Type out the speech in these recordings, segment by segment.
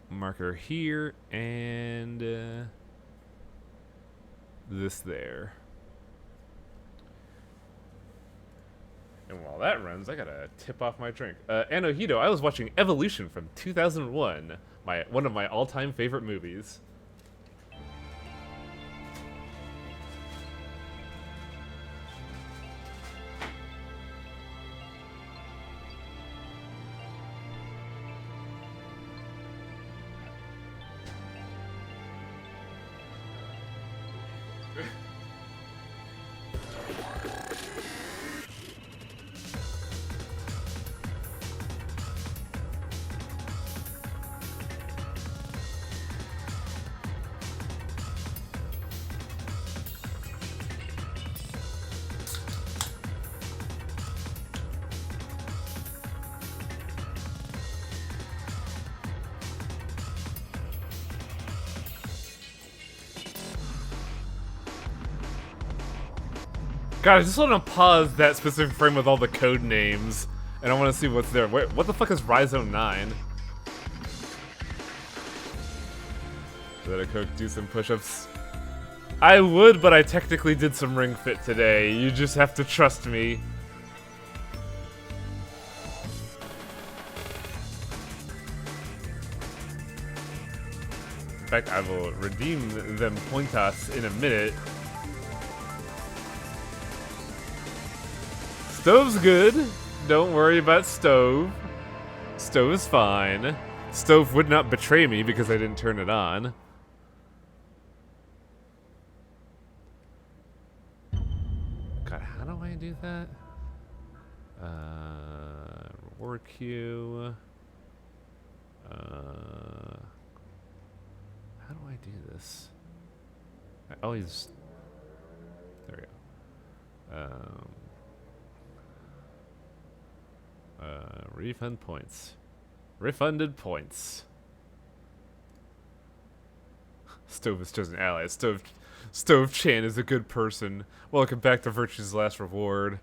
Marker here and this there. And while that runs, I gotta tip off my drink. Anohito, I was watching Evolution from 2001, one of my all-time favorite movies. God, I just want to pause that specific frame with all the code names, and I want to see what's there. Wait, what the fuck is Rhizome 9? Let a Coke do some push-ups. I would, but I technically did some Ring Fit today. You just have to trust me. In fact, I will redeem them pointas in a minute. Stove's good. Don't worry about Stove. Stove is fine. Stove would not betray me because I didn't turn it on. God, how do I do that? Reward queue. How do I do this? I always... There we go. Refund points. Refunded points. Stove has chosen ally. Stove Chan is a good person. Welcome back to Virtue's Last Reward.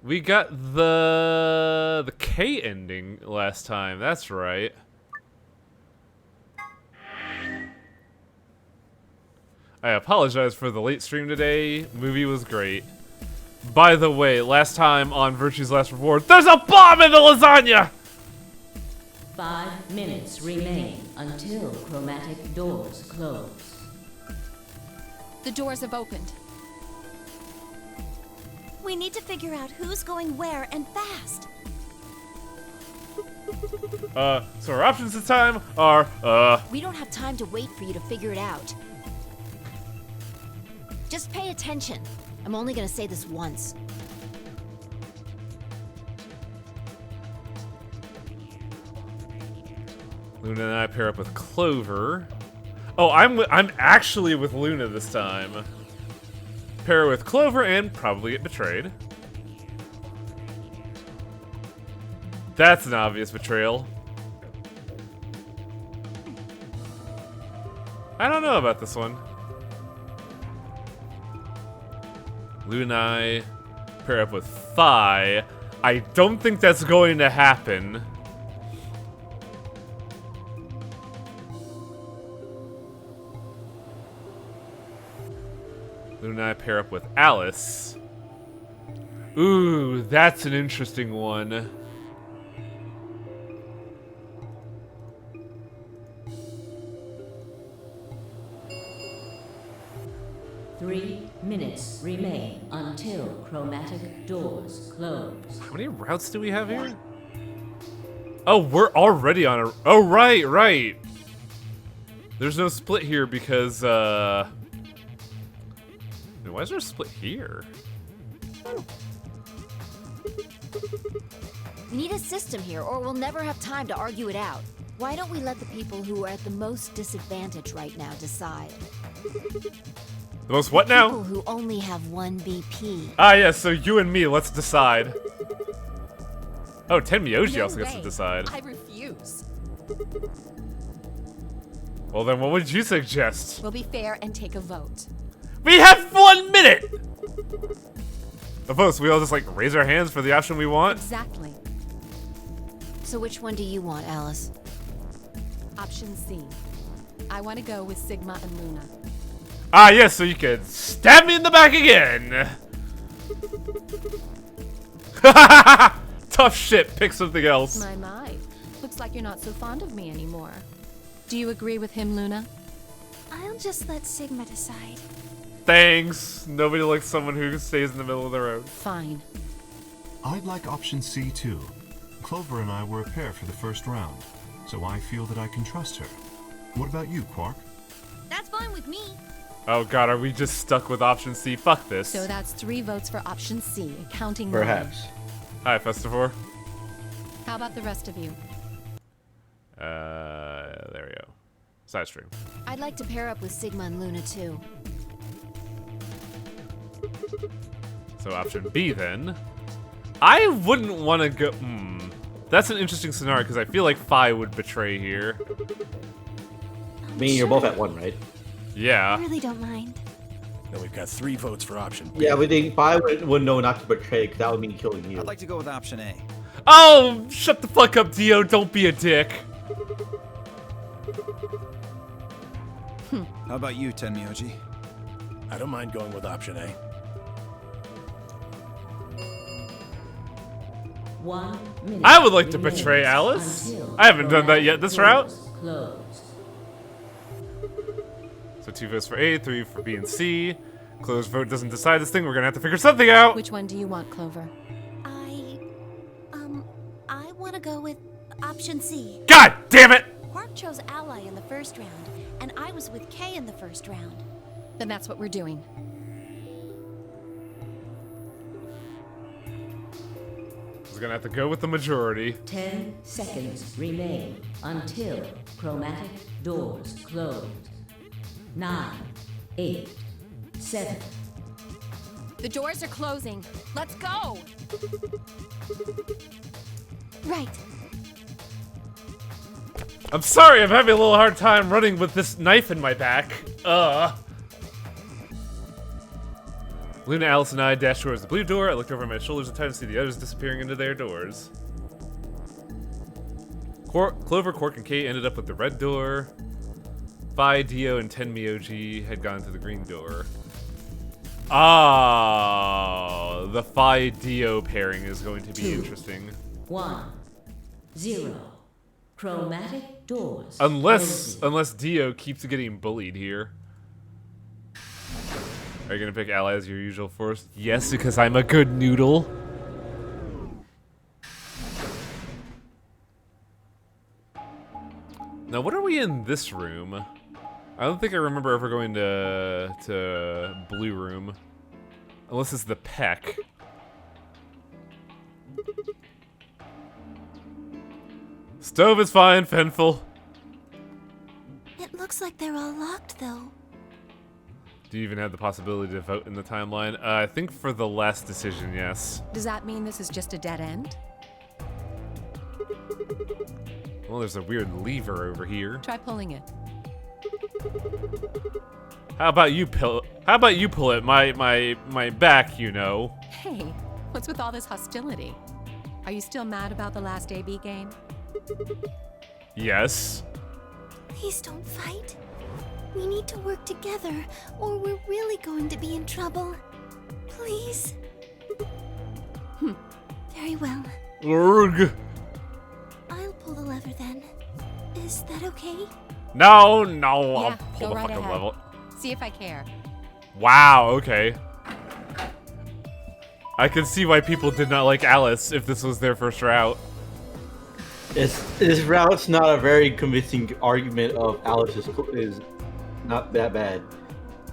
We got the K ending last time. That's right. I apologize for the late stream today. Movie was great. By the way, last time on Virtue's Last Reward, there's a bomb in the lasagna! 5 minutes remain until chromatic doors close. The doors have opened. We need to figure out who's going where and fast. So our options this time are, We don't have time to wait for you to figure it out. Just pay attention. I'm only gonna say this once. Luna and I pair up with Clover. Oh, I'm actually with Luna this time. Pair with Clover and probably get betrayed. That's an obvious betrayal. I don't know about this one. Luna and I pair up with Phi. I don't think that's going to happen. Luna and I pair up with Alice. Ooh, that's an interesting one. Three minutes remain until chromatic doors close. How many routes do we have here? Oh, we're already on a... Oh, right. There's no split here because, Why is there a split here? We need a system here, or we'll never have time to argue it out. Why don't we let the people who are at the most disadvantage right now decide? The most what now? People who only have 1 BP. Ah, yeah, so you and me, let's decide. Oh, Tenmyoji No also gets to way. decide. I refuse. Well, then what would you suggest? We'll be fair and take a vote. We have 1 minute! A vote, so we all just, like, raise our hands for the option we want? Exactly. So which one do you want, Alice? Option C. I want to go with Sigma and Luna. Ah, yes, so you could stab me in the back again. Tough shit, pick something else. My. Looks like you're not so fond of me anymore. Do you agree with him, Luna? I'll just let Sigma decide. Thanks. Nobody likes someone who stays in the middle of the road. Fine. I'd like option C too. Clover and I were a pair for the first round, so I feel that I can trust her. What about you, Quark? That's fine with me. Oh god, are we just stuck with option C? Fuck this. So that's 3 votes for option C, counting mine. Perhaps. Hi, Festivore. How about the rest of you? There we go. Side stream. I'd like to pair up with Sigma and Luna too. So option B then. I wouldn't want to go. That's an interesting scenario because I feel like Phi would betray here. I mean, you're both at 1, right? I Yeah. really don't mind. Then we've got 3 votes for option B. Yeah, but if I would know not to betray, because that would mean killing you. I'd like to go with option A. Oh, shut the fuck up, Dio. Don't be a dick. How about you, Tenmyoji? I don't mind going with option A. 1 minute. I would like to remains betray Alice. until I haven't done that yet this route. Closed. So 2 votes for A, 3 for B and C. Closed vote doesn't decide this thing. We're gonna have to figure something out. Which one do you want, Clover? I want to go with option C. God damn it! Quark chose Ally in the first round, and I was with Kay in the first round. Then that's what we're doing. We're gonna have to go with the majority. 10 seconds remain until chromatic doors close. 9, 8, 7. The doors are closing. Let's go! Right. I'm sorry, I'm having a little hard time running with this knife in my back. Luna, Alice, and I dashed towards the blue door. I looked over my shoulders in time to see the others disappearing into their doors. Clover, Quark, and Kate ended up with the red door. Phi, Dio, and Tenmyoji had gone to the green door. Ah, the Phi Dio pairing is going to be 2, interesting. 1, 0. Chromatic doors. Unless closing. Dio keeps getting bullied here. Are you gonna pick Ally as your usual force? Yes, because I'm a good noodle. Now, what are we in this room? I don't think I remember ever going to blue room, unless it's the Peck. Stove is fine, Fenful. It looks like they're all locked, though. Do you even have the possibility to vote in the timeline? I think for the last decision, yes. Does that mean this is just a dead end? Well, there's a weird lever over here. Try pulling it. How about you pull it? My back, you know. Hey, what's with all this hostility? Are you still mad about the last AB game? Yes. Please don't fight. We need to work together, or we're really going to be in trouble. Please. Very well. Urgh. I'll pull the lever then. Is that okay? No, I'll Yeah, pull go the right fucking ahead. level. See if I care. Wow, okay. I can see why people did not like Alice if this was their first route. This route's not a very convincing argument of Alice is not that bad.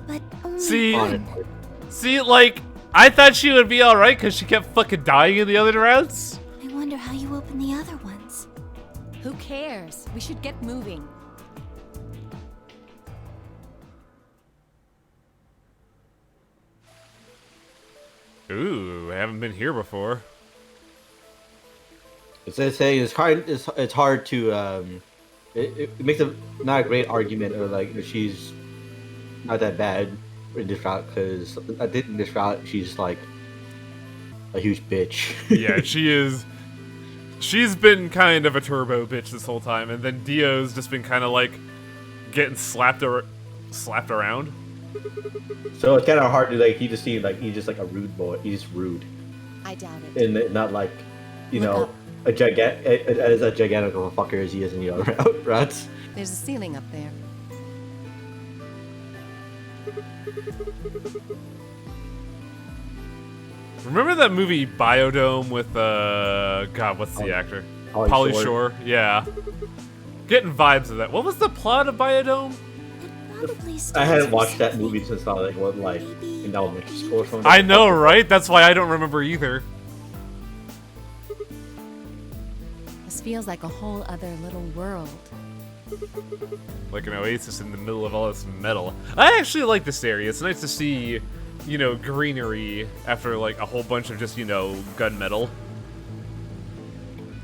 But only See, Honestly. see, like, I thought she would be alright because she kept fucking dying in the other routes. I wonder how you open the other ones. Who cares? We should get moving. Ooh, I haven't been here before. It's saying it's hard to it makes not a great argument or like she's not that bad in this route because I think in this route she's like a huge bitch. Yeah, she is. She's been kind of a turbo bitch this whole time, and then Dio's just been kind of like getting slapped around. So it's kind of hard to like. He just seems like he's just like a rude boy. He's just rude, I doubt it. and not like, you Look know, up. as a gigantic of a fucker as he is in the other routes. There's a ceiling up there. Remember that movie Biodome with God, what's the actor? Pauly Pauly Shore. Shore. Yeah. Getting vibes of that. What was the plot of Biodome? It probably starts I hadn't with watched that something. movie since I was like Maybe in elementary school or something. I know, right? That's why I don't remember either. This feels like a whole other little world. Like an oasis in the middle of all this metal. I actually like this area. It's nice to see, you know, greenery after like a whole bunch of just, you know, gunmetal.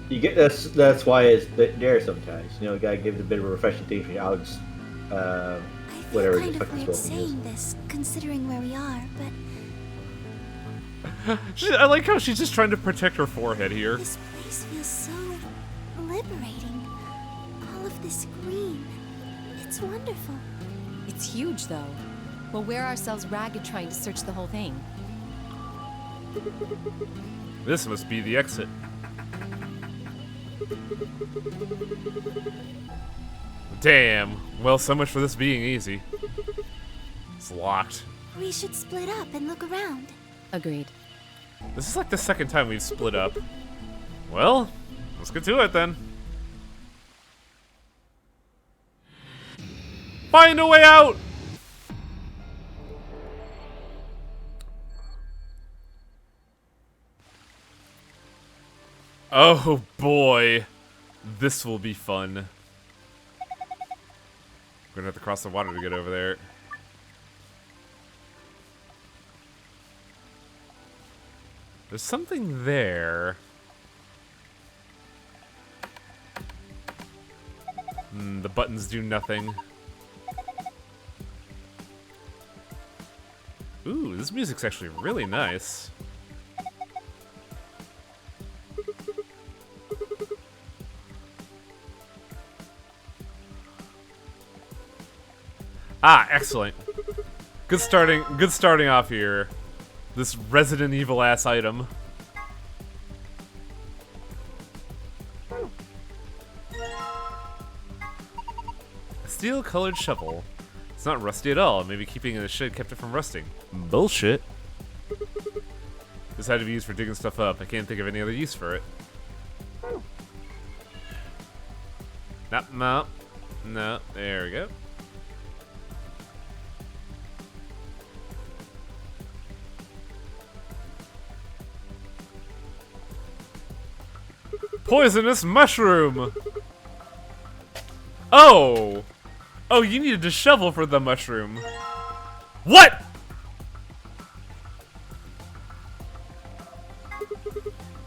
You get that's why it's there sometimes. You know, you gotta give it a bit of a refreshing taste when you're out. I feel Whatever the kind of fucking weird smoking is. saying this, considering where we are, but I like how she's just trying to protect her forehead here. this place feels so liberating. All of this green. It's wonderful. It's huge, though. We'll wear ourselves ragged trying to search the whole thing. This must be the exit. Damn. Well, so much for this being easy. It's locked. We should split up and look around. Agreed. This is like the second time we've split up. Well, let's get to it then. Find a way out! Oh boy. This will be fun. We're gonna have to cross the water to get over there. There's something there. The buttons do nothing. Ooh, this music's actually really nice. Ah, excellent. Good starting off here. This Resident Evil ass item. A steel-colored shovel. It's not rusty at all. Maybe keeping it in the shed kept it from rusting. Bullshit. This had to be used for digging stuff up. I can't think of any other use for it. No. No. There we go. Poisonous mushroom! Oh! Oh, you needed a shovel for the mushroom. What?!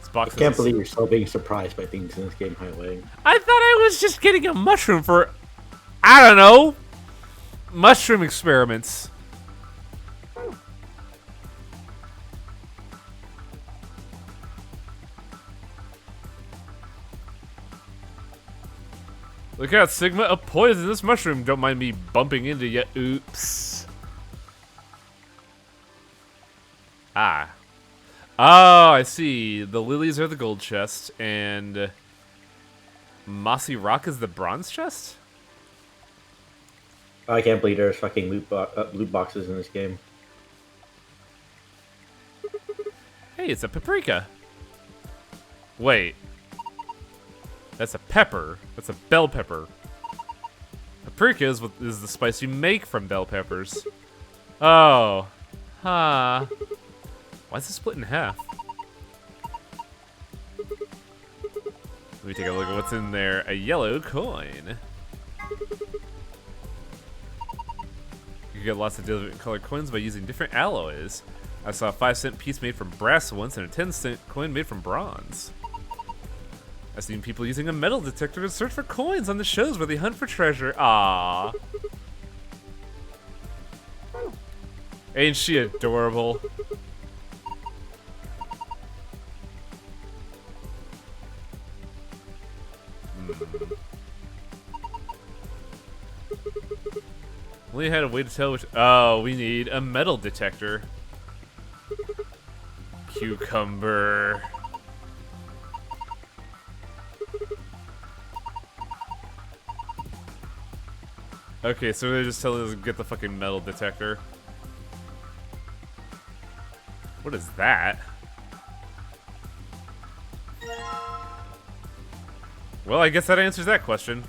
This box I can't is- believe you're still being surprised by things in this game, Highway. I thought I was just getting a mushroom for, I don't know, mushroom experiments. Look out, Sigma, a poisonous mushroom. Don't mind me bumping into you. Oops. Ah. Oh, I see. The lilies are the gold chest, and Mossy Rock is the bronze chest? I can't believe there's fucking loot boxes in this game. Hey, it's a paprika. Wait. That's a pepper. That's a bell pepper. Paprika is the spice you make from bell peppers. Oh. Huh. Why is it split in half? Let me take a look at what's in there. A yellow coin. You can get lots of different colored coins by using different alloys. I saw a 5-cent piece made from brass once and a 10-cent coin made from bronze. I've seen people using a metal detector to search for coins on the shows where they hunt for treasure. Ah. Ain't she adorable? We had a way to tell which. Oh, we need a metal detector. Cucumber. Okay, so they're just telling us to get the fucking metal detector. What is that? Well, I guess that answers that question.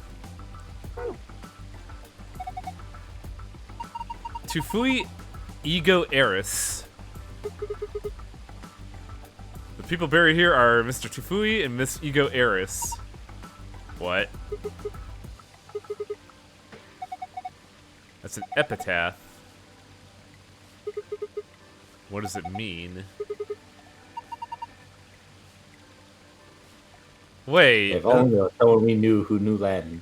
Tufui Ego Eris. The people buried here are Mr. Tufui and Miss Ego Eris. What? That's an epitaph. What does it mean? Wait. If only someone we knew who knew Latin.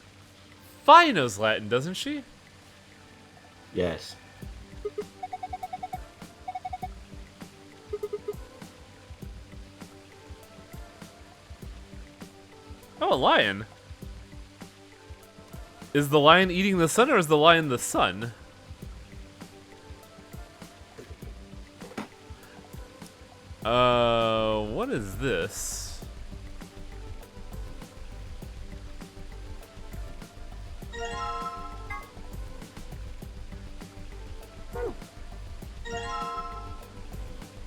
Vi knows Latin, doesn't she? Yes. Oh, a lion. Is the lion eating the sun, or is the lion the sun? What is this?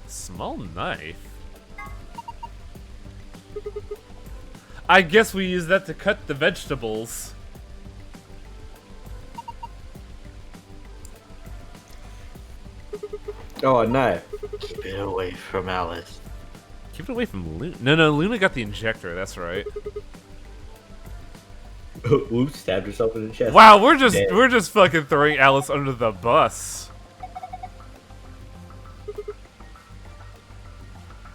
Small knife. I guess we use that to cut the vegetables. Oh, a knife. Keep it away from Alice. Keep it away from Luna. No, Luna got the injector. That's right. Oops, stabbed herself in the chest. Wow, we're just fucking throwing Alice under the bus.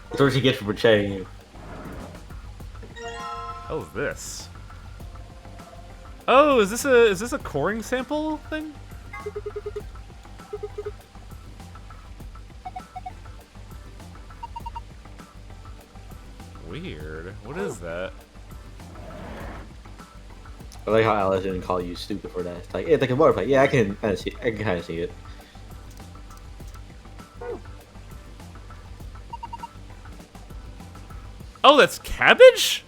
That's what she gets for betraying you. How's this? Oh, is this a coring sample thing? Weird. What is that? I like how Alice didn't call you stupid for that. It's like a butterfly. Yeah, I can kind of see. I can kind of see it. Oh, that's cabbage?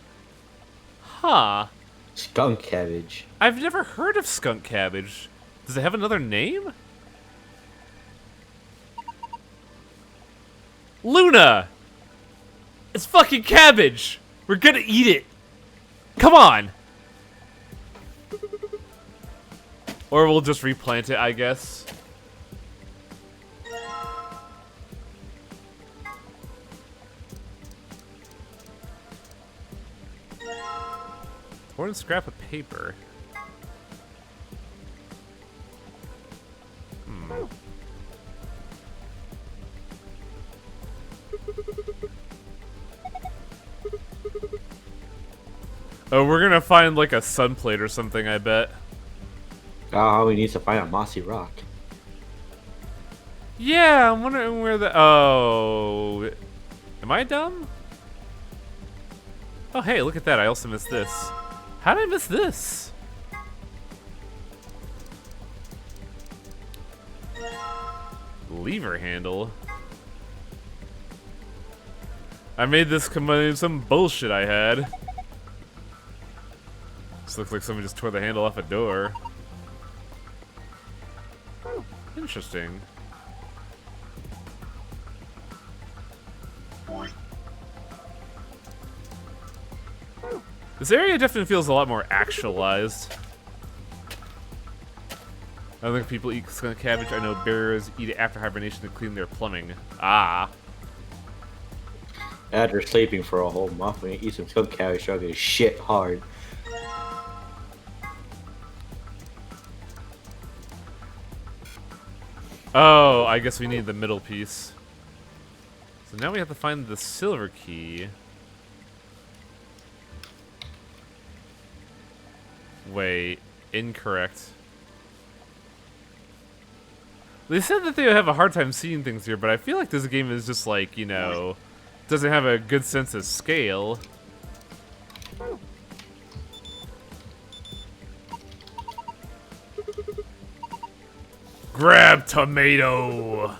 Huh. Skunk cabbage. I've never heard of skunk cabbage. Does it have another name? Luna! It's fucking cabbage! We're gonna eat it! Come on! Or we'll just replant it, I guess. Torn scrap of paper. Oh, we're gonna find like a sun plate or something, I bet. Oh, we need to find a mossy rock. Yeah, I'm wondering where the... Oh... Am I dumb? Oh, hey, look at that. I also missed this. How did I miss this? Lever handle. I made this combining some bullshit I had. This looks like someone just tore the handle off a door. Interesting. This area definitely feels a lot more actualized. I don't think people eat skunk cabbage. I know bears eat it after hibernation to clean their plumbing. Ah. After sleeping for a whole month, when you eat some skunk cabbage, you're gonna shit hard. Oh, I guess we need the middle piece. So now we have to find the silver key. Wait, incorrect. They said that they would have a hard time seeing things here, but I feel like this game is just like, you know, doesn't have a good sense of scale. Grab tomato.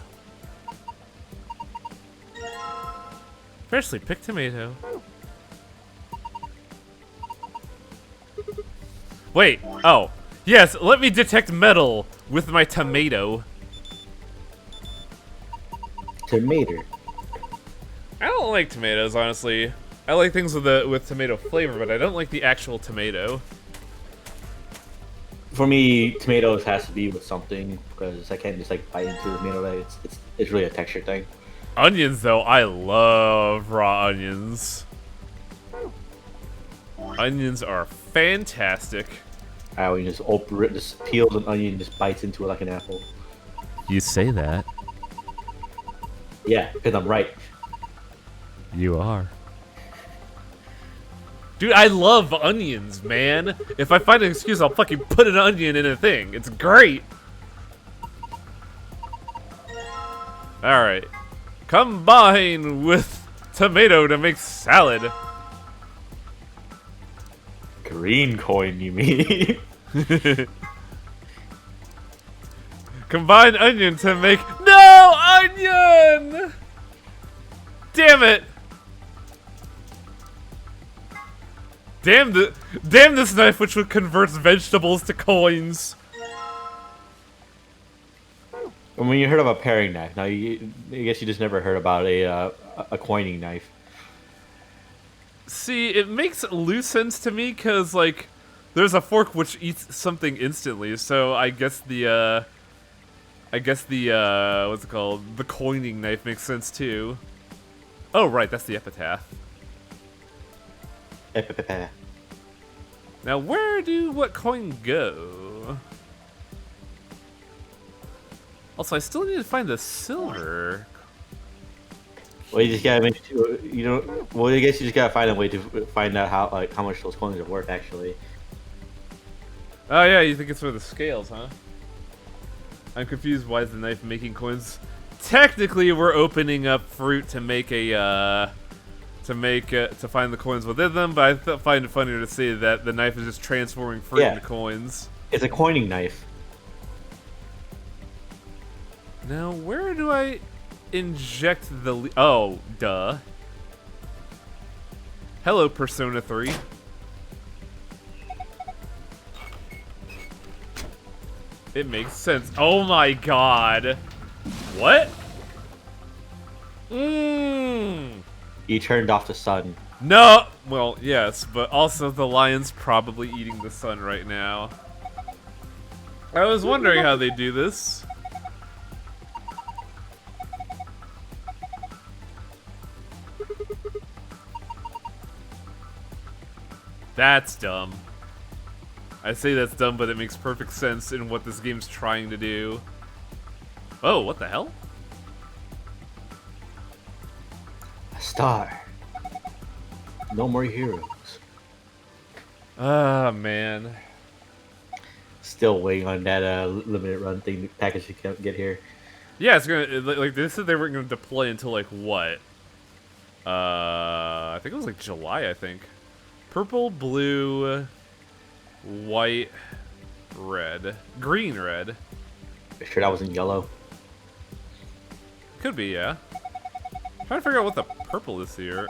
Freshly picked tomato. Wait, oh. Yes, let me detect metal with my tomato. Tomato. I don't like tomatoes, honestly. I like things with tomato flavor, but I don't like the actual tomato. For me, tomatoes has to be with something because I can't just like bite into the tomato. Right? It's really a texture thing. Onions, though, I love raw onions. Onions are fantastic. When you just open it, just peels an onion, just bites into it like an apple. You say that. Yeah, because I'm right. You are. Dude, I love onions, man. If I find an excuse, I'll fucking put an onion in a thing. It's great. Alright. Combine with tomato to make salad. Green coin, you mean? Combine onion to make... No! Onion! Damn it! Damn this knife which converts vegetables to coins. When you heard of a paring knife, now I guess you just never heard about a coining knife. See, it makes loose sense to me because like there's a fork which eats something instantly, so I guess the what's it called? The coining knife makes sense too. Oh right, that's the epitaph. Now where do what coin go? Also, I still need to find the silver. Well, you just gotta make sure, you know. Well, I guess you just gotta find a way to find out how much those coins are worth, actually. Oh yeah, you think it's for the scales, huh? I'm confused. Why is the knife making coins? Technically, we're opening up fruit to make a to find the coins within them, but I find it funnier to see that the knife is just transforming fruit into coins. It's a coining knife. Now, where do I inject the... Oh, duh. Hello, Persona 3. It makes sense. Oh my god. What? You turned off the sun. No! Well, yes, but also the lion's probably eating the sun right now. I was wondering how they do this. That's dumb. I say that's dumb, but it makes perfect sense in what this game's trying to do. Oh, what the hell? A star. No more heroes. Ah, man. Still waiting on that limited run thing package to get here. Yeah, it's gonna like they said they weren't gonna deploy until like what? I think it was like July. I think. Purple, blue, white, red, green, red. You sure that wasn't yellow? Could be, yeah. I'm trying to figure out what the purple is here.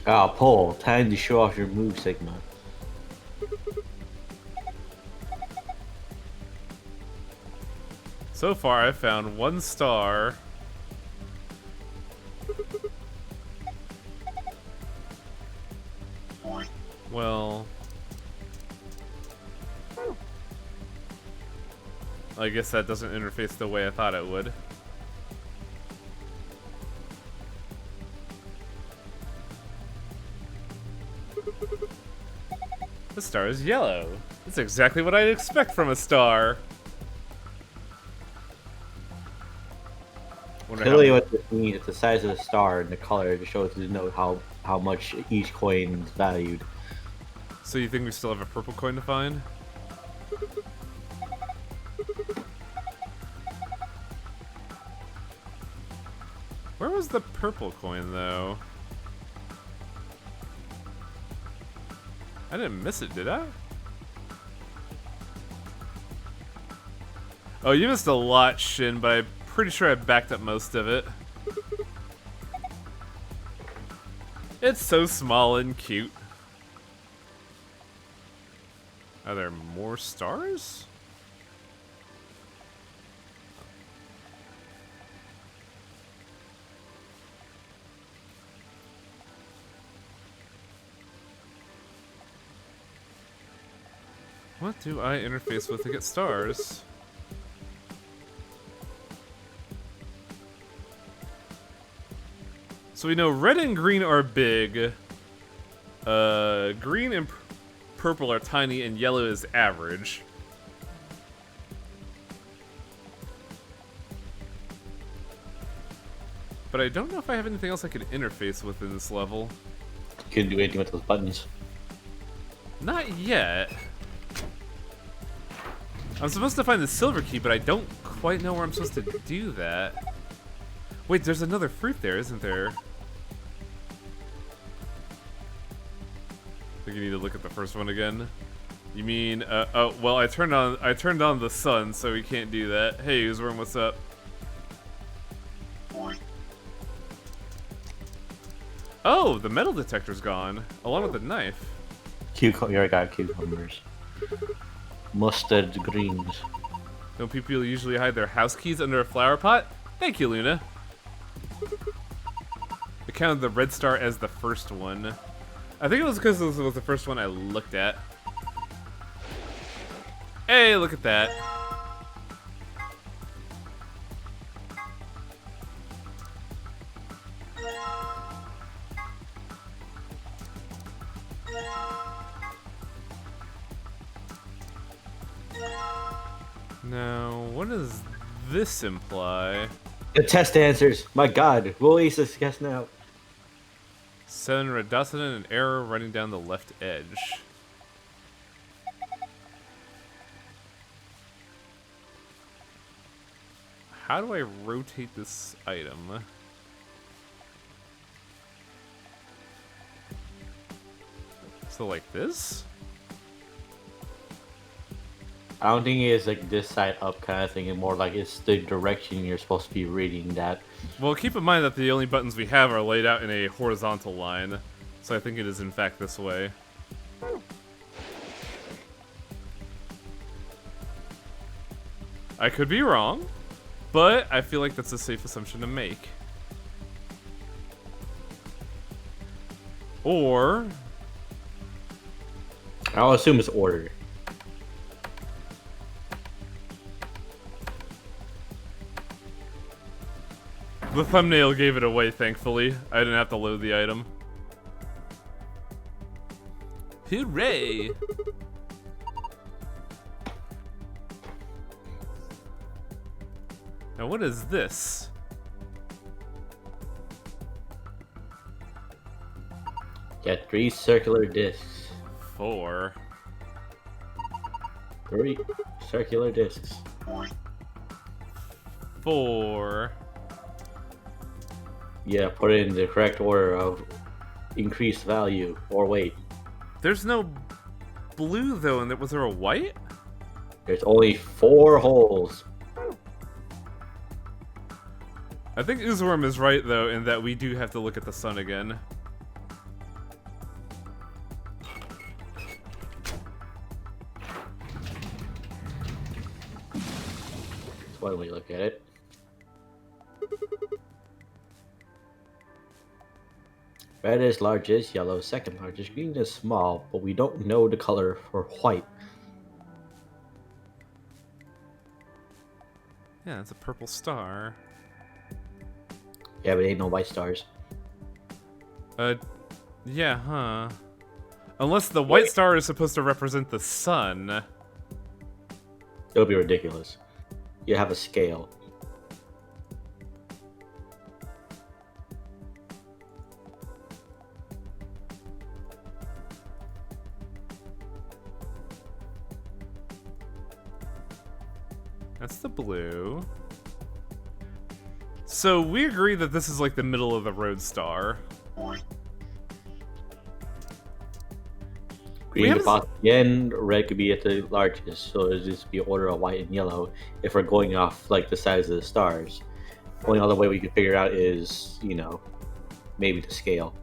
Ah, Paul, time to show off your move, Sigma. So far, I've found 1 star. Well, I guess that doesn't interface the way I thought it would. The star is yellow. That's exactly what I'd expect from a star. Clearly, what this means, it's the size of the star and the color to show to know how much each coin is valued. So you think we still have a purple coin to find? Where was the purple coin, though? I didn't miss it, did I? Oh, you missed a lot, Shin, but I'm pretty sure I backed up most of it. It's so small and cute. Are there more stars? What do I interface with to get stars? So we know red and green are big. Green and purple are tiny, and yellow is average. But I don't know if I have anything else I could interface with in this level. Couldn't do anything with those buttons. Not yet. I'm supposed to find the silver key, but I don't quite know where I'm supposed to do that. Wait, there's another fruit there, isn't there? I think you need to look at the first one again. You mean, oh, well, I turned on the sun, so we can't do that. Hey, Uzworm, what's up? Oh, the metal detector's gone, along with the knife. You already got cucumbers. Mustard greens. Don't people usually hide their house keys under a flower pot? Thank you, Luna. I counted the red star as the first one. I think it was because this was the first one I looked at. Hey, look at that. Now, what does this imply? The test answers. My God, we'll ace this guess now. 7 red dots and an arrow running down the left edge. How do I rotate this item? So like this? I don't think it's like this side up kind of thing, and more like it's the direction you're supposed to be reading that. Well, keep in mind that the only buttons we have are laid out in a horizontal line, so I think it is in fact this way. I could be wrong, but I feel like that's a safe assumption to make. Or... I'll assume it's order. The thumbnail gave it away, thankfully. I didn't have to load the item. Hooray! Now what is this? Get 3 circular discs. 4. 3 circular discs. 4. Yeah, put it in the correct order of increased value or weight. There's no blue though, and was there a white? There's only 4 holes. I think Uzworm is right though, in that we do have to look at the sun again. That's one way to look at it. Red is largest, yellow is second largest, green is small, but we don't know the color for white. Yeah, it's a purple star. Yeah, but ain't no white stars. Yeah, huh. Unless the white star is supposed to represent the sun. It would be ridiculous. You have a scale. That's the blue. So we agree that this is like the middle of the road star. Green could possibly be in, red could be at the largest, so it'd just be order of white and yellow if we're going off like the size of the stars. Only other way we could figure out is, you know, maybe the scale.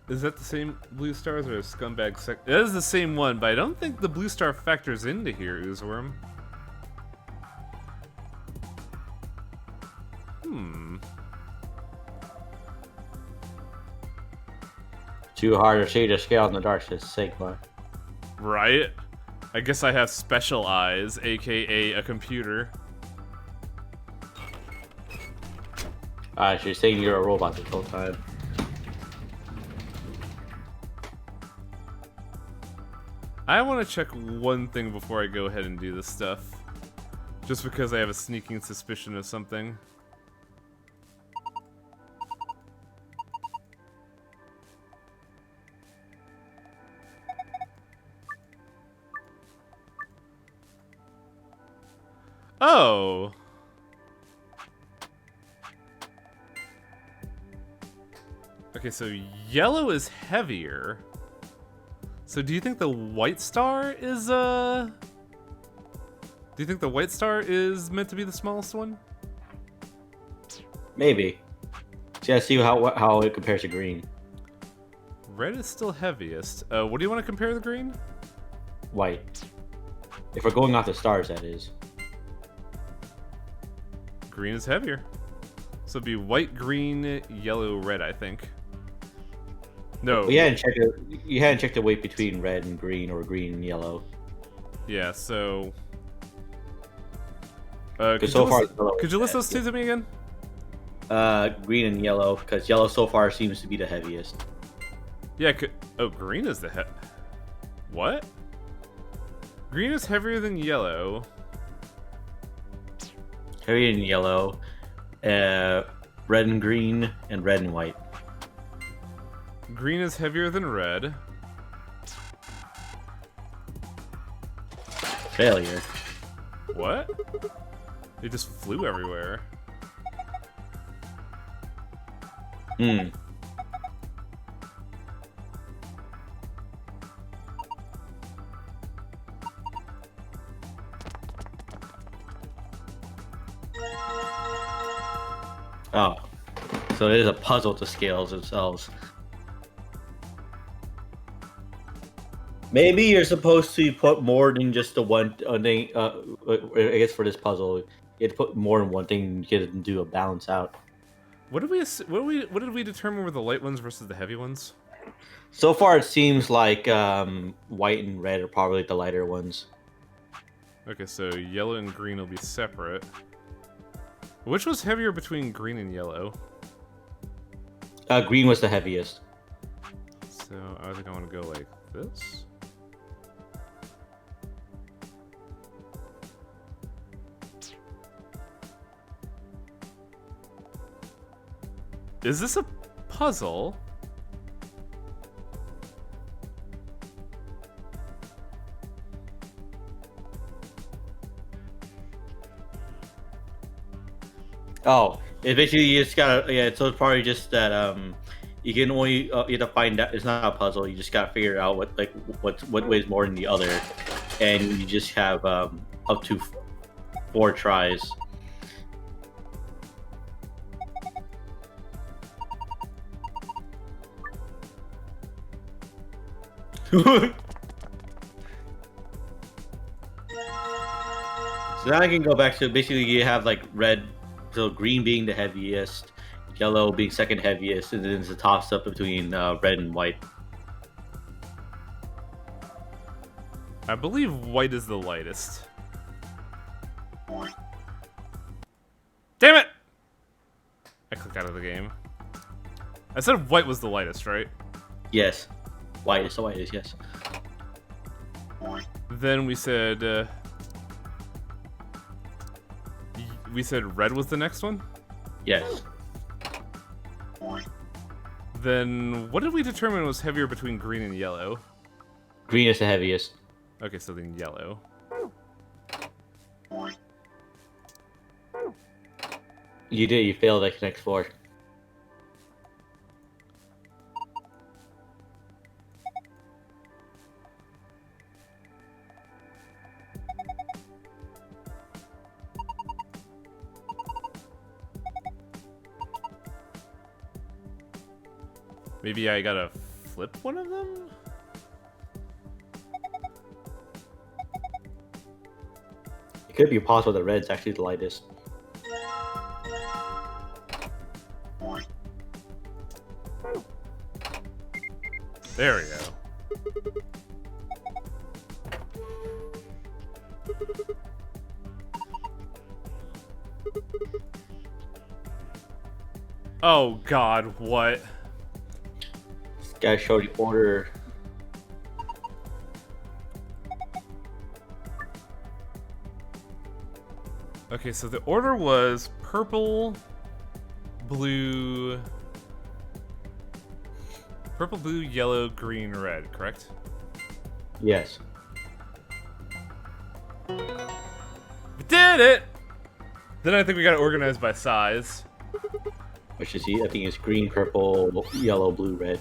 Is that the same blue stars or a scumbag sec? That is the same one, but I don't think the blue star factors into here, Oozworm. Too hard to see the scale in the darkness, Sigma. Right? I guess I have special eyes, aka a computer. She's saying you're a robot this whole time. I want to check one thing before I go ahead and do this stuff. Just because I have a sneaking suspicion of something. Oh! Okay, so yellow is heavier. So do you think the white star is, do you think the white star is meant to be the smallest one? Maybe. So yeah, see how it compares to green. Red is still heaviest. What do you want to compare the green? White. If we're going off the stars, that is. Green is heavier. So it'd be white, green, yellow, red, I think. No. Well, you hadn't checked the weight between red and green or green and yellow. Yeah, so... could you list those two to me again? Green and yellow, because yellow so far seems to be the heaviest. Yeah, oh, green is the What? Green is heavier than yellow. Heavier than yellow, red and green, and red and white. Green is heavier than red. Failure. What? They just flew everywhere. Hmm. Oh. So it is a puzzle to scales themselves. Maybe you're supposed to put more than just the one thing. I guess for this puzzle, you have to put more than one thing to get it to do a balance out. What did we determine were the light ones versus the heavy ones? So far, it seems like white and red are probably the lighter ones. Okay, so yellow and green will be separate. Which was heavier between green and yellow? Green was the heaviest. So I think I want to go like this. Is this a puzzle? Oh, it basically you just gotta So it's probably just that you can only you have to find out. It's not a puzzle. You just gotta figure out what weighs more than the other, and you just have up to 4 tries. So now I can go back to basically you have like red, so green being the heaviest, yellow being second heaviest, and then it's a toss up between red and white. I believe white is the lightest. Damn it! I click out of the game. I said white was the lightest, right? Yes. White is the lightest, yes. Then we said red was the next one? Yes. Then what did we determine was heavier between green and yellow? Green is the heaviest. Okay, so then yellow. You did. You failed at Connect 4. Maybe I gotta flip one of them? It could be possible that red's actually the lightest. There we go. Oh god, what? This guy showed the order. Okay, so the order was purple, blue, yellow, green, red, correct? Yes. We did it! Then I think we got it organized by size. Which is, I think it's green, purple, yellow, blue, red.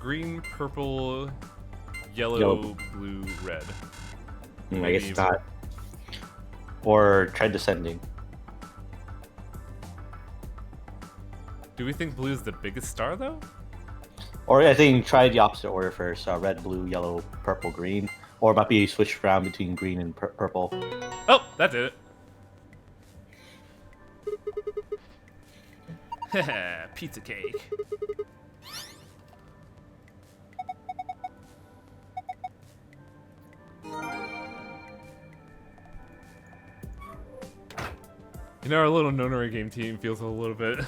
Green, purple, yellow, Yellow. blue, red. I guess it's not. Or try descending. Do we think blue is the biggest star, though? Or I think try the opposite order first. Red, blue, yellow, purple, green. Or it might be switched around between green and purple. Oh, that did it. Pizza cake. You know, our little Nonary game team feels a little bit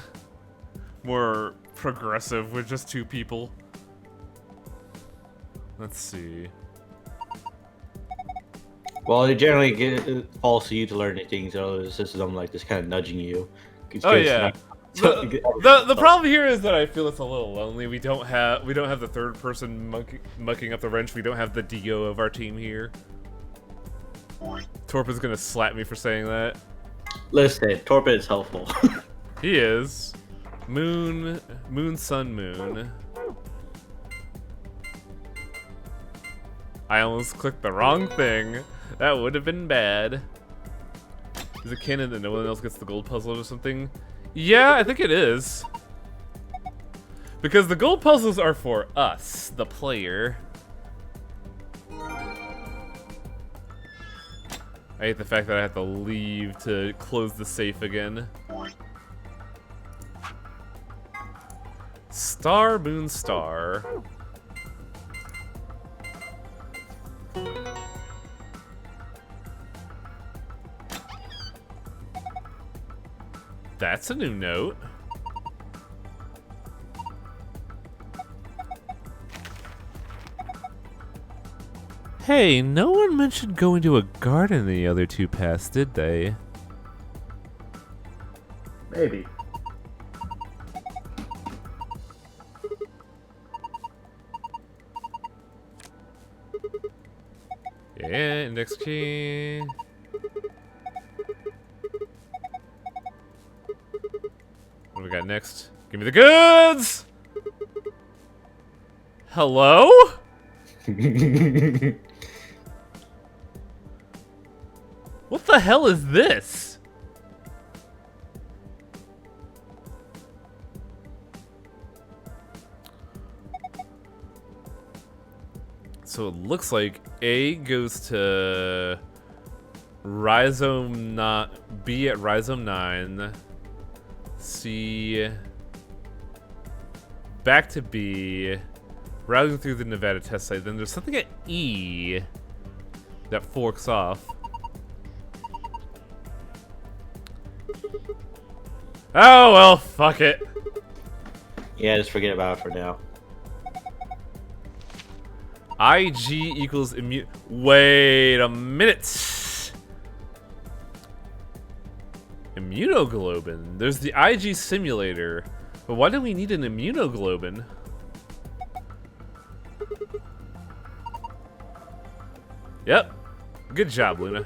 more progressive with just 2 people. Let's see. Well, it generally falls to you to learn things. So it's just them like just kind of nudging you. Oh yeah. The problem here is that I feel it's a little lonely. We don't have the third person mucking up the wrench. We don't have the Dio of our team here. Torp is gonna slap me for saying that. Listen, Torpid is helpful. He is. Moon, sun, moon. I almost clicked the wrong thing. That would have been bad. Is it canon that no one else gets the gold puzzle or something? Yeah, I think it is. Because the gold puzzles are for us, the player. I hate the fact that I have to leave to close the safe again. Star, moon, star. That's a new note. Hey, no one mentioned going to a garden in the other 2 paths, did they? Maybe. Yeah, index key. What do we got next? Give me the goods! Hello? What the hell is this? So it looks like A goes to Rhizome, not B at Rhizome 9. C back to B. Routing through the Nevada test site. Then there's something at E that forks off. Oh well, fuck it. Yeah, just forget about it for now. IG equals immune. Wait a minute. Immunoglobin. There's the IG simulator. But why do we need an immunoglobin? Yep. Good job, Luna.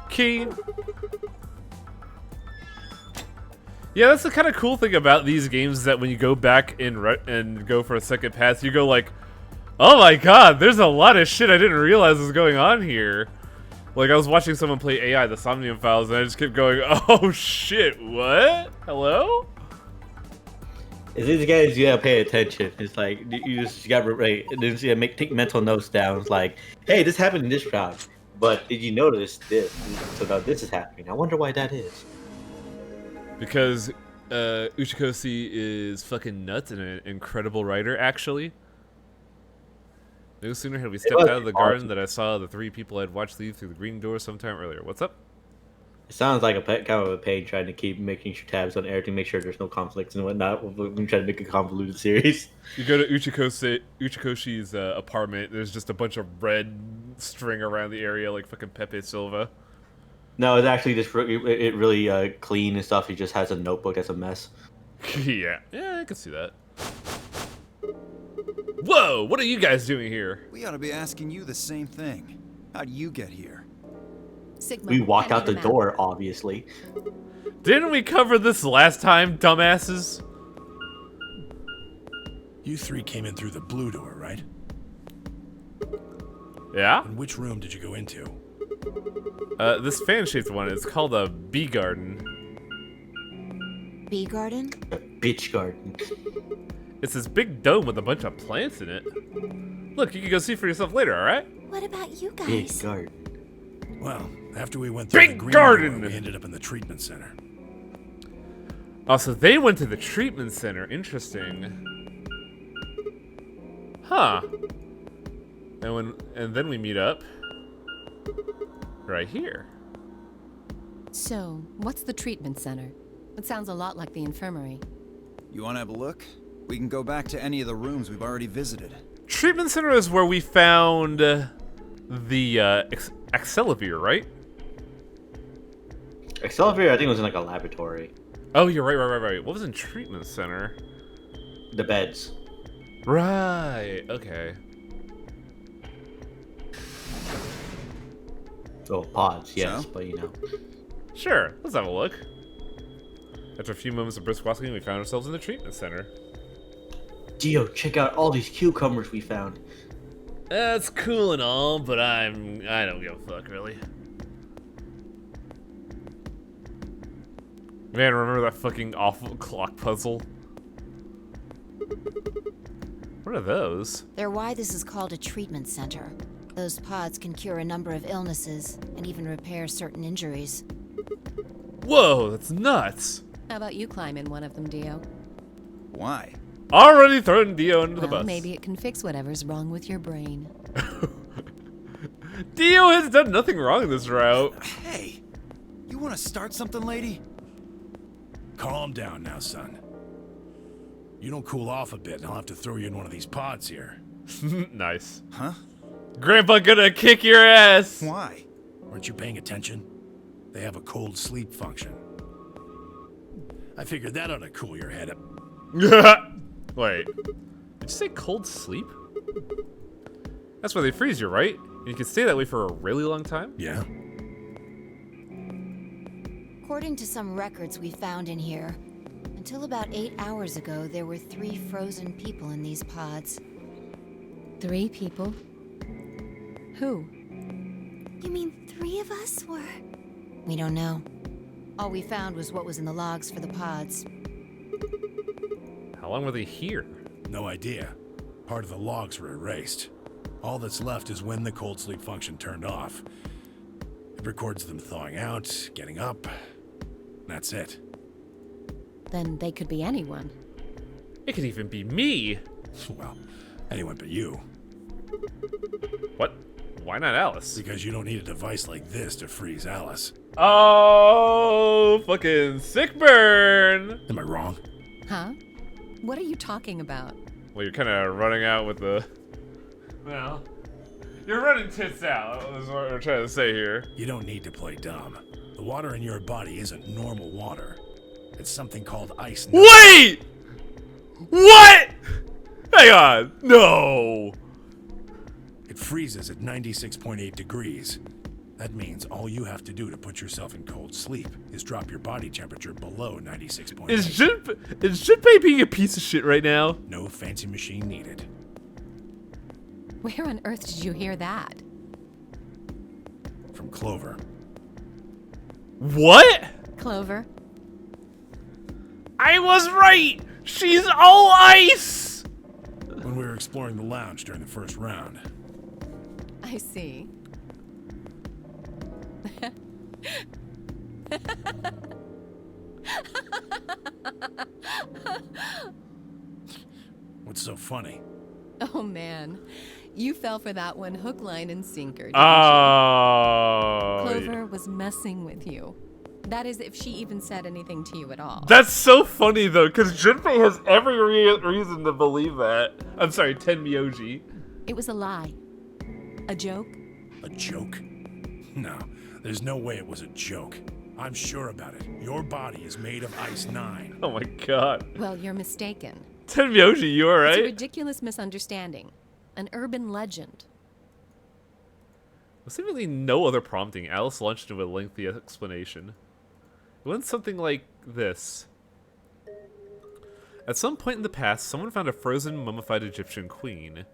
Key. Yeah, that's the kind of cool thing about these games is that when you go back and go for a second pass, you go like, oh my god, there's a lot of shit I didn't realize was going on here. Like, I was watching someone play AI, the Somnium Files, and I just kept going, oh shit, what? Hello? These guys, you gotta pay attention. It's like, you just gotta, right, and then you gotta take mental notes down. It's like, hey, this happened in this round, but did you notice this? So now this is happening. I wonder why that is. Because Uchikoshi is fucking nuts and an incredible writer, actually. No sooner had we stepped out of the garden that I saw the 3 people I'd watched leave through the green door sometime earlier. What's up? It sounds like a kind of a pain trying to keep making sure tabs on everything, make sure there's no conflicts and whatnot. We're trying to make a convoluted series. You go to Uchikoshi's apartment, there's just a bunch of red string around the area like fucking Pepe Silva. No, it's actually just really clean and stuff. He just has a notebook that's a mess. Yeah, I can see that. Whoa, what are you guys doing here? We ought to be asking you the same thing. How'd you get here? Sigma, We walked hand out me the map. door, obviously. Didn't we cover this last time, dumbasses? You 3 came in through the blue door, right? Yeah? And which room did you go into? This fan-shaped one is called a bee garden. Bee garden? A bitch garden. It's this big dome with a bunch of plants in it. Look, you can go see for yourself later, alright? What about you Big guys? garden. Well, after we went through Big the green garden! door, we ended up in the treatment center. Oh, so they went to the treatment center. Interesting. Huh. And then we meet up right here. So, what's the treatment center? It sounds a lot like the infirmary. You want to have a look? We can go back to any of the rooms we've already visited. Treatment center is where we found the Accelavir, right? Accelavir, I think, was in like a laboratory. Oh, you're right. What was in treatment center? The beds. Right. Okay. Oh, pods, yes, So? but you know. Sure. Let's have a look. After a few moments of brisk walking, we found ourselves in the treatment center. Geo, check out all these cucumbers we found. That's cool and all, but I don't give a fuck, really. Man, remember that fucking awful clock puzzle? What are those? They're why this is called a treatment center. Those pods can cure a number of illnesses and even repair certain injuries. Whoa, that's nuts! How about you climb in one of them, Dio? Why? Already thrown Dio under the Well, bus. maybe it can fix whatever's wrong with your brain. Dio has done nothing wrong this route. Hey! You want to start something, lady? Calm down now, son. You don't cool off a bit, and I'll have to throw you in one of these pods here. Nice. Huh? Grandpa gonna kick your ass! Why? Weren't you paying attention? They have a cold sleep function. I figured that ought to cool your head up. Wait. Did you say cold sleep? That's where they freeze you, right? And you can stay that way for a really long time? Yeah? According to some records we found in here, until about 8 hours ago, there were 3 frozen people in these pods. 3 people? Who? You mean 3 of us were? We don't know. All we found was what was in the logs for the pods. How long were they here? No idea. Part of the logs were erased. All that's left is when the cold sleep function turned off. It records them thawing out, getting up. That's it. Then they could be anyone. It could even be me! Well, anyone but you. What? Why not Alice? Because you don't need a device like this to freeze Alice. Oh, fucking sick burn! Am I wrong? Huh? What are you talking about? Well, you're kind of running out with the... Well, you're running tits out, is what we're trying to say here. You don't need to play dumb. The water in your body isn't normal water. It's something called ice. Wait! What? Hang on. No. It freezes at 96.8 degrees. That means all you have to do to put yourself in cold sleep is drop your body temperature below 96.8. Is Junpei being a piece of shit right now? No fancy machine needed. Where on earth did you hear that? From Clover. What? Clover? I was right! She's all ice! When we were exploring the lounge during the first round. I see. What's so funny? Oh man, you fell for that one hook, line, and sinker. Didn't Oh. you? Clover was messing with you. That is, if she even said anything to you at all. That's so funny though, because Junpei has every reason to believe that. I'm sorry, Tenmyoji. It was a lie. A joke? A joke? No, there's no way it was a joke. I'm sure about it. Your body is made of Ice 9. Oh my god. Well, you're mistaken. Tenmyoji, you It's a alright? ridiculous misunderstanding. An urban legend. With seemingly no other prompting, Alice launched into a lengthy explanation. It went something like this. At some point in the past, someone found a frozen, mummified Egyptian queen.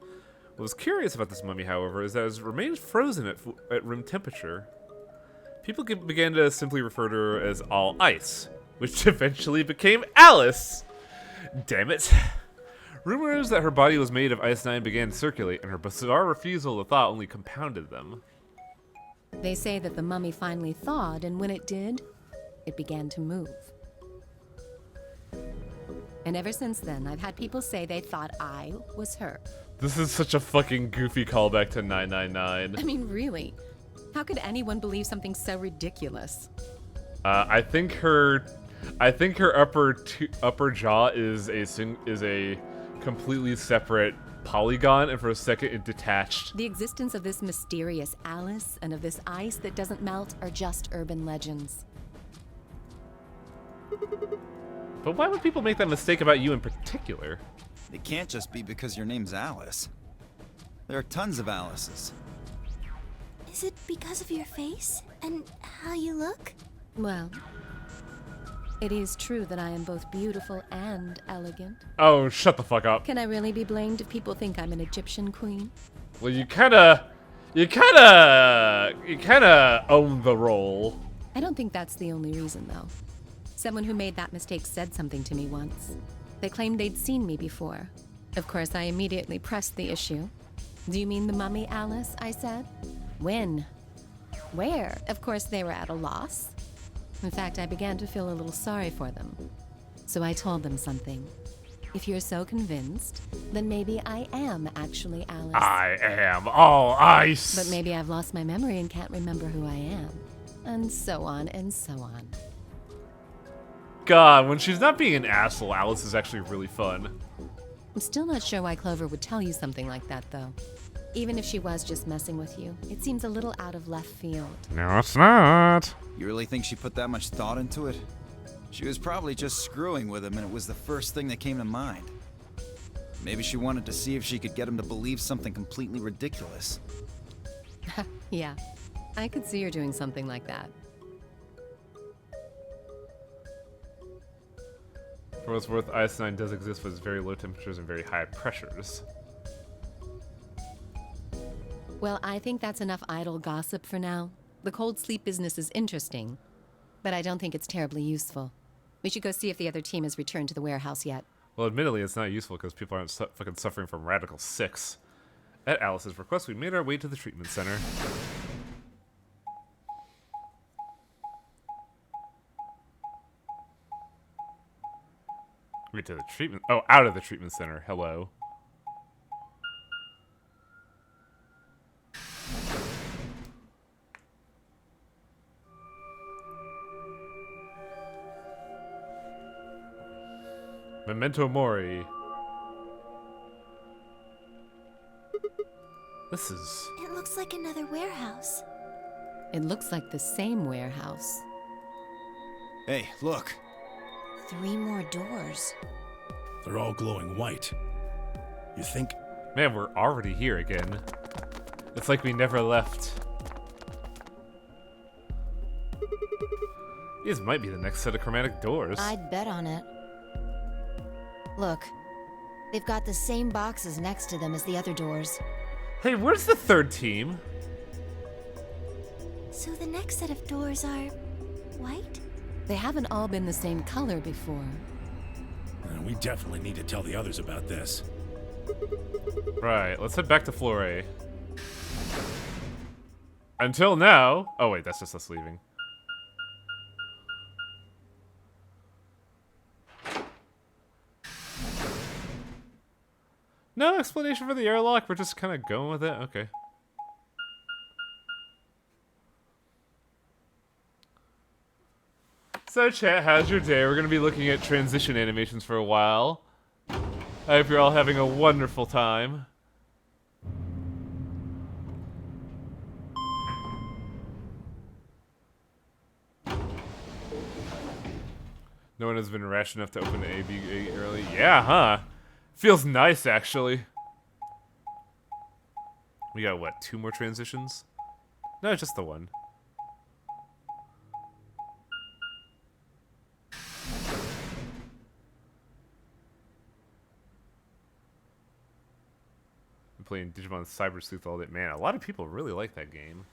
What was curious about this mummy, however, is that it remained frozen at room temperature. People began to simply refer to her as all ice, which eventually became Alice! Damn it. Rumors that her body was made of Ice 9 began to circulate, and her bizarre refusal to thaw only compounded them. They say that the mummy finally thawed, and when it did, it began to move. And ever since then, I've had people say they thought I was her. This is such a fucking goofy callback to 999. I mean, really? How could anyone believe something so ridiculous? I think her upper jaw is a completely separate polygon, and for a second it detached. The existence of this mysterious Alice and of this ice that doesn't melt are just urban legends. But why would people make that mistake about you in particular? It can't just be because your name's Alice. There are tons of Alices. Is it because of your face and how you look? Well, it is true that I am both beautiful and elegant. Oh, shut the fuck up. Can I really be blamed if people think I'm an Egyptian queen? Well, you kinda own the role. I don't think that's the only reason, though. Someone who made that mistake said something to me once. They claimed they'd seen me before. Of course, I immediately pressed the issue. Do you mean the mummy, Alice? I said. When? Where? Of course, they were at a loss. In fact, I began to feel a little sorry for them. So I told them something. If you're so convinced, then maybe I am actually Alice. I am all ice. But maybe I've lost my memory and can't remember who I am. And so on and so on. God, when she's not being an asshole, Alice is actually really fun. I'm still not sure why Clover would tell you something like that, though. Even if she was just messing with you, it seems a little out of left field. No, it's not. You really think she put that much thought into it? She was probably just screwing with him and it was the first thing that came to mind. Maybe she wanted to see if she could get him to believe something completely ridiculous. Yeah, I could see her doing something like that. For what's worth, Ice 9 does exist with very low temperatures and very high pressures. Well, I think that's enough idle gossip for now. The cold sleep business is interesting, but I don't think it's terribly useful. We should go see if the other team has returned to the warehouse yet. Well, admittedly, it's not useful because people aren't fucking suffering from Radical 6. At Alice's request, we made our way to the treatment center. Wait, to the treatment... Oh, out of the treatment center. Hello. Memento Mori. This is... It looks like another warehouse. It looks like the same warehouse. Hey, look. 3 more doors. They're all glowing white. You think? Man, we're already here again. It's like we never left. These might be the next set of chromatic doors. I'd bet on it. Look, they've got the same boxes next to them as the other doors. Hey, where's the third team? So the next set of doors are white? They haven't all been the same color before. We definitely need to tell the others about this. Right, let's head back to floor A. Until now... Oh wait, that's just us leaving. No explanation for the airlock, we're just kind of going with it? Okay. So chat, how's your day? We're going to be looking at transition animations for a while. I hope you're all having a wonderful time. No one has been rash enough to open the AB early. Yeah, huh? Feels nice, actually. We got, what, 2 more transitions? No, just the one. I'm playing Digimon Cyber Sleuth all day. Man, a lot of people really like that game.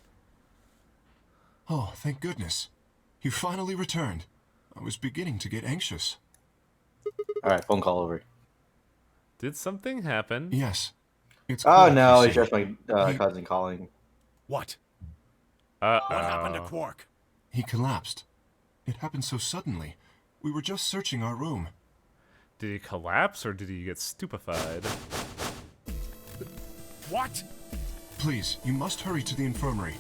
Oh, thank goodness. You finally returned. I was beginning to get anxious. Alright, phone call over. Did something happen? Yes. It's Oh Quark, no, you it's see. just my cousin calling. What? Uh-oh. What happened to Quark? He collapsed. It happened so suddenly. We were just searching our room. Did he collapse or did he get stupefied? What? Please, you must hurry to the infirmary.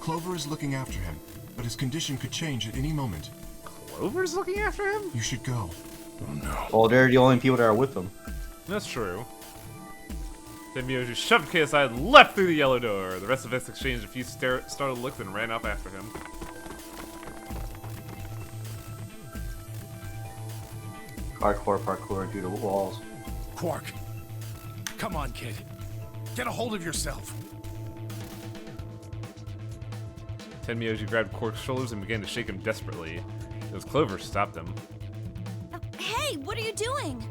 Clover is looking after him, but his condition could change at any moment. Clover's looking after him? You should go. Oh no. Well, they're the only people that are with him. That's true. Tenmyoji shoved KSI and left through the yellow door. The rest of us exchanged a few startled looks and ran off after him. Parkour through the walls. Quark. Come on, kid. Get a hold of yourself. Tenmyoji grabbed Quark's shoulders and began to shake him desperately. It was Clover who stopped him. Hey, what are you doing?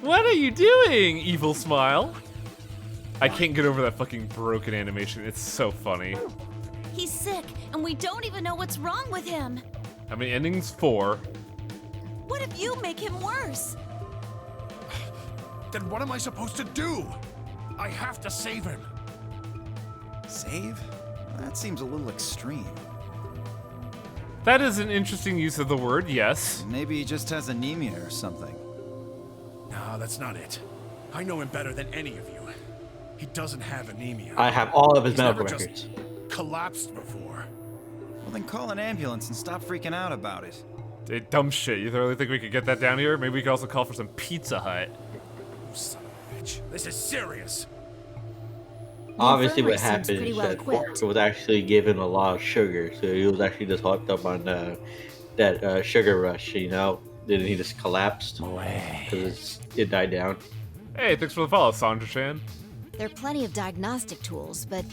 What are you doing, evil smile? I can't get over that fucking broken animation. It's so funny. He's sick, and we don't even know what's wrong with him. How many endings? 4. What if you make him worse? Then what am I supposed to do? I have to save him. Save? That seems a little extreme. That is an interesting use of the word, yes. Maybe he just has anemia or something. No, that's not it. I know him better than any of you. He doesn't have anemia. I have all of his He's medical never records. just collapsed before. Well, then call an ambulance and stop freaking out about it. Hey, dumb shit. You really think we could get that down here? Maybe we could also call for some Pizza Hut. You son of a bitch. This is serious. Obviously, what infirmary seems happened pretty is well that Quark equipped. was actually given a lot of sugar, so he was actually just hooked up on that sugar rush, you know? Then he just collapsed because it died down. Hey, thanks for the follow, Sandra-chan. There are plenty of diagnostic tools, but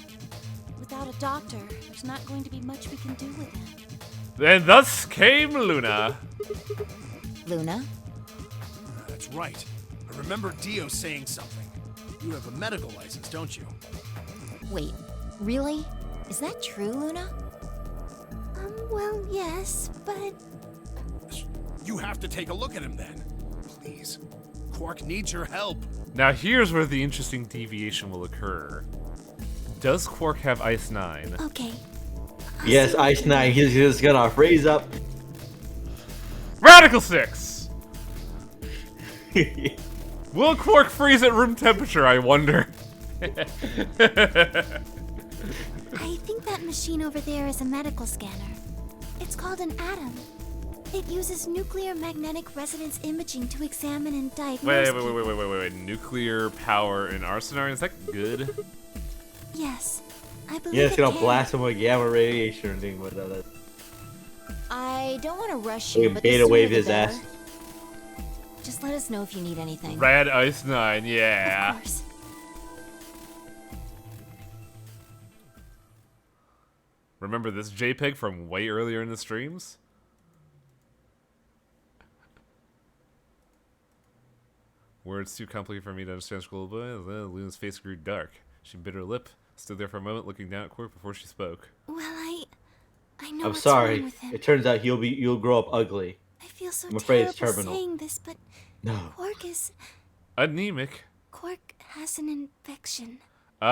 Without a doctor, there's not going to be much we can do with him. And thus came Luna. Luna? That's right. I remember Dio saying something. You have a medical license, don't you? Wait, really? Is that true, Luna? Well, yes, but You have to take a look at him then. Please. Quark needs your help. Now here's where the interesting deviation will occur. Does Quark have Ice 9? okay. Yes, Ice Knight, he's just gonna freeze up. Radical 6! Will Quark freeze at room temperature, I wonder? I think that machine over there is a medical scanner. It's called an Atom. It uses nuclear magnetic resonance imaging to examine and diagnose. Wait. Nuclear power in our scenario, is that good? Yes, I believe Yeah, it's it gonna can. blast them with gamma radiation or anything with that. I don't want to rush They you, can but the beta sooner wave the his better. ass. Just let us know if you need anything. Rad Ice 9, Of yeah. course. Remember this JPEG from way earlier in the streams? Words too complicated for me to understand. Scroll away. Luna's face grew dark. She bit her lip, stood there for a moment, looking down at Quark before she spoke. Well, I know I'm what's sorry. wrong with him. It turns out you'll grow up ugly. I feel so I'm afraid it's terrible terminal. saying this, but No. Anemic. Quark has an infection. Oh,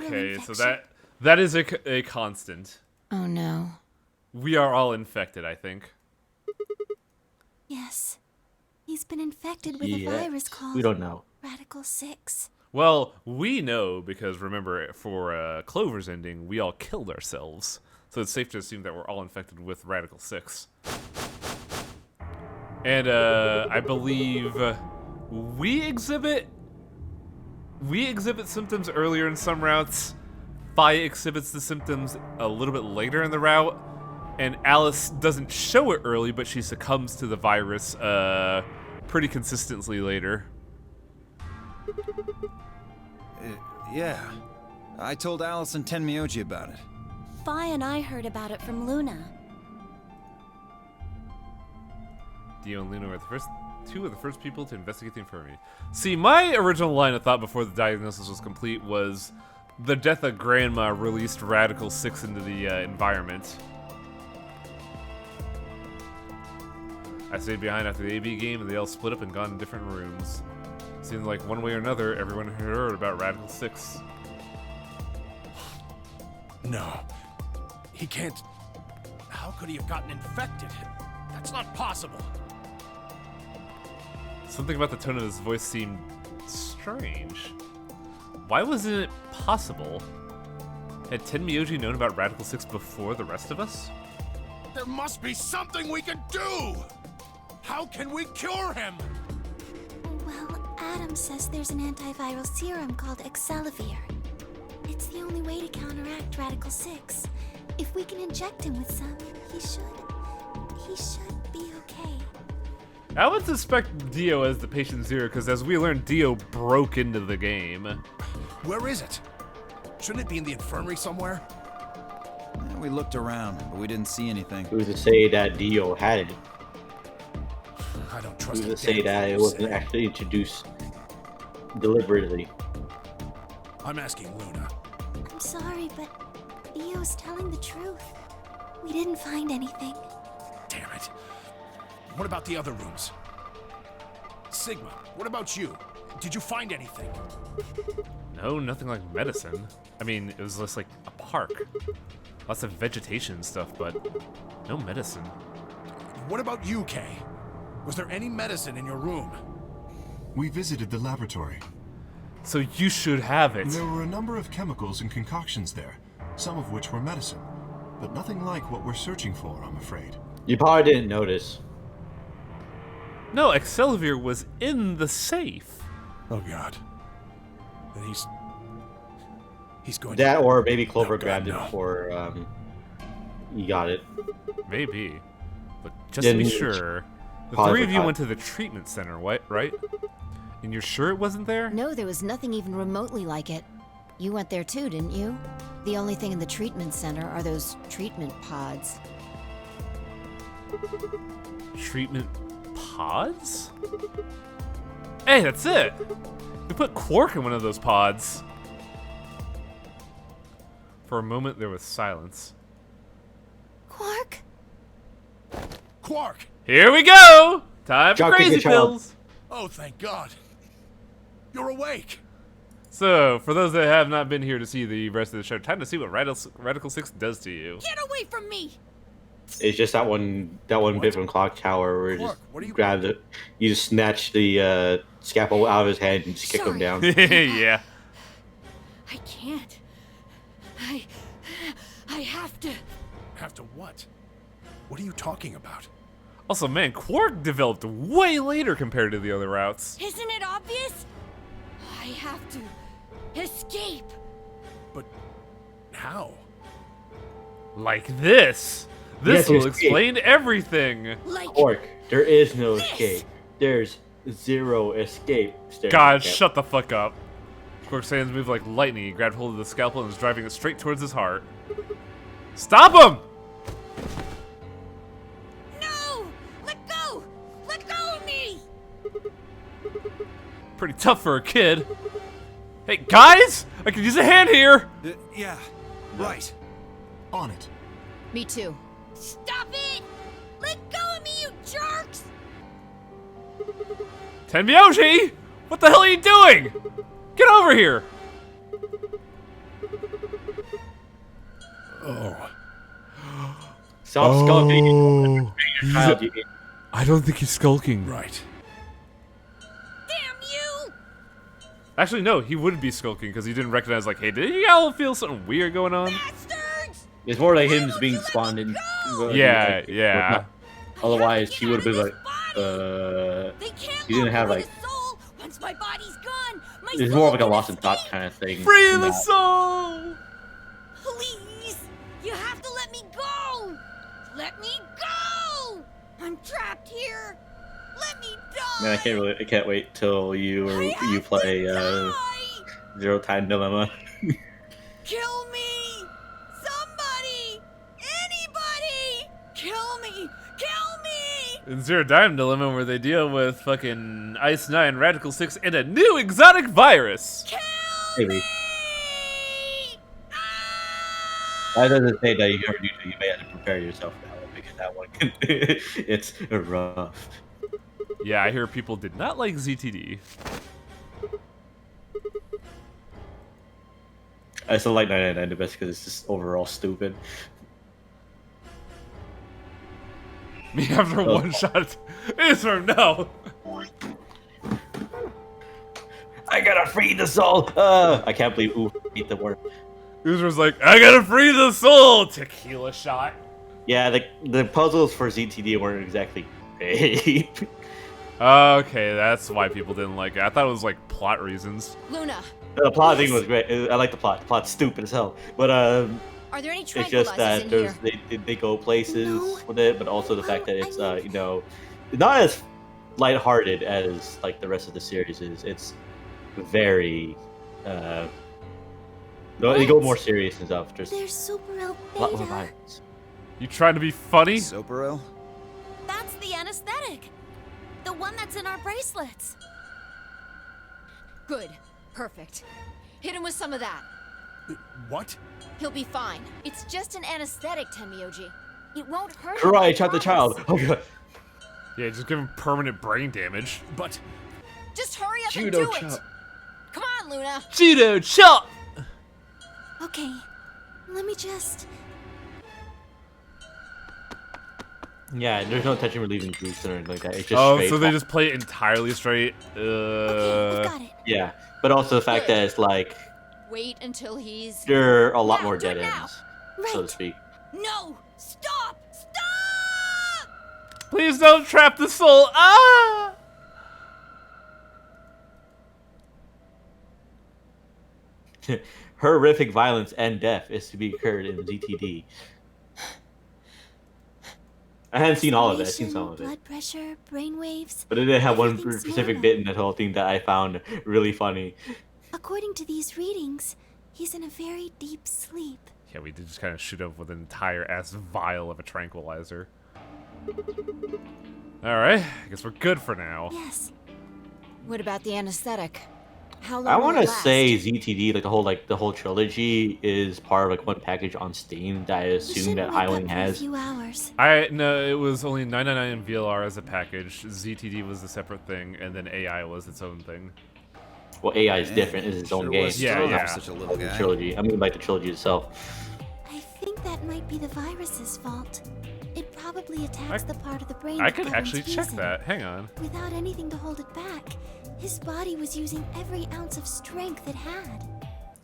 Viral okay. So infection. that is a constant. Oh no. We are all infected, I think. Yes. He's been infected with a Yeah. virus called We don't know. Radical 6. Well, we know because remember, for Clover's ending, we all killed ourselves. So it's safe to assume that we're all infected with Radical 6. And I believe we exhibit symptoms earlier in some routes. Fi exhibits the symptoms a little bit later in the route. And Alice doesn't show it early, but she succumbs to the virus pretty consistently later. Yeah. I told Alice and Tenmyoji about it. Fi and I heard about it from Luna. Dio and Luna were two of the first people to investigate the infirmary. See, my original line of thought before the diagnosis was complete was the death of Grandma released Radical 6 into the environment. I stayed behind after the AB game and they all split up and gone in different rooms. Seemed like one way or another, everyone had heard about Radical 6. No. He can't... How could he have gotten infected? That's not possible. Something about the tone of his voice seemed strange. Why wasn't it possible? Had Tenmyoji known about Radical 6 before the rest of us? There must be something we can do! How can we cure him? Well, Adam says there's an antiviral serum called Excelivir. It's the only way to counteract Radical 6. If we can inject him with some, he should be okay. I would suspect Dio as the patient zero, because as we learned, Dio broke into the game. Where is it? Shouldn't it be in the infirmary somewhere? Yeah, we looked around, but we didn't see anything. Who's to say that Dio had it? I don't trust Who's a to say damn that thing it you wasn't say. actually introduced deliberately? I'm asking Luna. I'm sorry, but Dio's telling the truth. We didn't find anything. Damn it. What about the other rooms? Sigma, what about you? Did you find anything? No, nothing like medicine. I mean, it was just like a park. Lots of vegetation and stuff, but no medicine. What about you, Kay? Was there any medicine in your room? We visited the laboratory. So you should have it. There were a number of chemicals and concoctions there, some of which were medicine, but nothing like what we're searching for, I'm afraid. You probably didn't notice. No, Excelivir was in the safe. Oh God. Then he's going That to... or maybe Clover No, God, grabbed it no. before you got it. Maybe. But just to be Didn't- sure, the Probably three of you forgot. went to the treatment center, right? And you're sure it wasn't there? No, there was nothing even remotely like it. You went there too, didn't you? The only thing in the treatment center are those treatment pods. Treatment pods? Hey, that's it! We put Quark in one of those pods. For a moment, there was silence. Quark? Quark! Here we go! Time for Chuck, crazy get your child. pills! Oh, thank God. You're awake. So, for those that have not been here to see the rest of the show, time to see what Radical 6 does to you. Get away from me! It's just that one bit from Clock Tower where Quark, just what are you... grabbed it. You just snatch the scalpel out of his hand and just kick him Sorry. down. Yeah. I can't. I have to. Have to what? What are you talking about? Also, man, Quark developed way later compared to the other routes. Isn't it obvious? I have to escape. But how? Like this. This Yeah, will to escape. explain everything. Like Quark, there is no This. escape. There's zero escape. God, shut the fuck up. Quark's hands move like lightning. He grabbed hold of the scalpel and is driving it straight towards his heart. Stop him! no! Let go! Let go of me! Pretty tough for a kid. Hey, guys! I could use a hand here! Yeah, right. On it. Me too. Stop it! Let go of me, you jerks! Tenmyoji! What the hell are you doing? Get over here! Oh. Stop skulking. Child, you- I don't think he's skulking. Right. Damn you! Actually, no, he wouldn't be skulking because he didn't recognize, like, hey, did you all feel something weird going on? Bastards! It's more like him just being spawned in. Yeah, like, yeah. Otherwise, she would have been like, They can't he didn't have, lock me like- with a soul. Once my body's gone, my it's soul more of like a can lost in thought escape. kind of thing. Free than the that. soul! Please! You have to let me go! Let me go! I'm trapped here! Let me die! Man, I can't wait till you play Zero Time Dilemma. Kill me! Somebody! Anybody! Kill me! Kill me! In Zero Dime Dilemma, where they deal with fucking Ice 9, Radical 6, and a new exotic virus. Kill Maybe. me! That doesn't say that you ever do. You may have to prepare yourself for that one because that one it's rough. Yeah, I hear people did not like ZTD. I still like 999 the best because it's just overall stupid. Me after one shot. Israel, no. I gotta free the soul. I can't believe ooh beat the word. Israel's like, I gotta free the soul. Tequila shot. Yeah, the puzzles for ZTD weren't exactly great. Okay, that's why people didn't like it. I thought it was like plot reasons. Luna, The plot thing was great. I like the plot. The plot's stupid as hell. But are there any it's tranquilizers just that in there's here? they go places No. with it, but also the fact that Well, it's I mean- you know, not as lighthearted as like the rest of the series is. It's very they go What? more serious and stuff. There's There's Super El a lot more Beta. violence. You trying to be funny? Soparil? That's the anesthetic. The one that's in our bracelets. Good. Perfect. Hit him with some of that. What? He'll be fine. It's just an anesthetic, Tenmyoji. It won't hurt him. I Karate shot the promise. child. Oh god. Yeah, just give him permanent brain damage. But Just hurry up Judo and do chop. it. Come on, Luna. Judo chop! Okay, let me just. Yeah, there's no touching relieving boost or anything like that. It's just Oh, straight so they fall. just play it entirely straight? Okay, I got it. Yeah, but also the fact that it's like Wait until he's. there are a lot Now, more do it dead now. ends, so to Right. speak. No! Stop! Stop! Please don't trap the soul. Ah! Horrific violence and death is to be occurred in ZTD. I hadn't seen all of it. I've seen some of it. Blood pressure, brain waves. But it did have one Everything's specific normal. bit in that whole thing that I found really funny. According to these readings, he's in a very deep sleep. Yeah, we did just kind of shoot up with an entire ass vial of a tranquilizer. Alright, I guess we're good for now. Yes. What about the anesthetic? How long I will want it to last? say ZTD, like the whole trilogy, is part of like one package on Steam that I It assume shouldn't that wake up Highwing for a has. few hours. No, it was only 999 in VLR as a package. ZTD was a separate thing, and then AI was its own thing. Well, AI is Man, different. It's its own sure game. was Yeah, strong yeah. for such a little The guy. trilogy. I mean, like the trilogy itself. I think that might be the virus's fault. It probably attacks the part of the brain I that could governs actually check reason. that. Hang on. Without anything to hold it back, his body was using every ounce of strength it had.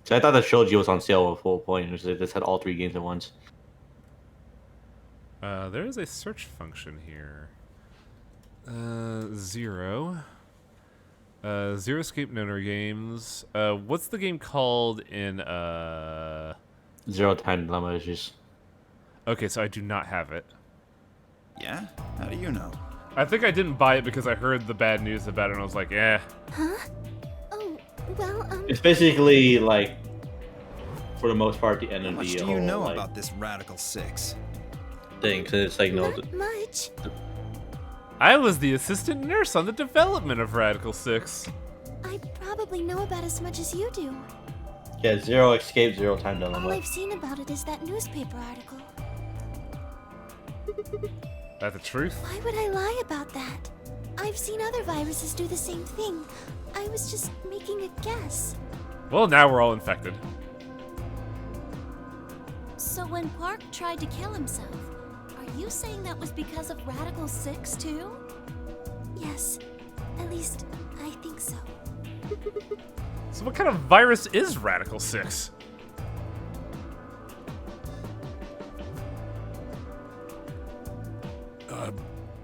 So I thought the trilogy was on sale at full point. It was like, this had all 3 games at once. There is a search function here. Zero. Zero Escape Nonary games. What's the game called in Zero Time Dilemma is just. Okay, so I do not have it. Yeah? How do you know? I think I didn't buy it because I heard the bad news about it and I was like, eh. Huh? Oh, well, It's basically like, for the most part, the end How of much the do whole you know like, about this Radical 6? thing. Because it's like no. not much. I was the assistant nurse on the development of Radical 6. I probably know about as much as you do. Yeah, Zero Escape, Zero Time All Dilemma. I've seen about it is that newspaper article. That the truth? Why would I lie about that? I've seen other viruses do the same thing. I was just making a guess. Well, now we're all infected. So when Quark tried to kill himself, are you saying that was because of Radical 6 too? Yes. At least, I think so. So what kind of virus is Radical 6?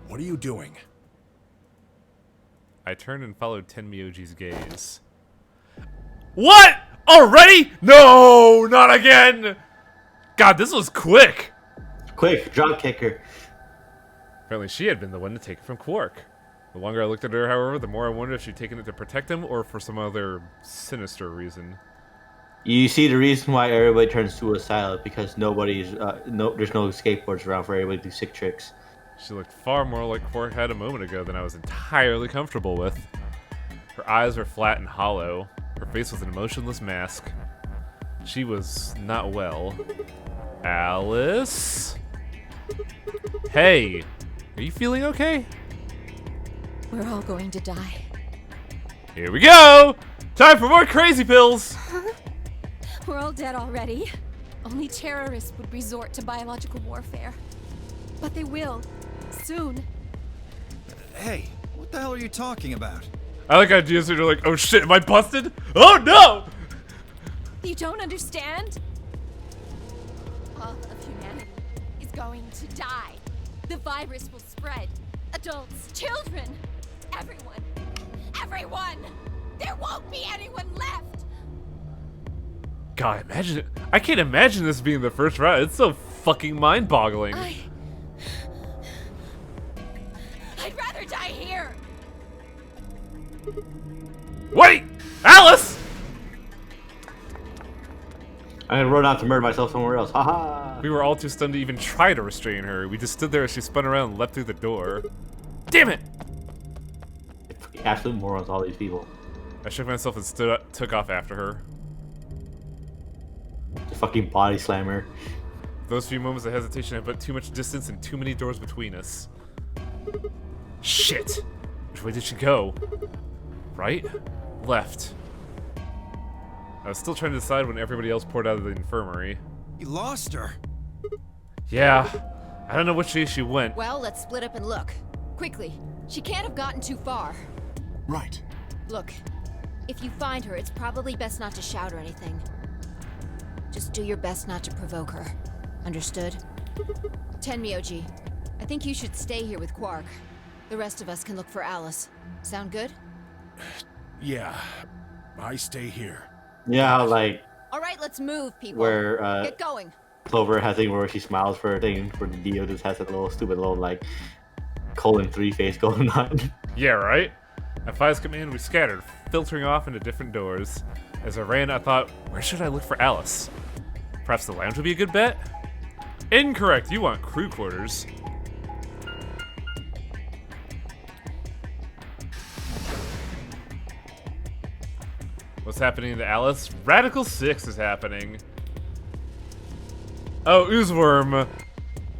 What are you doing? I turned and followed Tenmyoji's gaze. What? Already? No, not again! God, this was quick! Quick, drop kicker. Apparently she had been the one to take it from Quark. The longer I looked at her, however, the more I wondered if she'd taken it to protect him or for some other sinister reason. You see the reason why everybody turns suicidal because nobody's there's no skateboards around for everybody to do sick tricks. She looked far more like Quark had a moment ago than I was entirely comfortable with. Her eyes were flat and hollow. Her face was an emotionless mask. She was not well. Alice? Hey, are you feeling okay? We're all going to die. Here we go! Time for more crazy pills! We're all dead already. Only terrorists would resort to biological warfare. But they will. Soon. Hey, what the hell are you talking about? I like ideas where you're like, oh shit, am I busted? Oh no! You don't understand? All of humanity is going to die. The virus will spread. Adults, children, everyone. Everyone! There won't be anyone left! God, imagine it. I can't imagine this being the first round. It's so fucking mind-boggling. I'd rather die here! Wait! Alice! I'm gonna run out to murder myself somewhere else. Haha! We were all too stunned to even try to restrain her. We just stood there as she spun around and leapt through the door. Damn it! Absolute morons, all these people. I shook myself and stood up, took off after her. The fucking body slammer. Those few moments of hesitation had put too much distance and too many doors between us. Shit! Which way did she go? Right? Left. I was still trying to decide when everybody else poured out of the infirmary. You lost her. Yeah. I don't know which way she went. Well, let's split up and look. Quickly. She can't have gotten too far. Right. Look, if you find her, it's probably best not to shout or anything. Just do your best not to provoke her. Understood? Tenmyoji, I think you should stay here with Quark. The rest of us can look for Alice. Sound good? Yeah, I stay here. Yeah, like All right, let's move, people. where Get going. Clover has a thing where she smiles for a thing, where the Dio just has a little stupid little like :3 face going on. Yeah, right? At Five's command, we scattered, filtering off into different doors. As I ran, I thought, where should I look for Alice? Perhaps the lounge would be a good bet? Incorrect, you want crew quarters. What's happening to Alice? Radical 6 is happening. Oh, Oozeworm.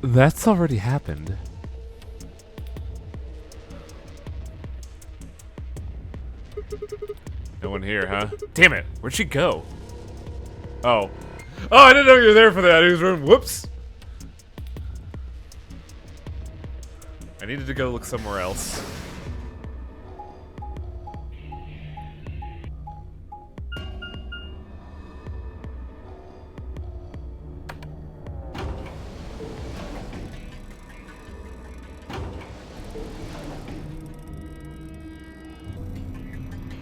That's already happened. No one here, huh? Damn it, where'd she go? Oh. Oh, I didn't know you were there for that, Oozeworm. Whoops. I needed to go look somewhere else.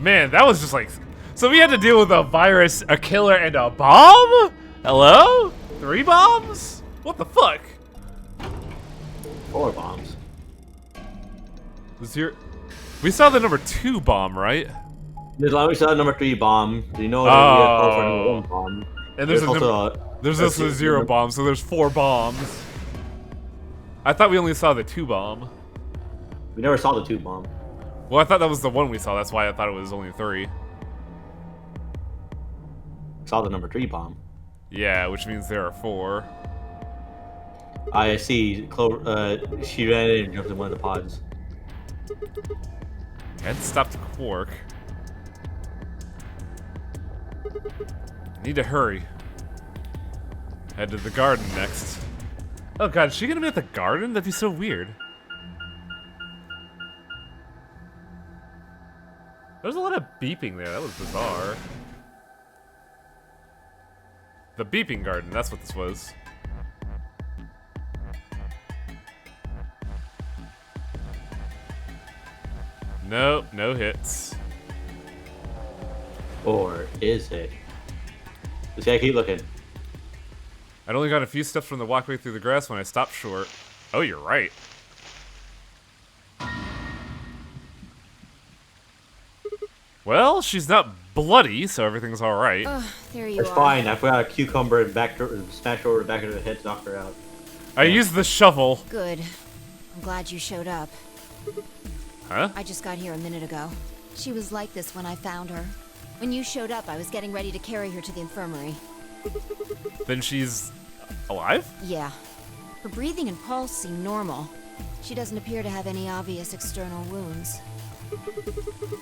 Man, that was just like... So we had to deal with a virus, a killer, and a bomb? Hello? 3 bombs? What the fuck? 4 bombs. Was here... We saw the number 2 bomb, right? There's always a number 3 bomb. Do you know that we have called for number 1 bomb? And there's also a 0 bomb, so there's 4 bombs. I thought we only saw the 2 bomb. We never saw the 2 bomb. Well, I thought that was the one we saw. That's why I thought it was only 3. Saw the number 3 bomb. Yeah, which means there are 4. I see. She ran in and jumped in one of the pods. And stopped Quark. Need to hurry. Head to the garden next. Oh god, is she gonna be at the garden? That'd be so weird. There's a lot of beeping there. That was bizarre. The beeping garden, that's what this was. Nope, no hits. Or is it? Just gotta keep looking. I'd only got a few steps from the walkway through the grass when I stopped short. Oh, you're right. Well, she's not bloody, so everything's alright. There you It's are. fine. I forgot a cucumber and smashed over the back of her head to knock her out. I used the shovel. Good. I'm glad you showed up. Huh? I just got here a minute ago. She was like this when I found her. When you showed up, I was getting ready to carry her to the infirmary. Then she's alive? Yeah. Her breathing and pulse seem normal. She doesn't appear to have any obvious external wounds.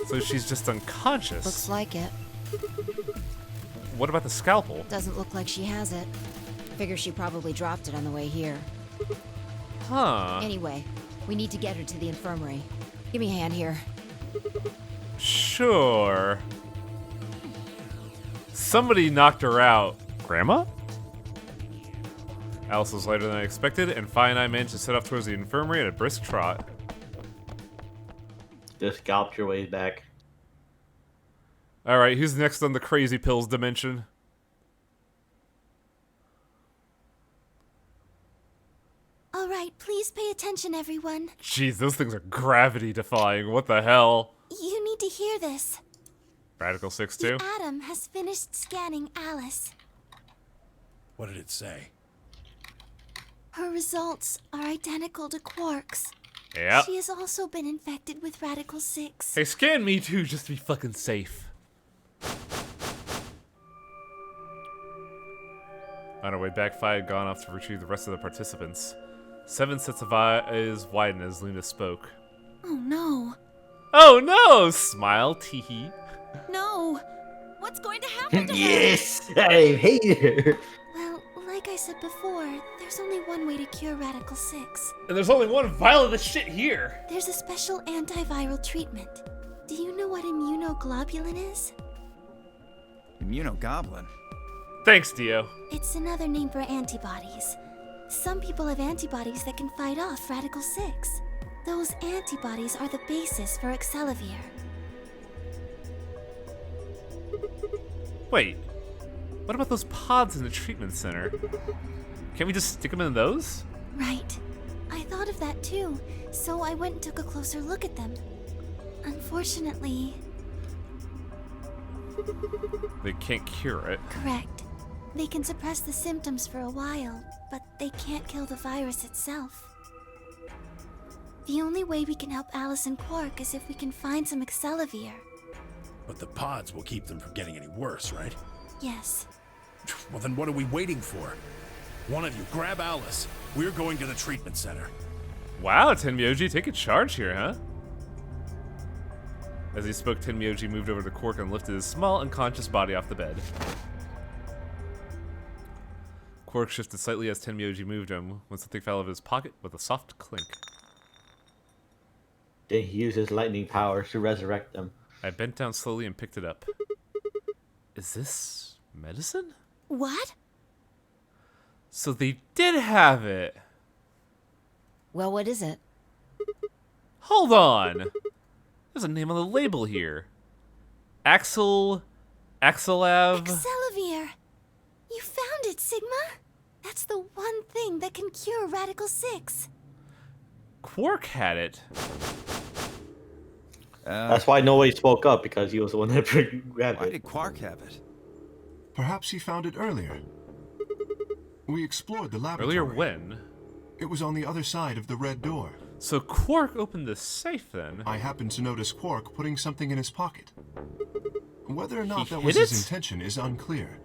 So she's just unconscious. Looks like it. What about the scalpel? Doesn't look like she has it. Figure she probably dropped it on the way here. Huh. Anyway, we need to get her to the infirmary. Give me a hand here. Sure. Somebody knocked her out. Grandma? Alice was later than I expected, and Fi and I managed to set off towards the infirmary at a brisk trot. Just scalped your way back. Alright, who's next on the crazy pills dimension? Alright, please pay attention, everyone. Jeez, those things are gravity defying. What the hell? You need to hear this. Radical 6-2? The Atom has finished scanning Alice. What did it say? Her results are identical to Quark's. Yep. She has also been infected with Radical 6. Hey, scan me too, just to be fucking safe. On our way back, Fi had gone off to retrieve the rest of the participants. 7 sets of eyes widened as Luna spoke. Oh no. Oh no! Smile, teehee. No! What's going to happen to her? Yes! I hate her! Well, like I said before, there's only one way to cure Radical 6. And there's only one vial of this shit here! There's a special antiviral treatment. Do you know what immunoglobulin is? Immunogoblin? Thanks, Dio. It's another name for antibodies. Some people have antibodies that can fight off Radical 6. Those antibodies are the basis for Excelavir. Wait. What about those pods in the treatment center? Can't we just stick them in those? Right. I thought of that too, so I went and took a closer look at them. Unfortunately... They can't cure it. Correct. They can suppress the symptoms for a while, but they can't kill the virus itself. The only way we can help Alice and Quark is if we can find some Excelavir. But the pods will keep them from getting any worse, right? Yes. Well, then what are we waiting for? One of you, grab Alice. We're going to the treatment center. Wow, Tenmyoji, taking charge here, huh? As he spoke, Tenmyoji moved over to Quark and lifted his small, unconscious body off the bed. Quark shifted slightly as Tenmyoji moved him, when something fell out of his pocket with a soft clink. Then he used his lightning powers to resurrect them. I bent down slowly and picked it up. Is this medicine? What? So they did have it. Well, what is it? Hold on. There's a name on the label here. Axelav. Excelivir! You found it, Sigma! That's the one thing that can cure Radical 6. Quark had it. That's why nobody spoke up, because he was the one that grabbed Why it. did Quark have it? Perhaps he found it earlier. We explored the laboratory. Earlier when? It was on the other side of the red door. So Quark opened the safe then. I happened to notice Quark putting something in his pocket. Whether or not He that was hid his it? intention is unclear.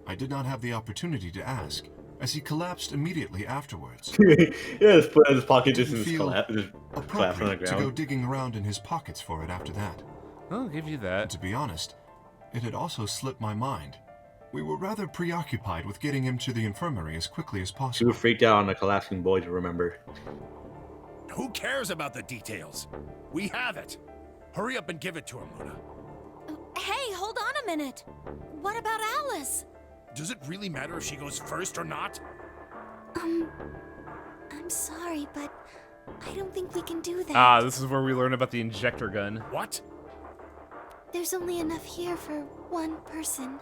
I did not have the opportunity to ask, as he collapsed immediately afterwards. Yeah, just put it in his pocket, just Didn't in his feel collapse on the appropriate to go ground. digging around in his pockets for it after that. I'll give you And that. to be honest, it had also slipped my mind. We were rather preoccupied with getting him to the infirmary as quickly as She possible. was freaked out on the collapsing boy, to remember. Who cares about the details? We have it. Hurry up and give it to him, Luna. Hey, hold on a minute. What about Alice? Does it really matter if she goes first or not? I'm sorry, but I don't think we can do that. Ah, this is where we learn about the injector gun. What? There's only enough here for one person.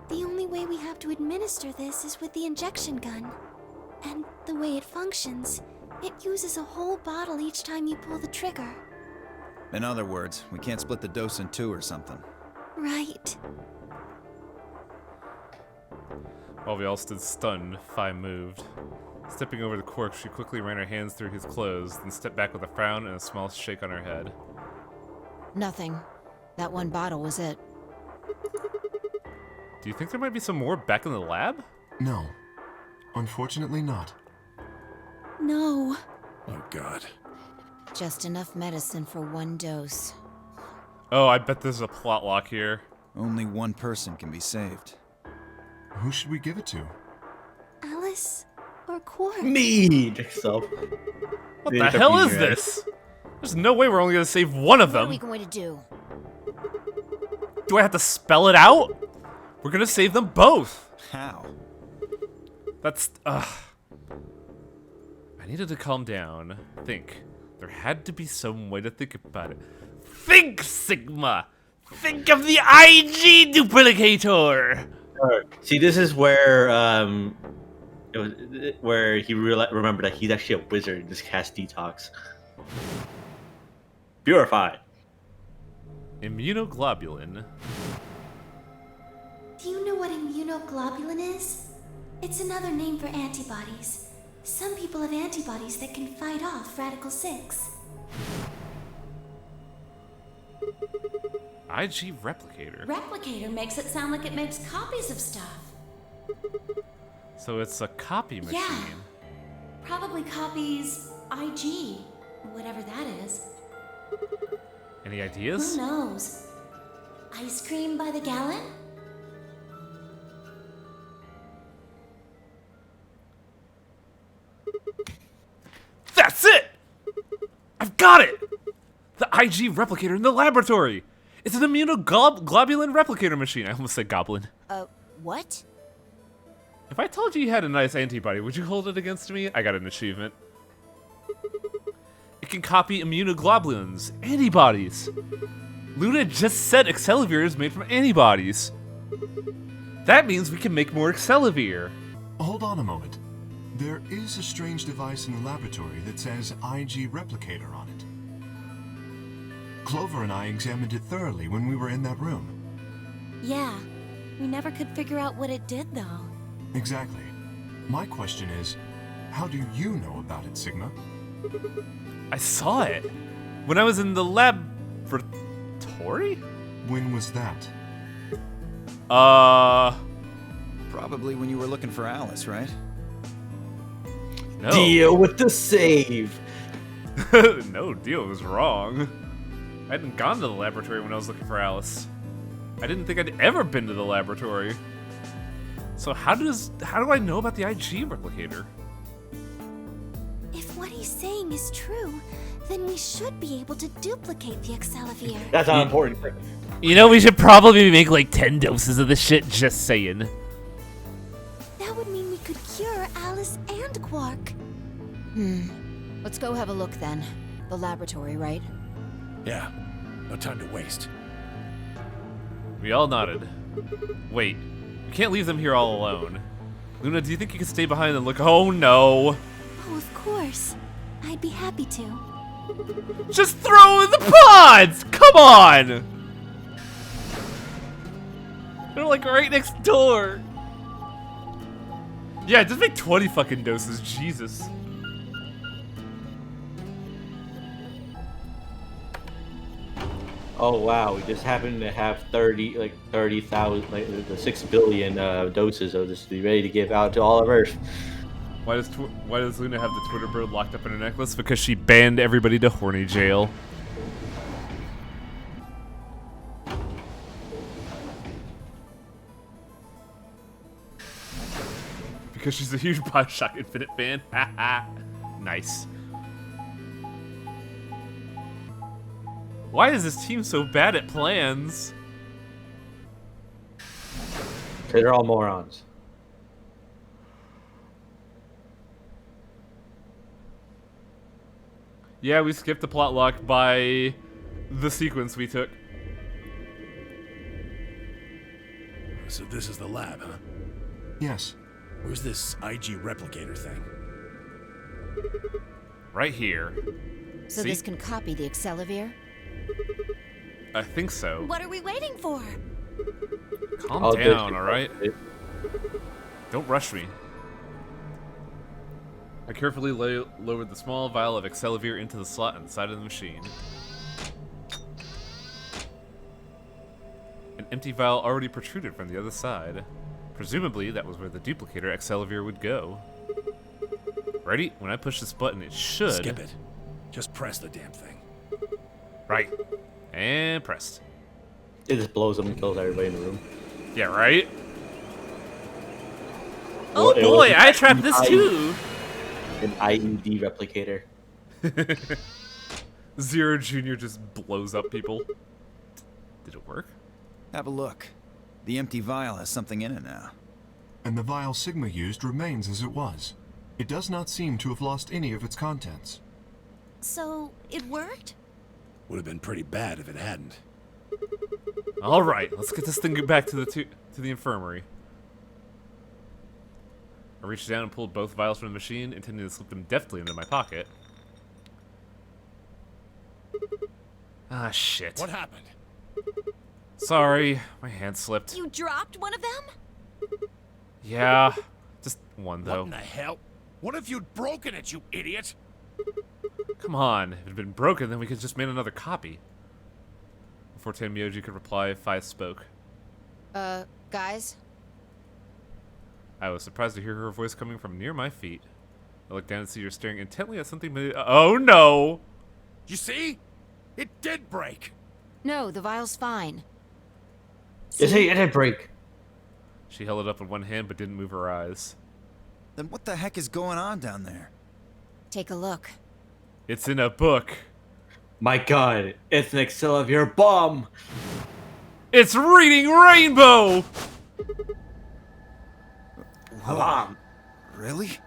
The only way we have to administer this is with the injection gun. And the way it functions, it uses a whole bottle each time you pull the trigger. In other words, we can't split the dose in two or something. Right. While we all stood stunned, Phi moved. Stepping over to Quark, she quickly ran her hands through his clothes, then stepped back with a frown and a small shake on her head. Nothing. That one bottle was it. Do you think there might be some more back in the lab? No. Unfortunately not. No. Oh, God. Just enough medicine for one dose. Oh, I bet there's a plot lock here. Only one person can be saved. Who should we give it to? Alice or Quark? Me! Yourself. What the hell is this? There's no way we're only gonna save one of What are them. we going to do? Do I have to spell it out? We're gonna save them both. How? That's, I needed to calm down. Think. There had to be some way to think about it. Think, Sigma! Think of the IG duplicator! See, this is where it was where he remembered that he's actually a wizard and just cast detox. Purify. Immunoglobulin. Do you know what immunoglobulin is? It's another name for antibodies. Some people have antibodies that can fight off Radical 6. IG replicator. Replicator makes it sound like it makes copies of stuff. So it's a copy machine. Yeah. Probably copies IG, whatever that is. Any Who ideas? knows? Ice cream by the gallon? That's it! I've got it! The IG replicator in the laboratory! It's an immunoglobulin replicator machine. I almost said goblin. What? If I told you you had a nice antibody, would you hold it against me? I got an achievement. It can copy immunoglobulins, antibodies. Luna just said Excelivir is made from antibodies. That means we can make more Excelivir. Hold on a moment. There is a strange device in the laboratory that says IG Replicator on it. Clover and I examined it thoroughly when we were in that room. Yeah. We never could figure out what it did, though. Exactly. My question is, how do you know about it, Sigma? I saw it when I was in the laboratory? When was that? Probably when you were looking for Alice, right? No. Deal with the save. No, deal was wrong. I hadn't gone to the laboratory when I was looking for Alice. I didn't think I'd ever been to the laboratory. So how do I know about the IG replicator? If what he's saying is true, then we should be able to duplicate the Excelivir. That's not important. You know, we should probably make like 10 doses of this shit, just saying. That would mean we could cure Alice and Quark. Let's go have a look then. The laboratory, right? Yeah. No time to waste. We all nodded. Wait, we can't leave them here all alone. Luna, do you think you can stay behind and look? Oh no! Oh, of course. I'd be happy to. Just throw in the pods! Come on! They're like right next door. Yeah, just make 20 fucking doses, Jesus. Oh wow, we just happen to have 30,000, like the 6 billion doses of this to be ready to give out to all of Earth. Why does Luna have the Twitter bird locked up in her necklace? Because she banned everybody to horny jail. Because she's a huge Bioshock Infinite fan. Haha. Nice. Why is this team so bad at plans? They're all morons. Yeah, we skipped the plot lock by the sequence we took. So this is the lab, huh? Yes. Where's this IG replicator thing? Right here. So See? this can copy the Excelivir? I think so. What are we waiting for? Calm I'll down, do it. alright? Don't rush me. I carefully lowered the small vial of Excelivir into the slot inside of the machine. An empty vial already protruded from the other side. Presumably, that was where the duplicator Excelivir would go. Ready? When I push this button, it should... Skip it. Just press the damn thing. Right. And pressed. It just blows up and kills everybody in the room. Yeah, right? Well, Oh it boy, was I trapped this an too! An IED replicator. Zero Jr. just blows up people. Did it work? Have a look. The empty vial has something in it now. And the vial Sigma used remains as it was. It does not seem to have lost any of its contents. So, it worked? Would have been pretty bad if it hadn't. All right, let's get this thing back to the infirmary. I reached down and pulled both vials from the machine, intending to slip them deftly into my pocket. Ah, shit. What happened? Sorry, my hand slipped. You dropped one of them? Yeah, just one What though. in the hell? What if you'd broken it, you idiot? Come on, if it had been broken, then we could just made another copy. Before Tenmyoji could reply, Fi spoke. Guys? I was surprised to hear her voice coming from near my feet. I looked down and see her staring intently at something. Oh no! You see? It did break. No, the vial's fine. It didn't break. She held it up in one hand but didn't move her eyes. Then what the heck is going on down there? Take a look. It's in a book. My god, it's an Excelivir bomb! It's reading Rainbow! Bomb! Really?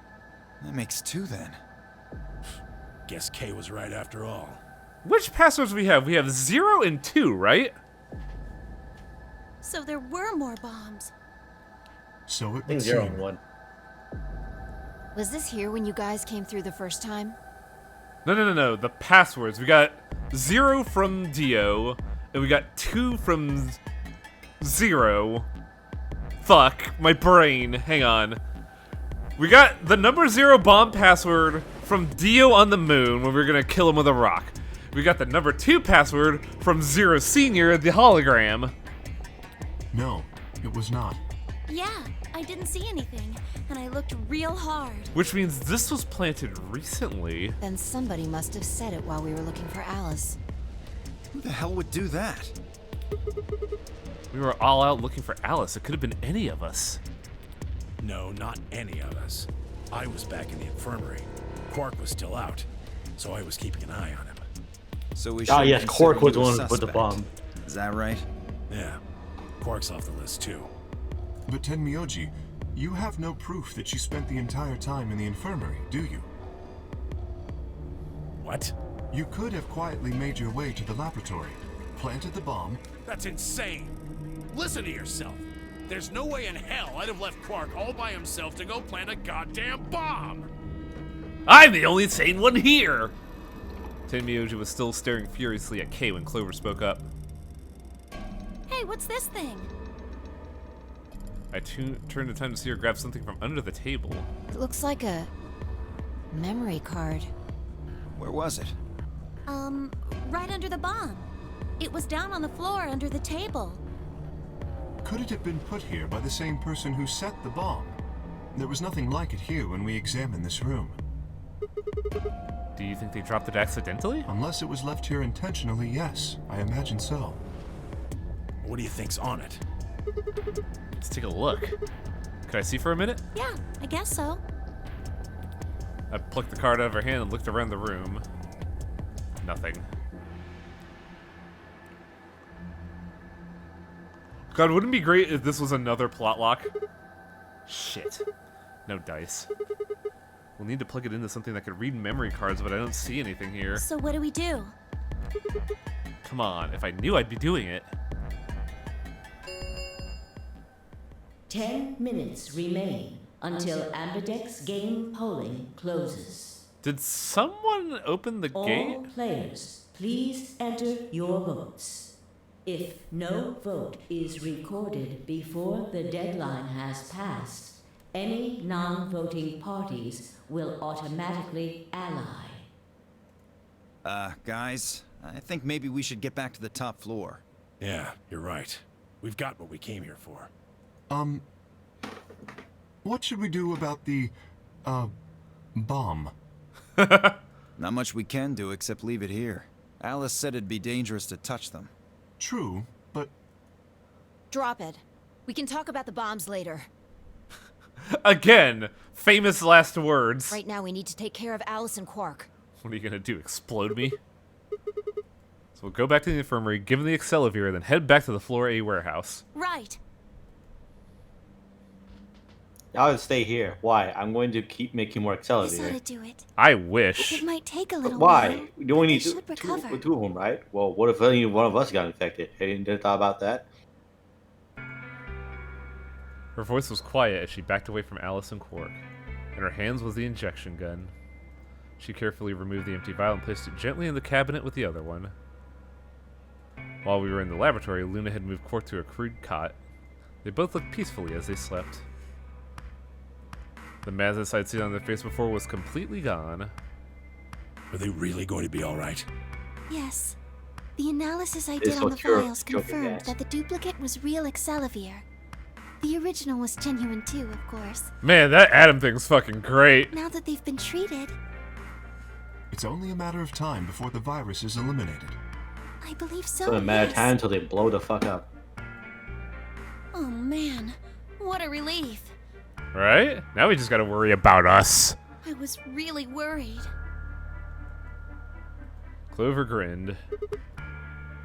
That makes two then. Guess Kay was right after all. Which passwords we have? We have 0 and 2, right? So there were more bombs. So it I think would 0 seem. and 1. Was this here when you guys came through the first time? No. The passwords. We got 0 from Dio, and we got 2 from 0. Fuck, my brain. Hang on. We got the number 0 bomb password from Dio on the moon when we were gonna kill him with a rock. We got the number 2 password from Zero Senior, the hologram. No, it was not. Yeah, I didn't see anything, and I looked real hard. Which means this was planted recently. Then somebody must have said it while we were looking for Alice. Who the hell would do that? We were all out looking for Alice. It could have been any of us. No, not any of us. I was back in the infirmary. Quark was still out, so I was keeping an eye on him. So we Ah, should yes, consider Quark was you the a one with the suspect. bomb. Is that right? Yeah, Quark's off the list too. But Tenmyoji, you have no proof that you spent the entire time in the infirmary, do you? What? You could have quietly made your way to the laboratory, planted the bomb. That's insane. Listen to yourself. There's no way in hell I'd have left Quark all by himself to go plant a goddamn bomb. I'm the only sane one here! Tenmyoji was still staring furiously at Kay when Clover spoke up. Hey, what's this thing? I turned in time to see her grab something from under the table. It looks like a memory card. Where was it? Right under the bomb. It was down on the floor under the table. Could it have been put here by the same person who set the bomb? There was nothing like it here when we examined this room. Do you think they dropped it accidentally? Unless it was left here intentionally, yes. I imagine so. What do you think's on it? Let's take a look. Could I see for a minute? Yeah, I guess so. I plucked the card out of her hand and looked around the room. Nothing. God, wouldn't it be great if this was another plot lock? Shit. No dice. We'll need to plug it into something that could read memory cards, but I don't see anything here. So what do we do? Come on, if I knew I'd be doing it. 10 minutes remain until Ambidex game polling closes. Did someone open the gate? All players, please enter your votes. If no vote is recorded before the deadline has passed, any non-voting parties will automatically ally. Guys, I think maybe we should get back to the top floor. Yeah, you're right. We've got what we came here for. What should we do about the, bomb? Not much we can do except leave it here. Alice said it'd be dangerous to touch them. True, but... Drop it. We can talk about the bombs later. Again, famous last words. Right now we need to take care of Alice and Quark. What are you gonna do, explode me? So we'll go back to the infirmary, give them the Excelivir, then head back to the Floor A warehouse. Right. I would stay here. Why? I'm going to keep making more This ought Excelivir. to do it. I wish. It might take a little Why? while. You only but need they should recover. two of them, right? Well, what if only one of us got infected? Hey, you didn't thought about that? Her voice was quiet as she backed away from Alice and Quark. In her hands was the injection gun. She carefully removed the empty vial and placed it gently in the cabinet with the other one. While we were in the laboratory, Luna had moved Quark to a crude cot. They both looked peacefully as they slept. The madness I'd seen on their face before was completely gone. Are they really going to be all right? Yes. The analysis I It's did on the not your files joking confirmed ass. that the duplicate was real Excelivir. The original was genuine too, of course. Man, that Adam thing's fucking great. Now that they've been treated, It's only a matter of time before the virus is eliminated. I believe so. It's only a matter of yes. time until they blow the fuck up. Oh man, what a relief. Right? Now we just gotta worry about us. I was really worried. Clover grinned.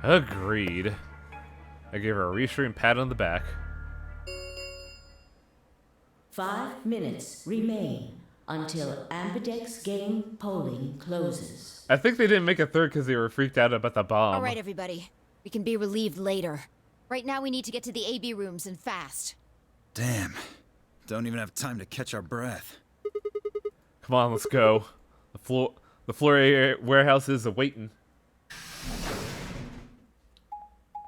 Agreed. I gave her a reassuring pat on the back. 5 minutes remain until Ambidex game polling closes. I think they didn't make a third because they were freaked out about the bomb. All right, everybody. We can be relieved later. Right now we need to get to the AB rooms and fast. Damn. Don't even have time to catch our breath. Come on, let's go. The floor A warehouse is awaiting.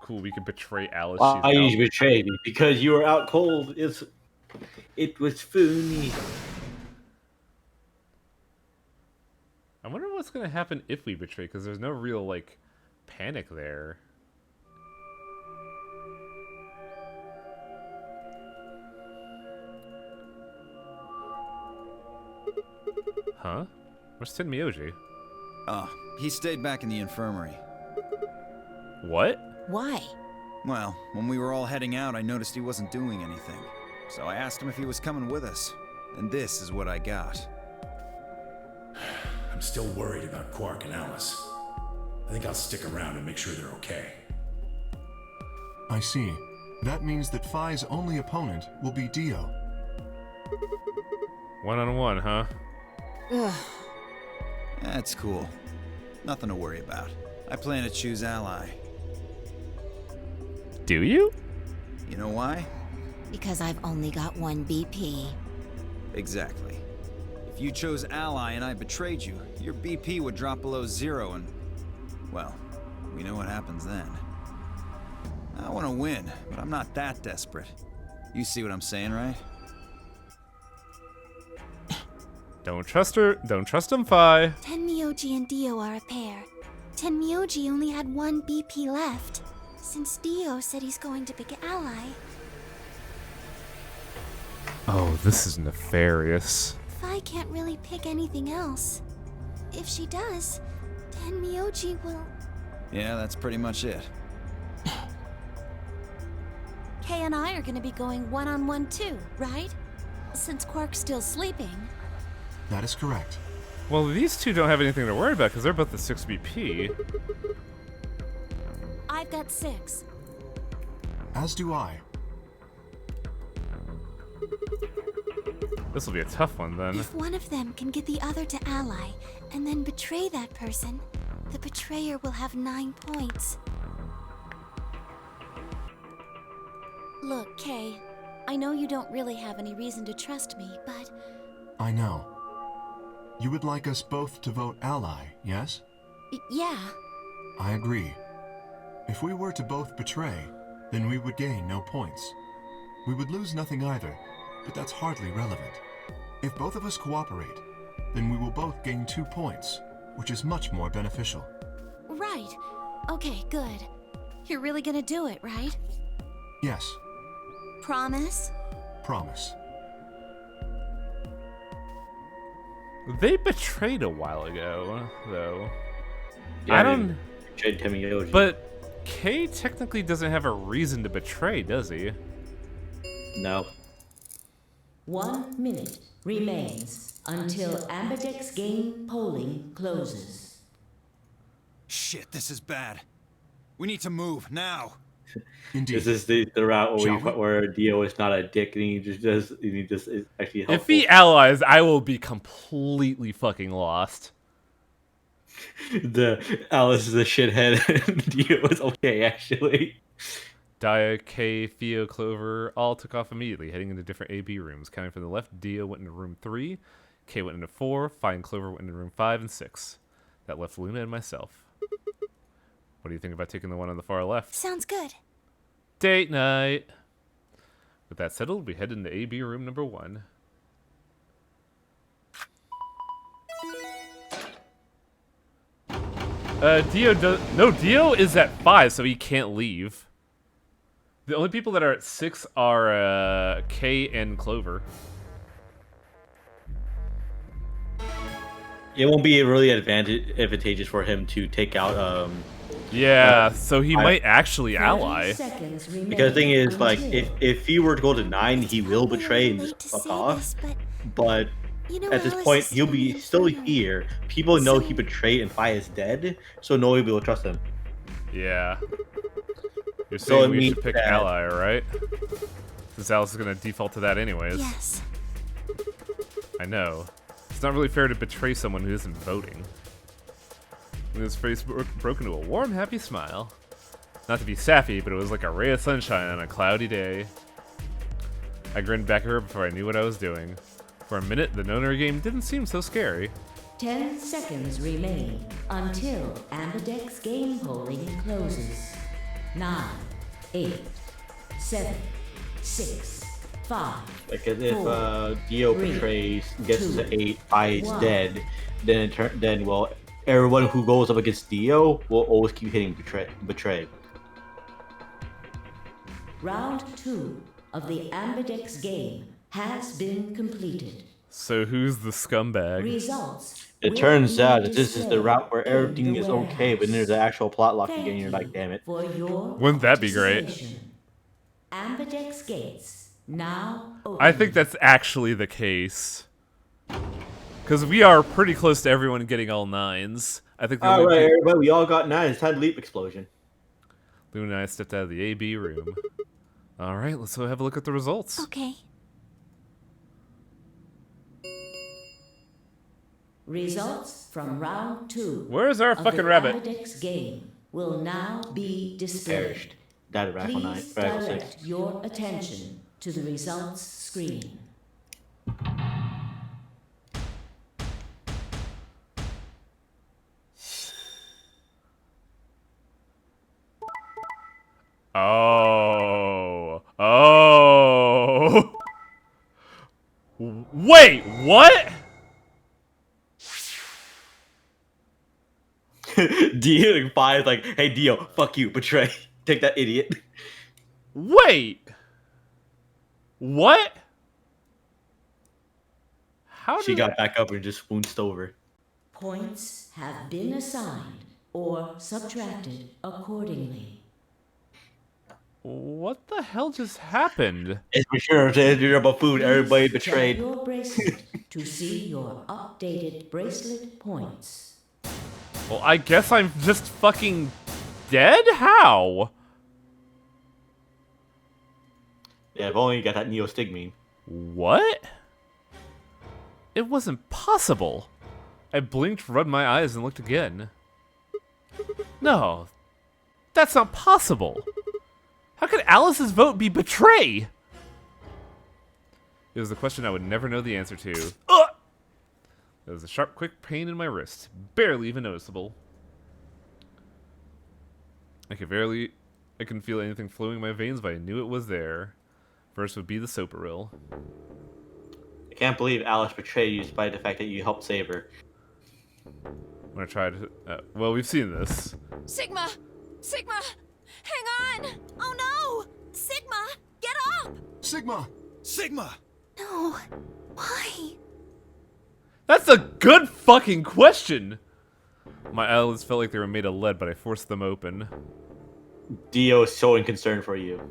Cool, we can betray Alice. Why She's you out. betray me? Because you were out cold. It was funny. I wonder what's gonna happen if we betray, because there's no real like panic there. Huh? Where's Tenmyoji? Oh, he stayed back in the infirmary. What? Why? Well, when we were all heading out, I noticed he wasn't doing anything. So I asked him if he was coming with us. And this is what I got. I'm still worried about Quark and Alice. I think I'll stick around and make sure they're okay. I see. That means that Phi's only opponent will be Dio. 1-on-1, huh? Ugh. That's cool. Nothing to worry about. I plan to choose Ally. Do you? You know why? Because I've only got one BP. Exactly. If you chose Ally and I betrayed you, your BP would drop below 0 and... well, we know what happens then. I want to win, but I'm not that desperate. You see what I'm saying, right? Don't trust her. Don't trust him, Fi. Tenmyoji and Dio are a pair. Tenmyoji only had one BP left, since Dio said he's going to pick Ally. Oh, this is nefarious. Fi can't really pick anything else. If she does, Tenmyoji will... Yeah, that's pretty much it. Kay and I are gonna be going one-on-one too, right? Since Quark's still sleeping. That is correct. Well, these two don't have anything to worry about because they're both the 6 BP. I've got 6. As do I. This will be a tough one then. If one of them can get the other to Ally, and then betray that person, the betrayer will have 9 points. Look, Kay, I know you don't really have any reason to trust me, but... I know. You would like us both to vote Ally, yes? Yeah. I agree. If we were to both betray, then we would gain no points. We would lose nothing either, but that's hardly relevant. If both of us cooperate, then we will both gain 2 points, which is much more beneficial. Right. Okay, good. You're really gonna do it, right? Yes, Promise? promise. They betrayed a while ago, though. Yeah, I don't... betrayed Tenmyoji. But Kay technically doesn't have a reason to betray, does he? No. 1 minute remains until Ambidex game polling closes. Shit, this is bad. We need to move, now. Indeed. This is the route Shall we? where Dio is not a dick and he just is actually helpful. If he allies, I will be completely fucking lost. Alice is a shithead and Dio is okay, actually. Dia, Kay, Theo, Clover all took off immediately, heading into different AB rooms. Counting from the left, Dio went into room 3, Kay went into 4, Fi and Clover went into room 5 and 6. That left Luna and myself. What do you think about taking the one on the far left? Sounds good. Date night! With that settled, we head into AB room number 1. Dio is at 5, so he can't leave. The only people that are at 6 are Kay and Clover. It won't be really advantageous for him to take out Yeah, so he might actually ally. because the thing is, like, if he were to go to 9, he will betray and just fuck off. But You know, at this Alice point, is he'll be so still much fun. here. People know he betrayed and Fi is dead, so nobody will trust him. Yeah. You're So saying it we should means pick that- ally, right? Since Alice is going to default to that anyways. Yes. I know. It's not really fair to betray someone who isn't voting. Luna's face broke into a warm, happy smile. Not to be sappy, but it was like a ray of sunshine on a cloudy day. I grinned back at her before I knew what I was doing. For a minute, the Noner game didn't seem so scary. 10 seconds remain until Ambidex game polling closes. 9, 8, 7, 6, 5. Like if 4, Dio 3, betrays, gets 2, to 8, Fi is 1. dead, then everyone who goes up against Dio will always keep hitting betray. Round 2 of the Ambidex game has been completed. So who's the scumbag? Results. It will turns be out that this is the displayed route where in everything the is okay, but then there's an actual plot lock again, and you're like, damn it. For your Wouldn't that be great? participation. Ambidex gates now open. I think that's actually the case. Because we are pretty close to everyone getting all 9s. I think the only Alright, people- everybody, we all got 9. It's time to leap explosion. Luna and I stepped out of the AB room. Alright, let's go have a look at the results. Okay. Results from round 2. Where's our of fucking the rabbit? Ambidex game will now be displayed. Perished. That Radical 9, Please Radical 6. direct your attention to the results screen. Oh. Oh. Wait, what? Dio 5 is like, hey Dio, fuck you, betray. Take that idiot. Wait. What? How She did got back up and just swoonched over. Points have been assigned or subtracted accordingly. What the hell just happened? It's for sure, if you're about food, everybody Check betrayed. your bracelet to see your updated bracelet points. Well, I guess I'm just fucking dead? How? Yeah, if only you got that Neostigmine. What? It wasn't possible. I blinked, rubbed my eyes, and looked again. No, that's not possible. How could Alice's vote be betray? It was a question I would never know the answer to. Ugh! There was a sharp, quick pain in my wrist, barely even noticeable. I couldn't feel anything flowing in my veins, but I knew it was there. First would be the Soparil. I can't believe Alice betrayed you despite the fact that you helped save her. When I tried, well, we've seen this. Sigma! Sigma! Hang on! Oh no! Sigma! Get up! Sigma! Sigma! No. Why? That's a good fucking question! My eyelids felt like they were made of lead, but I forced them open. Dio is so unconcerned for you.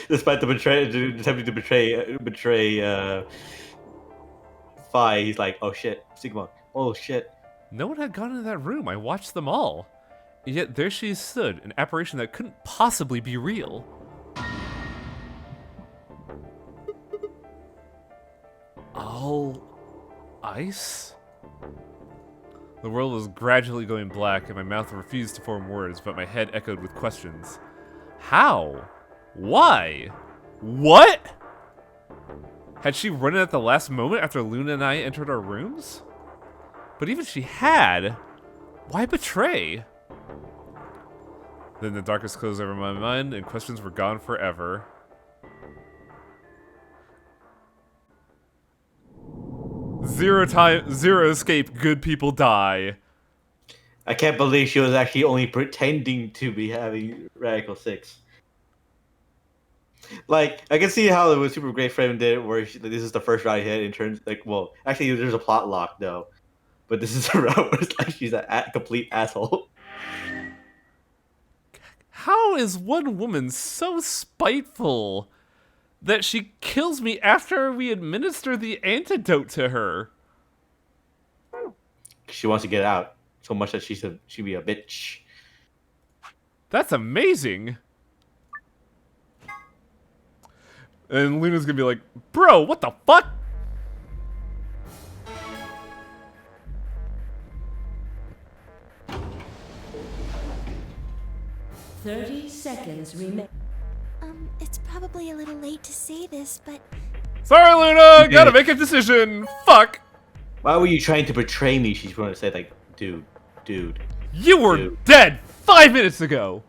Despite the attempting to betray Phi, he's like, oh shit, Sigma, oh shit. No one had gone into that room. I watched them all. And yet there she stood, an apparition that couldn't possibly be real. All ice? The world was gradually going black, and my mouth refused to form words, but my head echoed with questions. How? Why? What? Had she run in at the last moment after Luna and I entered our rooms? But even if she had, why betray? Then the darkness closed over my mind, and questions were gone forever. Zero escape, good people die. I can't believe she was actually only pretending to be having Radical 6. Like, I can see how the Super Great Frame did it, where this is the first route hit in terms, like, well, actually there's a plot lock, though. But this is a route where it's like she's a complete asshole. How is one woman so spiteful that she kills me after we administer the antidote to her? She wants to get out so much that she'd be a bitch. That's amazing. And Luna's gonna be like, bro, what the fuck? Seconds remain. It's probably a little late to say this, but Sorry, Luna, gotta make a decision. Fuck. Why were you trying to betray me? She's going to say, like, dude. You were dead 5 minutes ago.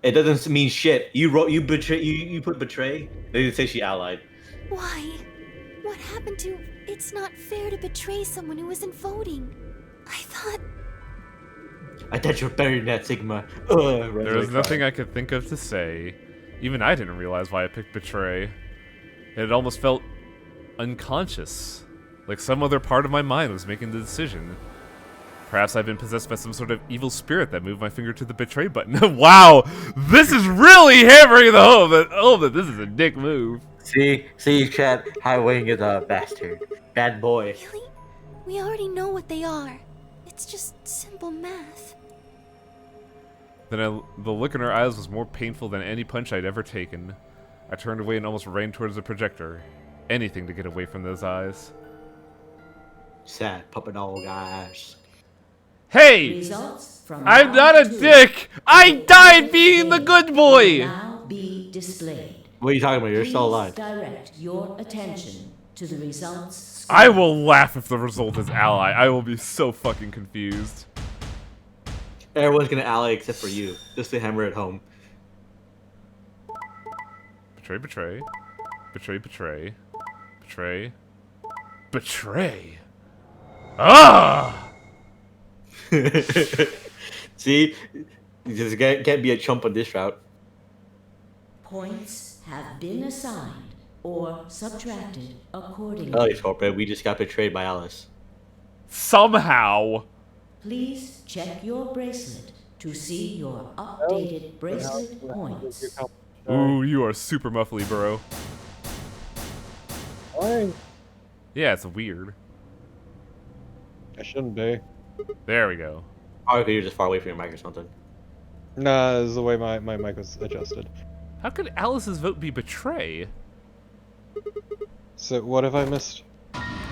It doesn't mean shit. You put betray. They didn't say she allied. why? What happened to... It's not fair to betray someone who isn't voting. I thought you were better than that, Sigma. There was nothing I could think of to say. Even I didn't realize why I picked betray. It almost felt unconscious. Like some other part of my mind was making the decision. Perhaps I've been possessed by some sort of evil spirit that moved my finger to the betray button. Wow! This is really hammering the home that this is a dick move. See, Chad, Highwing is a bastard. Bad boy. Really? We already know what they are. It's just simple math. Then the look in her eyes was more painful than any punch I'd ever taken. I turned away and almost ran towards the projector. Anything to get away from those eyes. Sad puppet doll guys. Hey! Results from I'm not a round 2 dick! I died being the good will boy! now be displayed. What are you talking about? You're still Please alive. direct your attention to the results. I will laugh if the result is ally. I will be so fucking confused. Everyone's gonna ally except for you. Just to hammer it home. Betray, betray. Betray, betray. Betray. Betray. Ah! See? You just can't be a chump on this route. Points have been assigned or subtracted accordingly. Oh, Scorpion, we just got betrayed by Alice. Somehow. Please check your bracelet to see your updated bracelet points. Ooh, you are super muffly, bro. Why? Yeah, it's weird. I shouldn't be. There we go. Or you're just far away from your mic or something. Nah, this is the way my mic was adjusted. How could Alice's vote be betray? So what have I missed?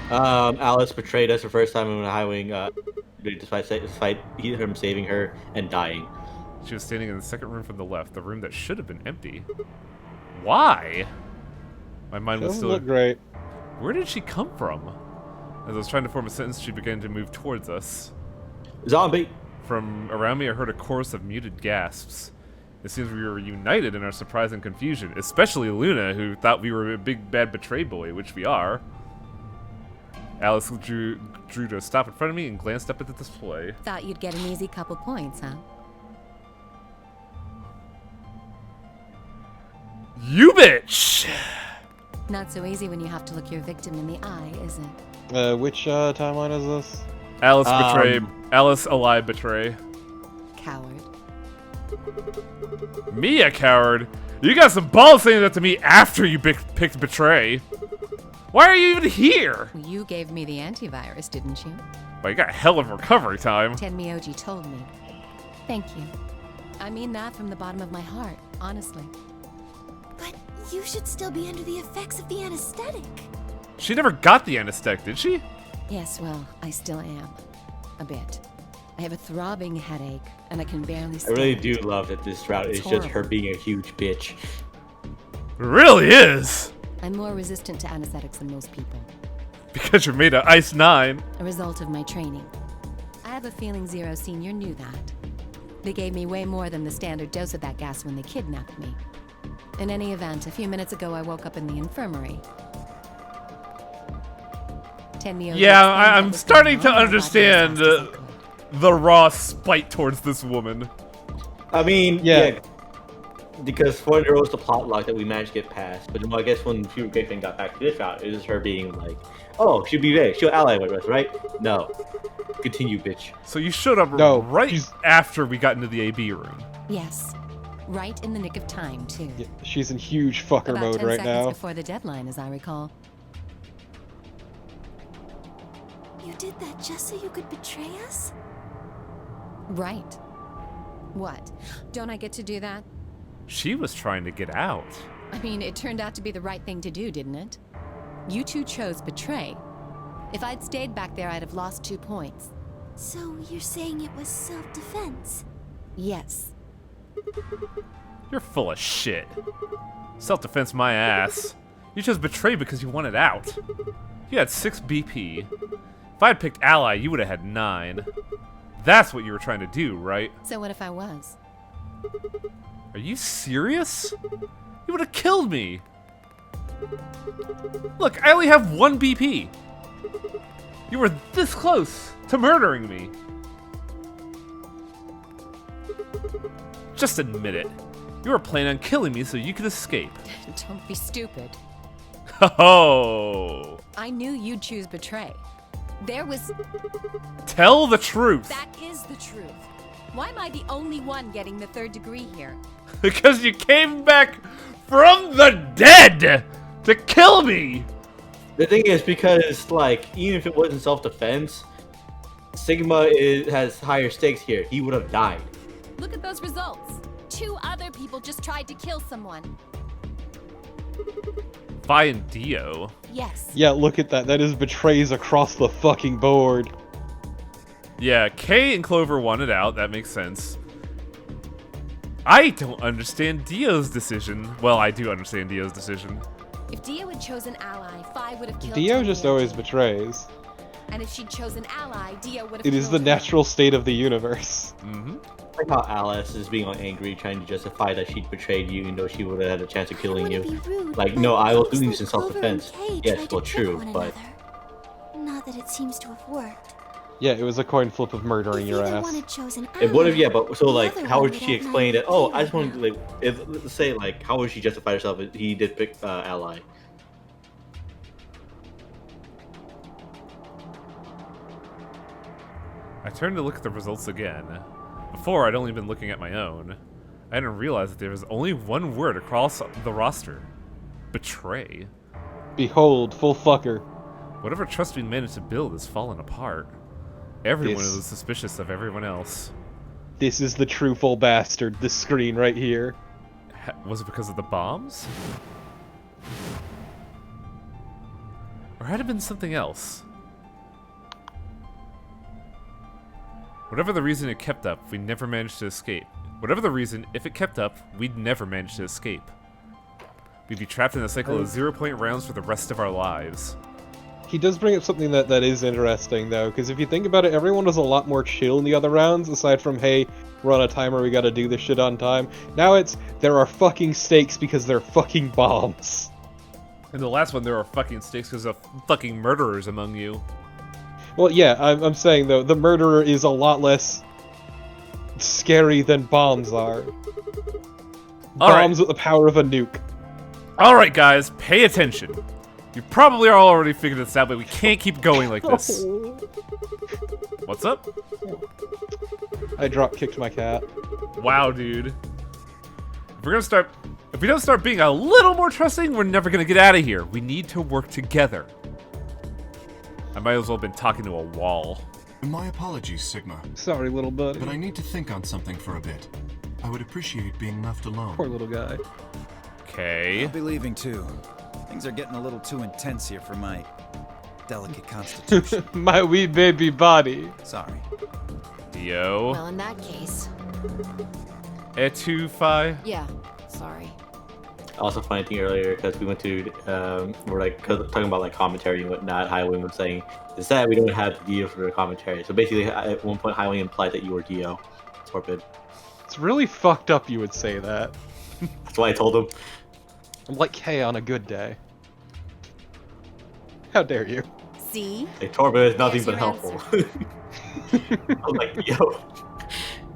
Alice betrayed us the first time in the highwing, despite him saving her and dying. She was standing in the second room from the left, the room that should have been empty. Why? My mind was Doesn't still... look great. Where did she come from? As I was trying to form a sentence, she began to move towards us. Zombie! From around me, I heard a chorus of muted gasps. It seems we were united in our surprise and confusion, especially Luna, who thought we were a big bad betray boy, which we are. Alice drew to a stop in front of me and glanced up at the display. Thought you'd get an easy couple points, huh? You bitch! Not so easy when you have to look your victim in the eye, is it? Which timeline is this? Alice betray. Alice alive betray. Coward. Me a coward? You got some balls saying that to me after you picked betray. Why are you even here? You gave me the antivirus, didn't you? Well, you got hell of recovery time. Tenmyoji told me. Thank you. I mean that from the bottom of my heart, honestly. But you should still be under the effects of the anesthetic. She never got the anesthetic, did she? Yes, well, I still am. A bit. I have a throbbing headache, and I can barely I stand. really do love that this route is just her being a huge bitch. It really is. I'm more resistant to anesthetics than most people. Because you're made of Ice 9. A result of my training. I have a feeling Zero Senior knew that. They gave me way more than the standard dose of that gas when they kidnapped me. In any event, a few minutes ago I woke up in the infirmary. Tenmyoji Yeah, explained I'm what was starting going to on, understand and I got as fast as I could. the raw spite towards this woman. I mean, Yeah. because for there was the plot lock that we managed to get past. But I guess when Fury Griffin got back to this route, it was her being like, oh, she'll be there. She'll ally with us, right? No. Continue, bitch. So you showed up No, right she's- after we got into the AB room. Yes. Right in the nick of time, too. Yeah, she's in huge fucker About mode 10 right seconds now. before the deadline, as I recall. You did that just so you could betray us? Right. What? Don't I get to do that? She was trying to get out. I mean, it turned out to be the right thing to do, didn't it? You two chose betray. If I'd stayed back there, I'd have lost 2 points. So you're saying it was self-defense? Yes. You're full of shit. Self-defense my ass. You chose betray because you wanted out. You had 6 BP. If I'd picked ally, you would have had 9. That's what you were trying to do, right? So what if I was? Are you serious? You would have killed me. Look, I only have 1 BP. You were this close to murdering me. Just admit it. You were planning on killing me so you could escape. Don't be stupid. Oh. I knew you'd choose betray. There was... Tell the truth. That is the truth. Why am I the only one getting the 3rd degree here? Because you came back from the dead to kill me. The thing is, because, like, even if it wasn't self-defense, Sigma has higher stakes here. He would have died. Look at those results. 2 other people just tried to kill someone. Vi and Dio. Yes. Yeah, look at that. That is betrays across the fucking board. Yeah, Kay and Clover wanted out. That makes sense. I don't understand Dio's decision. Well, I do understand Dio's decision. If Dio had chosen Ally, Fi would have killed Dio 10 just Mio always G. betrays. And if she'd chosen Ally, Dio would have It is the killed her. natural state of the universe. Mm-hmm. Like how Alice is being all angry, trying to justify that she betrayed you, even though she would have had a chance of killing you. Be rude, Like, but no, I it was looks doing like this in Clover and self-defense. Kay Yes, tried to well, trick true, one but another. Not that it seems to have worked. Yeah, it was a coin flip of murdering your Either ass. one had chosen it would have, Ally, yeah, but so the like, other how one would she have explain neither it? Oh, I Kay just wanted to nor like, if, let's say like, how would she justify herself if he did pick Ally? I turned to look at the results again. Before, I'd only been looking at my own. I didn't realize that there was only one word across the roster. Betray. Behold, full fucker. Whatever trust we managed to build has fallen apart. Everyone This- is suspicious of everyone else. This is the true full bastard, this screen right here. Was it because of the bombs? Or had it been something else? Whatever the reason it kept up, we never managed to escape. Whatever the reason, if it kept up, we'd never manage to escape. We'd be trapped in a cycle of 0-point rounds for the rest of our lives. He does bring up something that is interesting, though, because if you think about it, everyone was a lot more chill in the other rounds, aside from, hey, we're on a timer, we gotta do this shit on time. Now it's, there are fucking stakes because they're fucking bombs. In the last one, there are fucking stakes because of fucking murderers among you. Well, yeah, I'm saying, though, the murderer is a lot less scary than bombs are. Bombs with the power of a nuke. Alright, guys, pay attention. You probably all already figured this out, but we can't keep going like this. What's up? I drop kicked my cat. Wow, dude. If we don't start being a little more trusting, we're never gonna get out of here. We need to work together. I might as well have been talking to a wall. My apologies, Sigma. Sorry, little buddy. But I need to think on something for a bit. I would appreciate being left alone. Poor little guy. Okay. I'll be leaving too. Things are getting a little too intense here for my delicate constitution. My wee baby body. Sorry. Dio. Well, in that case, Etufai. yeah. Sorry. Also, funny thing earlier because we went to we're like talking about like commentary and whatnot. Highway was saying is that we don't have Dio for the commentary. So basically, at one point, Highway implied that you were Dio. Torpid. It's really fucked up you would say that. That's why I told him. I'm like, hey, on a good day. How dare you? See? Like, Torpid is nothing There's but your helpful. I'm like, yo.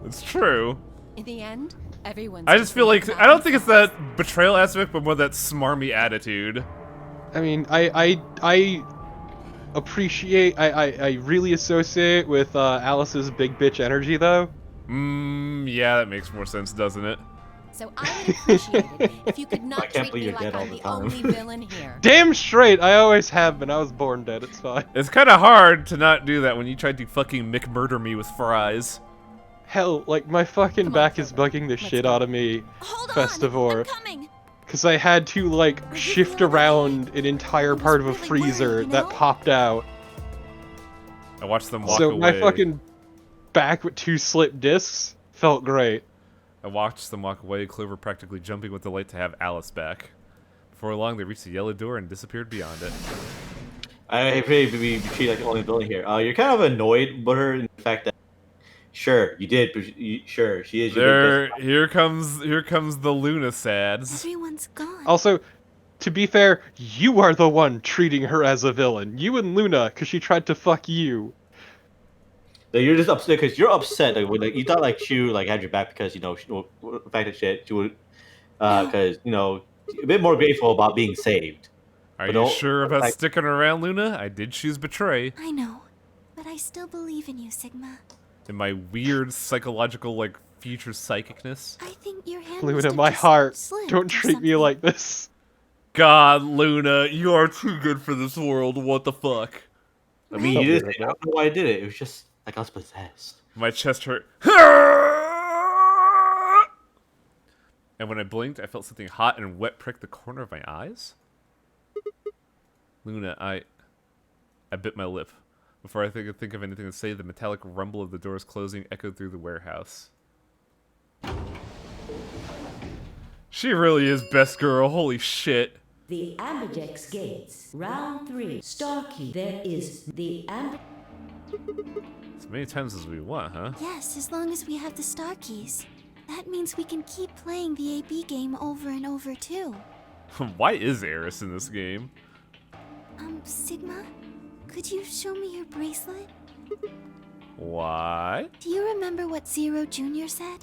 It's true. In the end, everyone's I just feel like happy I don't think it's that betrayal aspect, but more that smarmy attitude. I mean, I appreciate, I really associate with Alice's big bitch energy, though. Yeah, that makes more sense, doesn't it? So I would appreciate it if you could I not can't treat believe me you're like dead all I'm the the time. only villain here. Damn straight, I always have been. I was born dead, it's fine. It's kind of hard to not do that when you tried to fucking McMurder me with fries. Hell, like, my fucking Come on, back is Clover. bugging the Let's shit go. out of me, Hold on, Festivore. I'm coming. Because I had to, like, you shift feeling around an entire was part of a really freezer worried, you that know? popped out. I watched them walk So away. my fucking back with 2 slip discs felt great. I watched them walk away, Clover practically jumping with delight to have Alice back. Before long, they reached the yellow door and disappeared beyond it. I hate to be treated like the only villain here. You're kind of annoyed with her in the fact that, sure, you did, but sure, she is. Here comes the Luna sads. Everyone's gone. Also, to be fair, you are the one treating her as a villain. You and Luna, because she tried to fuck you. Like, you're just upset because you're upset. Like you thought like she would like had your back because the fact that she would because a bit more grateful about being saved. Are But you don't- sure about like- sticking around, Luna? I did choose betray. I know, but I still believe in you, Sigma. In my weird psychological, like, future psychicness. I think your hand Luna, must have my just heart. slipped Don't or treat me something. like this. God, Luna, you are too good for this world. What the fuck? I mean, you just I don't know why I did it. It was just like I was possessed. My chest hurt. And when I blinked, I felt something hot and wet prick the corner of my eyes. Luna, I bit my lip. Before I could think of anything to say, the metallic rumble of the doors closing echoed through the warehouse. She really is best girl, holy shit. The Ambidex gates. Round 3. Starkey. There is the As many times as we want, huh? Yes, as long as we have the star keys. That means we can keep playing the AB game over and over too. Why is Eris in this game? Sigma? Could you show me your bracelet? Why? Do you remember what Zero Jr. said?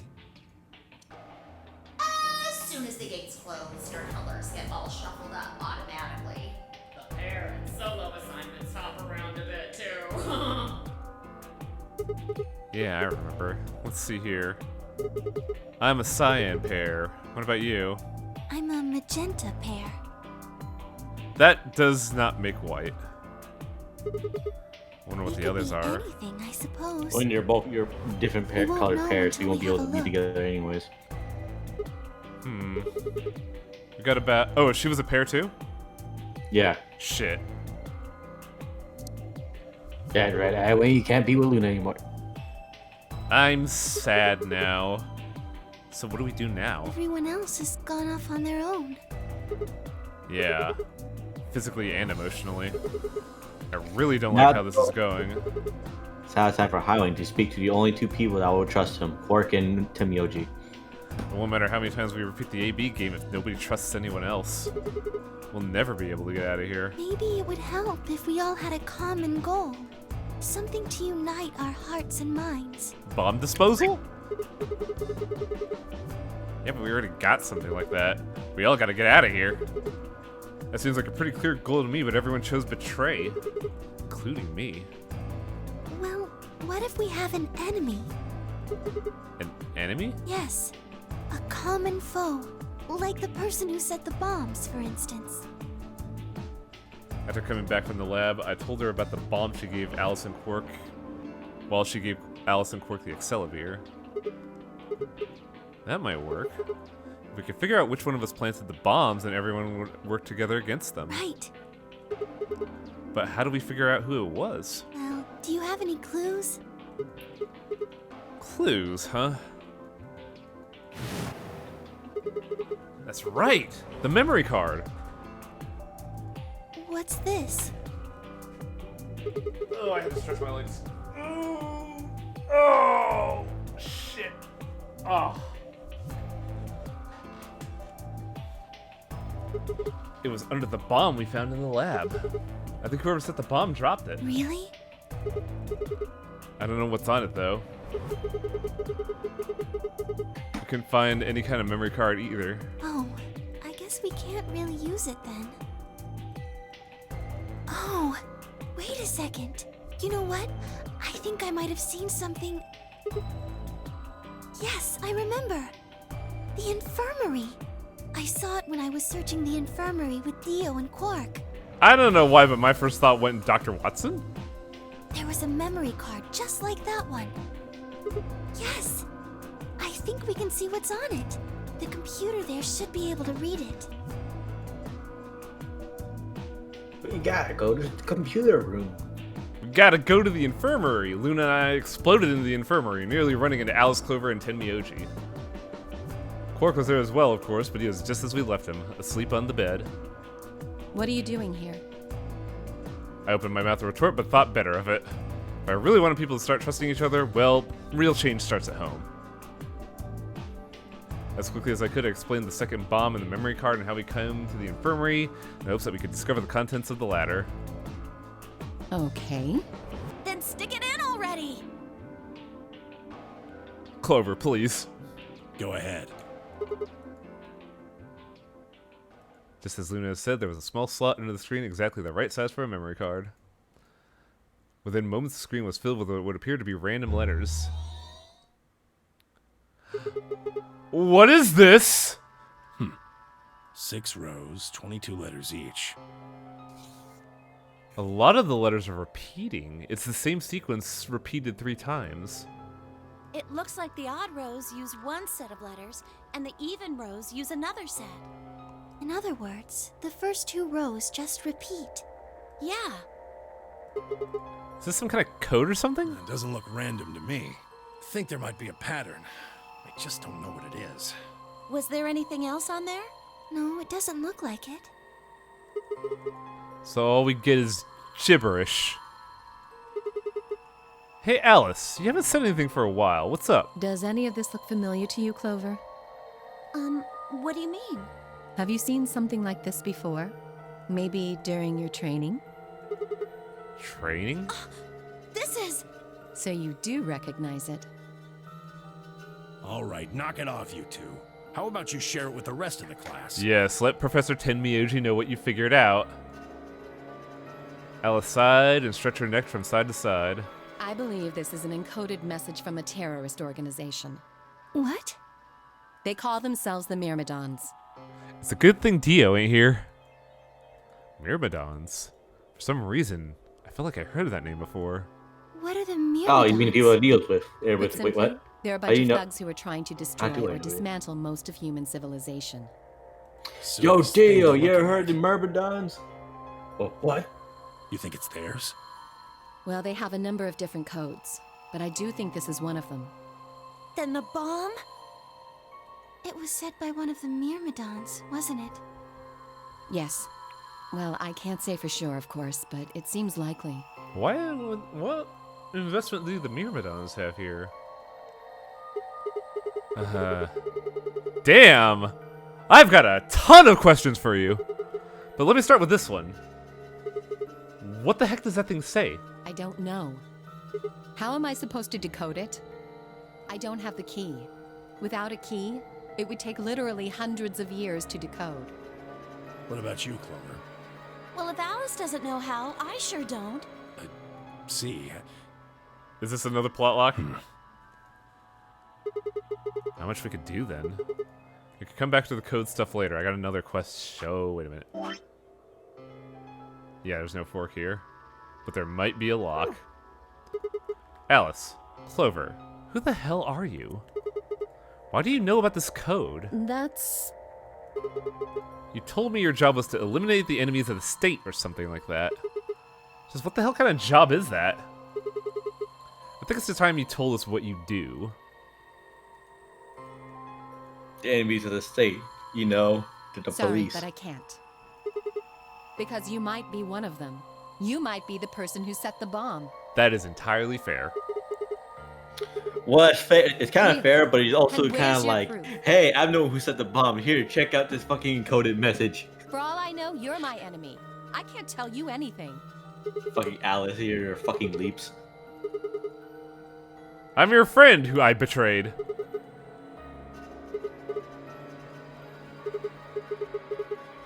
As soon as the gates close, your colors get all shuffled up automatically. The pair and solo assignments hop around a bit too. Yeah, I remember. Let's see here. I'm a cyan pair. What about you? I'm a magenta pair. That does not make white. Wonder what We the could others be are. anything, I suppose. When you're both your different We won't colored know pairs, until you won't we be able have to a be look. together anyways. We got about. Oh, she was a pair too? Yeah. Shit. Yeah, right. That way you can't be with Luna anymore. I'm sad now. So what do we do now? Everyone else has gone off on their own. Yeah. Physically and emotionally. I really don't Now- like how this is going. It's now time for Highwing to speak to the only two people that will trust him, Quark and Timyoji. It won't matter how many times we repeat the AB game if nobody trusts anyone else. We'll never be able to get out of here. Maybe it would help if we all had a common goal. Something to unite our hearts and minds. Bomb disposal? Yeah, but we already got something like that. We all gotta get out of here. That seems like a pretty clear goal to me, but everyone chose betray. Including me. Well, what if we have an enemy? An enemy? Yes, a common foe. Like the person who set the bombs, for instance. After coming back from the lab, I told her about the bomb she gave Alice and Quark while she gave Alice and Quark the Excelivir. That might work. If we could figure out which one of us planted the bombs, then everyone would work together against them. Right. But how do we figure out who it was? Well, do you have any clues? Clues, huh? That's right! The memory card! What's this? Oh, I had to stretch my legs. Oh, shit. Oh. It was under the bomb we found in the lab. I think whoever set the bomb dropped it. Really? I don't know what's on it, though. I couldn't find any kind of memory card either. Oh, I guess we can't really use it then. Oh, wait a second. You know what? I think I might have seen something. Yes, I remember. The infirmary. I saw it when I was searching the infirmary with Theo and Quark. I don't know why, but my first thought went Dr. Watson? There was a memory card just like that one. Yes. I think we can see what's on it. The computer there should be able to read it. You gotta go to the computer room. We gotta go to the infirmary. Luna and I exploded into the infirmary, nearly running into Alice Clover and Tenmyoji. Quark was there as well, of course, but he was just as we left him, asleep on the bed. What are you doing here? I opened my mouth to retort, but thought better of it. If I really wanted people to start trusting each other, well, real change starts at home. As quickly as I could, I explained the second bomb and the memory card and how we came to the infirmary, in hopes that we could discover the contents of the ladder. Okay. Then stick it in already! Clover, please. Go ahead. Just as Luna said, there was a small slot under the screen exactly the right size for a memory card. Within moments, the screen was filled with what appeared to be random letters. What is this? 6 rows, 22 letters each. A lot of the letters are repeating. It's the same sequence repeated 3 times. It looks like the odd rows use one set of letters, and the even rows use another set. In other words, the first 2 rows just repeat. Yeah. Is this some kind of code or something? It doesn't look random to me. Think there might be a pattern. I just don't know what it is. Was there anything else on there? No, it doesn't look like it. So all we get is gibberish. Hey Alice, you haven't said anything for a while. What's up? Does any of this look familiar to you, Clover? What do you mean? Have you seen something like this before? Maybe during your training? Training? This is... So you do recognize it. All right, knock it off, you two. How about you share it with the rest of the class? Yes, let Professor Tenmyoji know what you figured out. Alice sighed and stretched her neck from side to side. I believe this is an encoded message from a terrorist organization. What? They call themselves the Myrmidons. It's a good thing Dio ain't here. Myrmidons? For some reason, I feel like I heard of that name before. What are the Myrmidons? Oh, you mean the people it deals with? Put simply, Wait, what? They're a How bunch do of you know? thugs who are trying to destroy or dismantle most of human civilization. So Yo, this thing Dio, we're you ever looking heard at- the Myrmidons? Oh, what? You think it's theirs? Well, they have a number of different codes, but I do think this is one of them. Then the bomb? It was said by one of the Myrmidons, wasn't it? Yes. Well, I can't say for sure, of course, but it seems likely. What investment do the Myrmidons have here? Damn! I've got a ton of questions for you. But let me start with this one. What the heck does that thing say? I don't know. How am I supposed to decode it? I don't have the key. Without a key, it would take literally hundreds of years to decode. What about you, Clover? Well, if Alice doesn't know how, I sure don't. See, Is this another plot lock? How much we could do then? We could come back to the code stuff later. I got another quest show. Wait a minute. Yeah, there's no fork here. But there might be a lock. Alice, Clover, who the hell are you? Why do you know about this code? That's... You told me your job was to eliminate the enemies of the state or something like that. Just what the hell kind of job is that? I think it's the time you told us what you do. The enemies of the state, you know, the Sorry, police. but I can't. Because you might be one of them. You might be the person who set the bomb. That is entirely fair. Well, it's fair. It's kind Really? of fair, but he's also And where's kind of your like, proof? hey, I know who set the bomb. Here, check out this fucking encoded message. For all I know, you're my enemy. I can't tell you anything. Fucking Alice here, your fucking leaps. I'm your friend who I betrayed.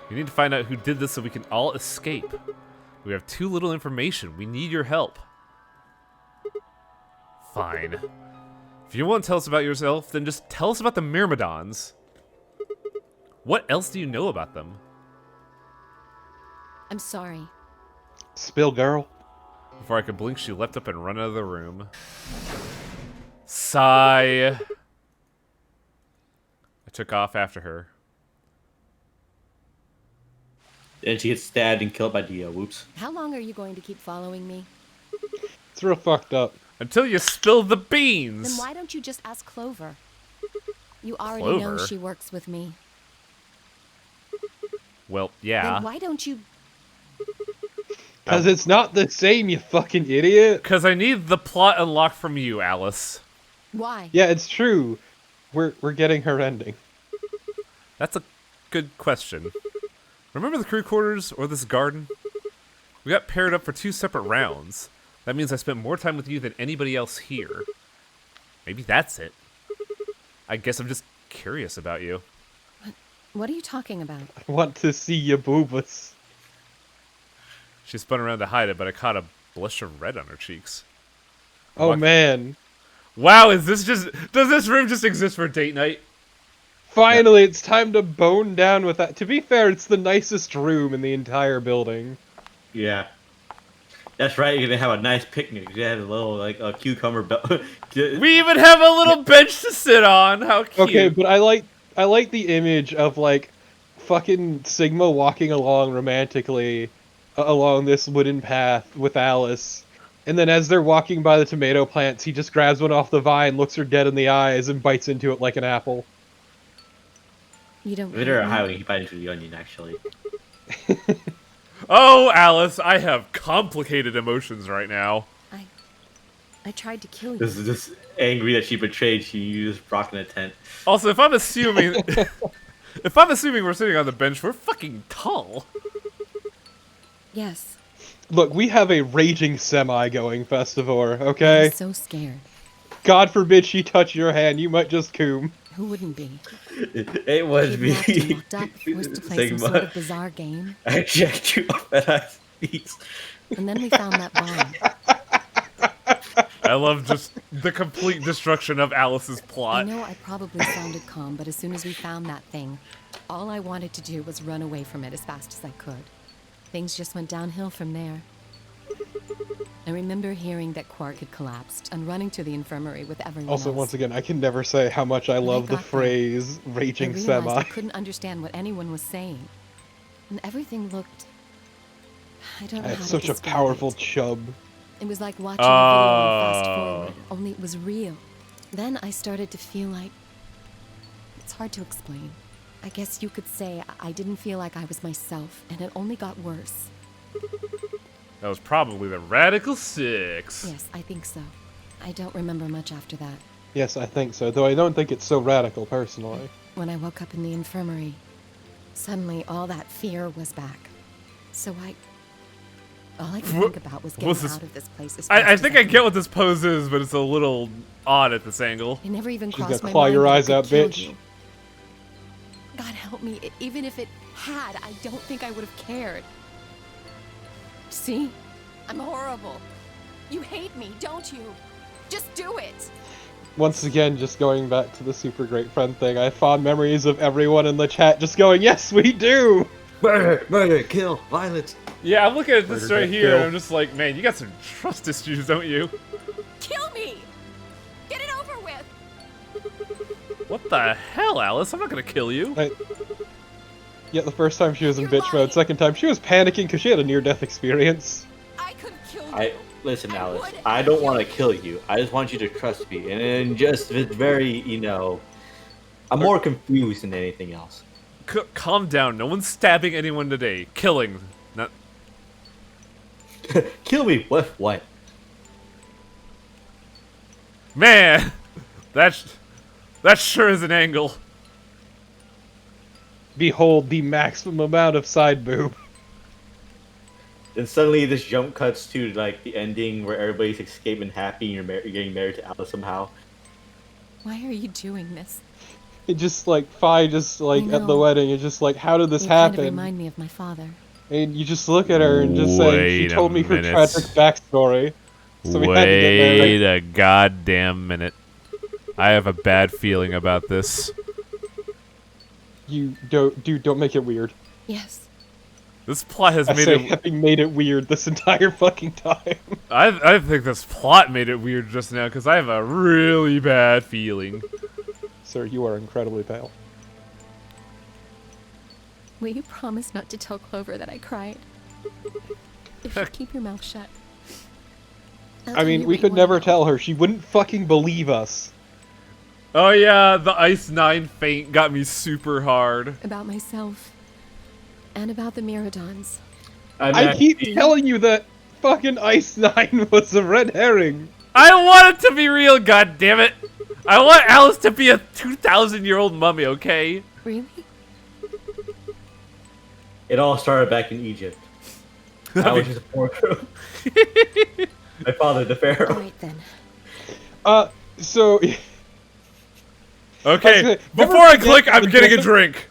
We need to find out who did this so we can all escape. We have too little information. We need your help. Fine. If you want to tell us about yourself, then just tell us about the Myrmidons. What else do you know about them? I'm sorry. Spill, girl. Before I could blink, she leapt up and ran out of the room. Sigh. I took off after her. And she gets stabbed and killed by Dio. Whoops. How long are you going to keep following me? It's real fucked up. Until you spilled the Then beans! why don't you just ask Clover? You already know Clover? she works with me. Well, yeah. Then why don't you... Because it's not the same, you fucking idiot. Because I need the plot unlocked from you, Alice. Why? Yeah, it's true. We're getting her ending. That's a good question. Remember the crew quarters or this garden? We got paired up for 2 separate rounds. That means I spent more time with you than anybody else here. Maybe that's it. I guess I'm just curious about you. What are you talking about? I want to see your boobas. She spun around to hide it, but I caught a blush of red on her cheeks. Oh man. Wow, is this just... Does this room just exist for date night? Finally, it's time to bone down with that. To be fair, it's the nicest room in the entire building. Yeah. That's right, you're gonna have a nice picnic. You have a little, like, a cucumber belt. We even have a little bench to sit on! How cute! Okay, but I like the image of, like, fucking Sigma walking along romantically along this wooden path with Alice, And then as they're walking by the tomato plants, he just grabs one off the vine, looks her dead in the eyes, and bites into it like an apple. You don't. Later at highway, he bite into the onion, actually. Oh, Alice, I have complicated emotions right now. I tried to kill you. This is just angry that she betrayed. She used Brock in a tent. Also, if I'm assuming, if I'm assuming we're sitting on the bench, we're fucking tall. Yes. Look, we have a raging semi going, Festivore, okay? I'm so scared. God forbid she touch your hand, you might just coom. Who wouldn't be? It was me. Kidnapped and locked up, forced to play some sort of bizarre game. I jacked you up at high speeds. And then we found that bomb. I love just the complete destruction of Alice's I plot. know I probably sounded calm, but as soon as we found that thing, all I wanted to do was run away from it as fast as I could. Things just went downhill from there. I remember hearing that Quark had collapsed and running to the infirmary with everyone Also, else. once again, I can never say how much I love the got there, phrase I raging realized semi. I couldn't understand what anyone was saying. And everything looked... I don't know how It's to such a describe powerful it. chub. It was like watching a video and fast forward, only it was real. Then I started to feel like... It's hard to explain. I guess you could say I didn't feel like I was myself, and it only got worse. That was probably the Radical Six. Yes, I think so. I don't remember much after that. Yes, I think so, though I don't think it's so radical, personally. When I woke up in the infirmary, suddenly all that fear was back. So all I could think about was getting out of this place as fast I as think I could. get what this pose is, but it's a little odd at this angle. It never even She's crossed gonna my claw mind your that I eyes could out, kill bitch. you. God help me, even if it had, I don't think I would have cared. See? I'm horrible. You hate me, don't you? Just do it! Once again, just going back to the super great friend thing, I have fond memories of everyone in the chat just going, yes, we do! Murder, murder, kill, violence. Yeah, I'm looking at this Murder, right death, here, kill. and I'm just like, man, you got some trust issues, don't you? Kill me! Get it over with! What the hell, Alice? I'm not gonna kill you. Yet the first time she was in bitch mode, second time she was panicking because she had a near-death experience. I could kill you. Listen, Alice, I don't want to kill you. I just want you to trust me. And just, it's very, I'm more confused than anything else. Calm down. No one's stabbing anyone today. Killing. Not. Kill me? What? Man, that sure is an angle. Behold the maximum amount of side boob. And suddenly this jump cuts to like the ending where everybody's escaping happy and you're getting married to Alice somehow. Why are you doing this? It just like Fi just like I at the know. wedding, it's just like, how did this You kind of happen? remind me of my father. And you just look at her and just say, she Wait a told me her minute. tragic backstory. So we had to get Wait married. a goddamn minute. I have a bad feeling about this. You don't make it weird. Yes. This plot has I made say it. having made it weird this entire fucking time. I think this plot made it weird just now because I have a really bad feeling. Sir, you are incredibly pale. Will you promise not to tell Clover that I cried? If you keep your mouth shut. I'll I tell mean, you we what you could wanna never know. tell her. She wouldn't fucking believe us. Oh yeah, the Ice 9 feint got me super hard. About myself. And about the Miradons. I keep telling you that fucking Ice 9 was a red herring. I want it to be real, goddammit! I want Alice to be a 2,000-year-old mummy, okay? Really? It all started back in Egypt. I was just a poor girl. My father, the pharaoh. Alright then. So... Okay, before I click, I'm getting a drink.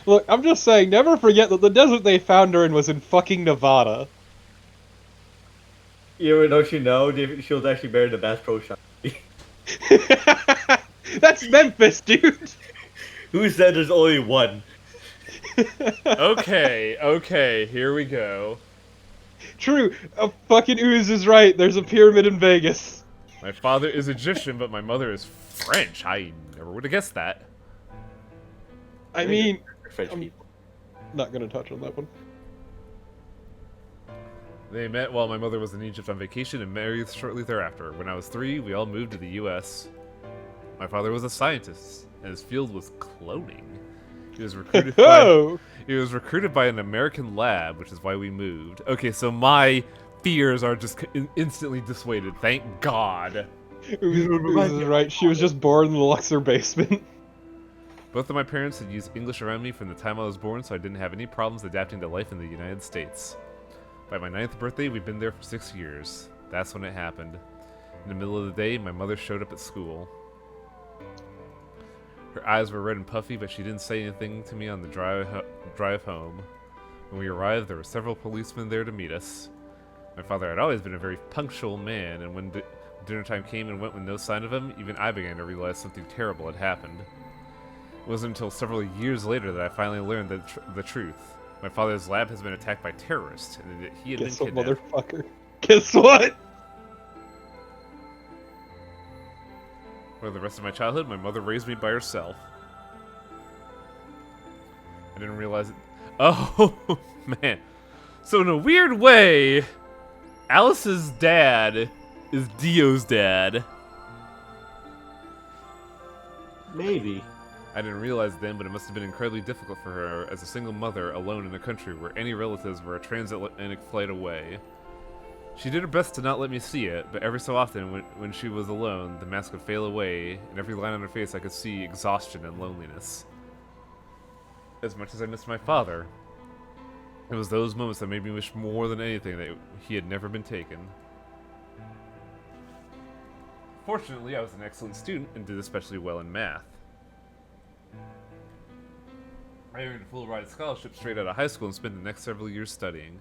Look, I'm just saying, never forget that the desert they found her in was in fucking Nevada. Don't you know? She was actually married to Bass Pro Shop. That's Memphis, dude! Who said there's only one? Okay, here we go. True, fucking Ooze is right, there's a pyramid in Vegas. My father is Egyptian, but my mother is French. I never would have guessed that. I mean, French people. not gonna touch on that one. They met while my mother was in Egypt on vacation and married shortly thereafter. When I was 3, we all moved to the U.S. My father was a scientist, and his field was cloning. He was recruited by an American lab, which is why we moved. Okay, so my fears are just instantly dissuaded. Thank God. Right, she was just born in the Luxor basement. Both of my parents had used English around me from the time I was born, so I didn't have any problems adapting to life in the United States. By my 9th birthday, we'd been there for 6 years. That's when it happened. In the middle of the day, my mother showed up at school. Her eyes were red and puffy, but she didn't say anything to me on the drive home. When we arrived, there were several policemen there to meet us. My father had always been a very punctual man, and when dinner time came and went with no sign of him, even I began to realize something terrible had happened. It wasn't until several years later that I finally learned the truth. My father's lab has been attacked by terrorists, and that he had been kidnapped. Guess what, motherfucker? Guess what? For the rest of my childhood, my mother raised me by herself. I didn't realize it. Oh, man. So in a weird way, Alice's dad is Dio's dad. Maybe. I didn't realize then, but it must have been incredibly difficult for her as a single mother alone in a country where any relatives were a transatlantic flight away. She did her best to not let me see it, but every so often, when she was alone, the mask would fail away, and every line on her face I could see exhaustion and loneliness. As much as I missed my father, it was those moments that made me wish more than anything that he had never been taken. Fortunately, I was an excellent student and did especially well in math. I earned a full-ride scholarship straight out of high school and spent the next several years studying.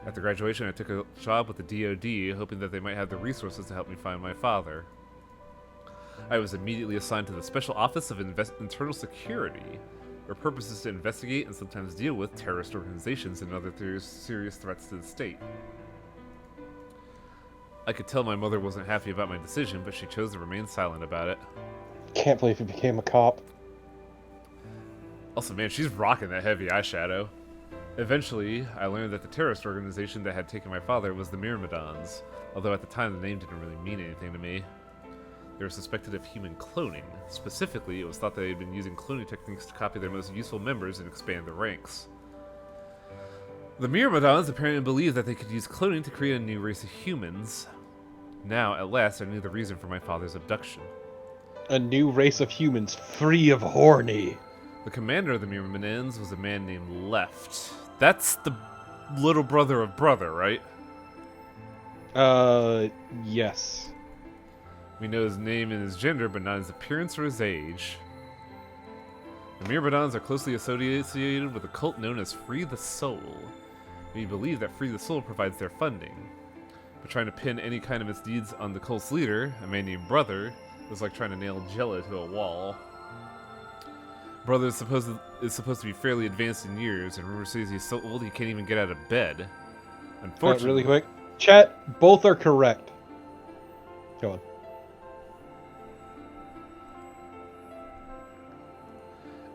After graduation, I took a job with the DoD, hoping that they might have the resources to help me find my father. I was immediately assigned to the Special Office of Internal Security, where purpose is to investigate and sometimes deal with terrorist organizations and other serious threats to the state. I could tell my mother wasn't happy about my decision, but she chose to remain silent about it. Can't believe he became a cop. Also, man, she's rocking that heavy eyeshadow. Eventually, I learned that the terrorist organization that had taken my father was the Myrmidons, although at the time the name didn't really mean anything to me. They were suspected of human cloning. Specifically, it was thought that they had been using cloning techniques to copy their most useful members and expand their ranks. The Myrmidons apparently believed that they could use cloning to create a new race of humans. Now, at last, I knew the reason for my father's abduction. A new race of humans free of horny. The commander of the Myrmidons was a man named Left. That's the little brother of Brother, right? Yes. We know his name and his gender, but not his appearance or his age. The Myrmidons are closely associated with a cult known as Free the Soul. We believe that Free the Soul provides their funding. But trying to pin any kind of misdeeds on the cult's leader, a man named Brother, was like trying to nail Jello to a wall. Brother is supposed to be fairly advanced in years, and rumor says he's so old he can't even get out of bed. Unfortunately, really quick, chat, both are correct. Go on.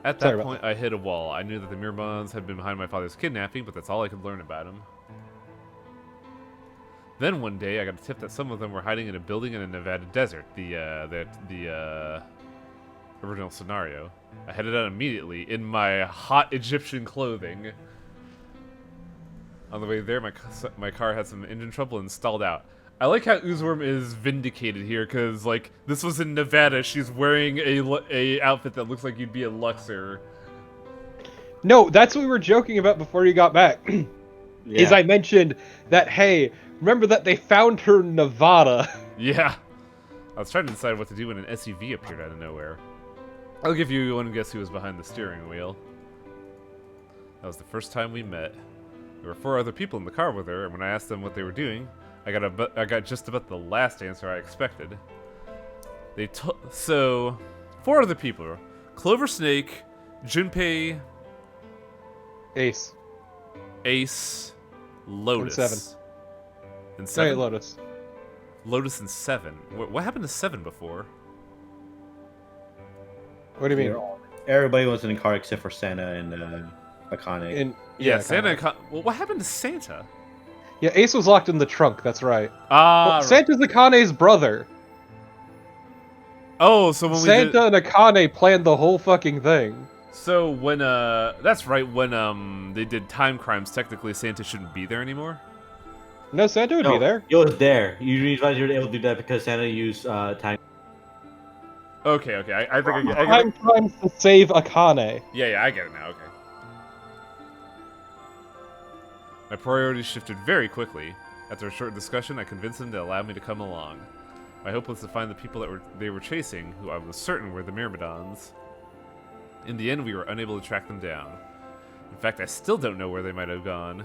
At that point, I hit a wall. I knew that the Myrmidons had been behind my father's kidnapping, but that's all I could learn about him. Then one day, I got a tip that some of them were hiding in a building in the Nevada desert. The original scenario. I headed out immediately in my hot Egyptian clothing. On the way there, my car had some engine trouble and stalled out. I like how Oozworm is vindicated here, because, like, this was in Nevada. She's wearing a outfit that looks like you'd be in Luxor. No, that's what we were joking about before you got back. Yeah. Is I mentioned that, hey, remember that they found her in Nevada. Yeah. I was trying to decide what to do when an SUV appeared out of nowhere. I'll give you one guess who was behind the steering wheel. That was the first time we met. There were 4 other people in the car with her, and when I asked them what they were doing, I got just about the last answer I expected. So, 4 other people: Clover Snake, Junpei, Ace, Lotus, and 7. Hey, Lotus. Lotus and 7. What happened to 7 before? What do you mean? Everybody was in the car except for Santa and Iconic. Yeah, Santa. Well, what happened to Santa? Yeah, Ace was locked in the trunk, that's right. Ah, Santa's Akane's brother. Oh, so when Santa and Akane planned the whole fucking thing. So when that's right, when they did time crimes, technically Santa shouldn't be there anymore. No, Santa would be there. He was there. You realize you were able to do that because Santa used time. Okay, I think I get Time crimes to save Akane. Yeah, I get it now. Okay. My priorities shifted very quickly. After a short discussion, I convinced them to allow me to come along. My hope was to find the people that they were chasing, who I was certain were the Myrmidons. In the end, we were unable to track them down. In fact, I still don't know where they might have gone.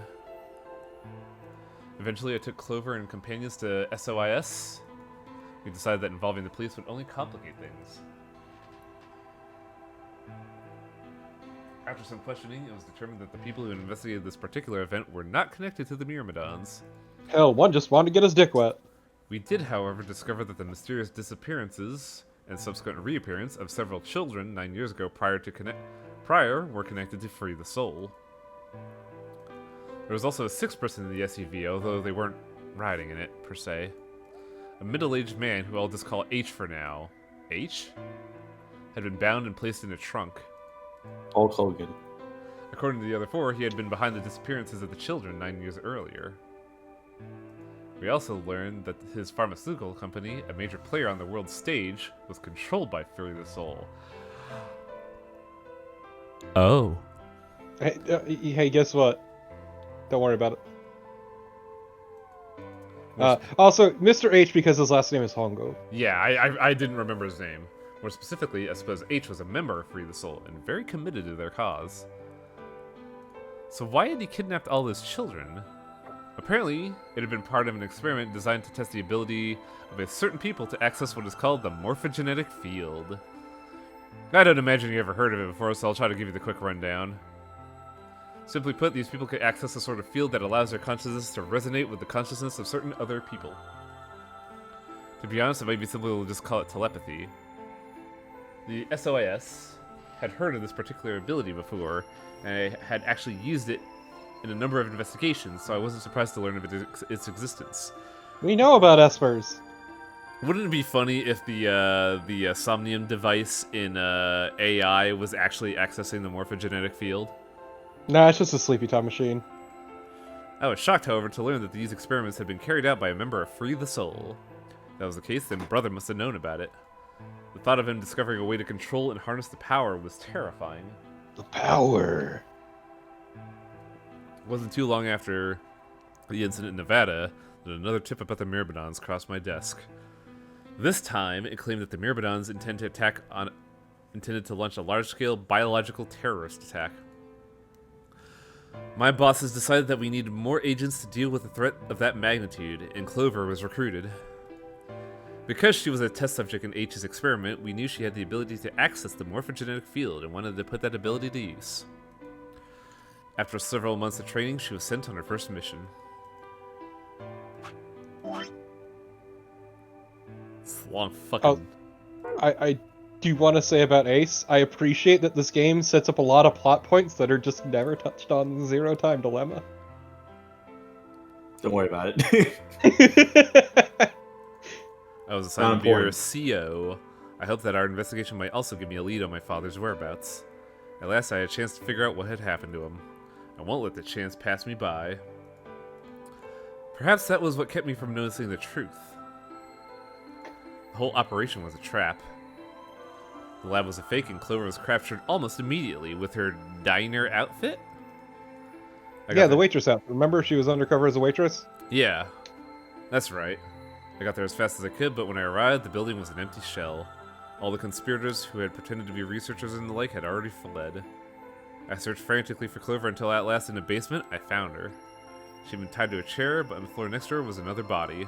Eventually, I took Clover and companions to SOIS. We decided that involving the police would only complicate things. After some questioning, it was determined that the people who investigated this particular event were not connected to the Myrmidons. Hell, one just wanted to get his dick wet. We did, however, discover that the mysterious disappearances and subsequent reappearance of several children 9 years ago prior were connected to Free the Soul. There was also a sixth person in the SUV, although they weren't riding in it, per se. A middle-aged man, who I'll just call H for now. H? Had been bound and placed in a trunk. Hulk Hogan. According to the other four, he had been behind the disappearances of the children 9 years earlier. We also learned that his pharmaceutical company, a major player on the world stage, was controlled by Free the Soul. Oh. Hey, guess what? Don't worry about it. Also, Mr. H because his last name is Hongo. Yeah, I didn't remember his name. More specifically, I suppose H was a member of Free the Soul and very committed to their cause. So why had he kidnapped all those children? Apparently, it had been part of an experiment designed to test the ability of a certain people to access what is called the morphogenetic field. I don't imagine you ever heard of it before, so I'll try to give you the quick rundown. Simply put, these people can access a sort of field that allows their consciousness to resonate with the consciousness of certain other people. To be honest, it might be simple to just call it telepathy. The SOIS had heard of this particular ability before, and I had actually used it in a number of investigations, so I wasn't surprised to learn of its existence. We know about espers. Wouldn't it be funny if the Somnium device in AI was actually accessing the morphogenetic field? Nah, it's just a sleepy time machine. I was shocked, however, to learn that these experiments had been carried out by a member of Free the Soul. If that was the case, then Brother must have known about it. The thought of him discovering a way to control and harness the power was terrifying. The power. It wasn't too long after the incident in Nevada that another tip about the Myrmidons crossed my desk. This time, it claimed that the Myrmidons intended to launch a large-scale biological terrorist attack. My bosses decided that we needed more agents to deal with a threat of that magnitude, and Clover was recruited. Because she was a test subject in H's experiment, we knew she had the ability to access the morphogenetic field and wanted to put that ability to use. After several months of training, she was sent on her first mission. It's a long fucking... I do want to say about Ace, I appreciate that this game sets up a lot of plot points that are just never touched on in Zero Time Dilemma. Don't worry about it. I was assigned to be your CO. I hoped that our investigation might also give me a lead on my father's whereabouts. At last, I had a chance to figure out what had happened to him. I won't let the chance pass me by. Perhaps that was what kept me from noticing the truth. The whole operation was a trap. The lab was a fake, and Clover was captured almost immediately with her diner outfit? Yeah, the waitress outfit. Remember she was undercover as a waitress? Yeah, that's right. I got there as fast as I could, but when I arrived, the building was an empty shell. All the conspirators who had pretended to be researchers and the like had already fled. I searched frantically for Clover until at last in the basement, I found her. She'd been tied to a chair, but on the floor next to her was another body.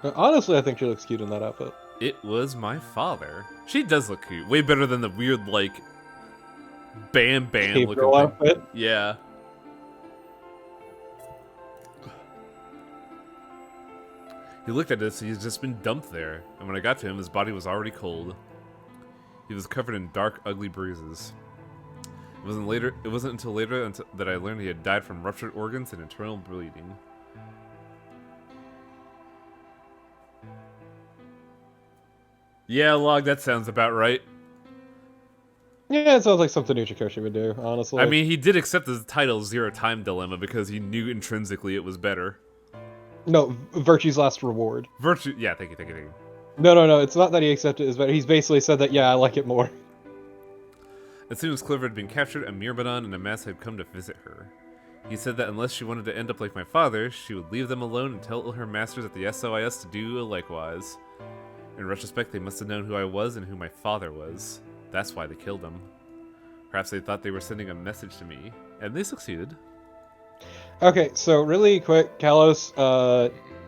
Honestly, I think she looks cute in that outfit. It was my father. She does look cute. Way better than the weird, like, Bam Bam looking thing. Outfit? Yeah. He looked at us, he's just been dumped there. And when I got to him, his body was already cold. He was covered in dark, ugly bruises. It wasn't until later that I learned he had died from ruptured organs and internal bleeding. Yeah, Log, that sounds about right. Yeah, it sounds like something Uchikoshi would do, honestly. I mean, he did accept the title Zero Time Dilemma because he knew intrinsically it was better. No, Virtue's Last Reward. Virtue, yeah, thank you. No, it's not that he accepted it as better. He's basically said that, yeah, I like it more. As soon as Clover had been captured, a Myrmidon and a mask had come to visit her. He said that unless she wanted to end up like my father, she would leave them alone and tell her masters at the SOIS to do likewise. In retrospect, they must have known who I was and who my father was. That's why they killed him. Perhaps they thought they were sending a message to me, and they succeeded. Okay, so really quick, Kalos,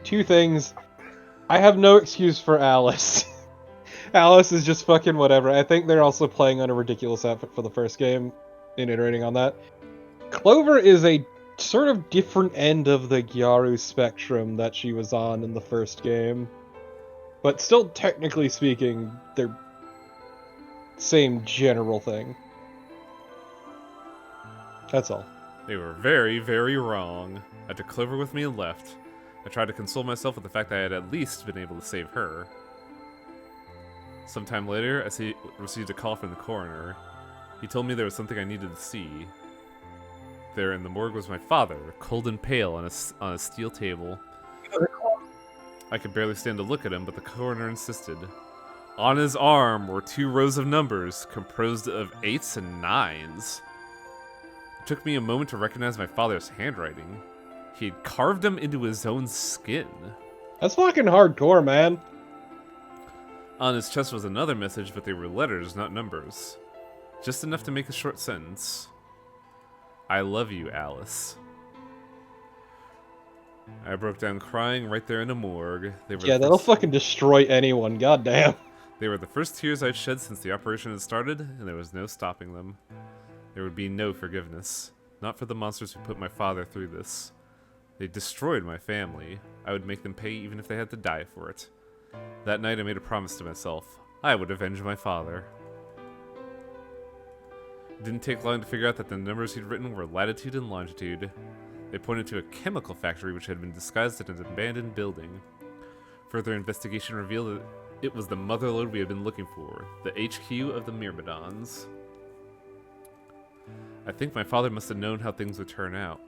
2 things. I have no excuse for Alice. Alice is just fucking whatever. I think they're also playing on a ridiculous outfit for the first game, in iterating on that. Clover is a sort of different end of the Gyaru spectrum that she was on in the first game. But still, technically speaking, they're same general thing. That's all. They were very, very wrong. I took Clover with me and left. I tried to console myself with the fact that I had at least been able to save her. Sometime later, I received a call from the coroner. He told me there was something I needed to see. There in the morgue was my father, cold and pale on a steel table. I could barely stand to look at him, but the coroner insisted. On his arm were 2 rows of numbers, composed of 8s and 9s. It took me a moment to recognize my father's handwriting. He had carved them into his own skin. That's fucking hardcore, man. On his chest was another message, but they were letters, not numbers. Just enough to make a short sentence. I love you, Alice. I broke down crying right there in the morgue. Yeah, that'll fucking destroy anyone, goddamn. They were the first tears I'd shed since the operation had started, and there was no stopping them. There would be no forgiveness. Not for the monsters who put my father through this. They destroyed my family. I would make them pay even if they had to die for it. That night I made a promise to myself. I would avenge my father. It didn't take long to figure out that the numbers he'd written were latitude and longitude. They pointed to a chemical factory which had been disguised in an abandoned building. Further investigation revealed that it was the motherlode we had been looking for, the HQ of the Myrmidons. I think my father must have known how things would turn out.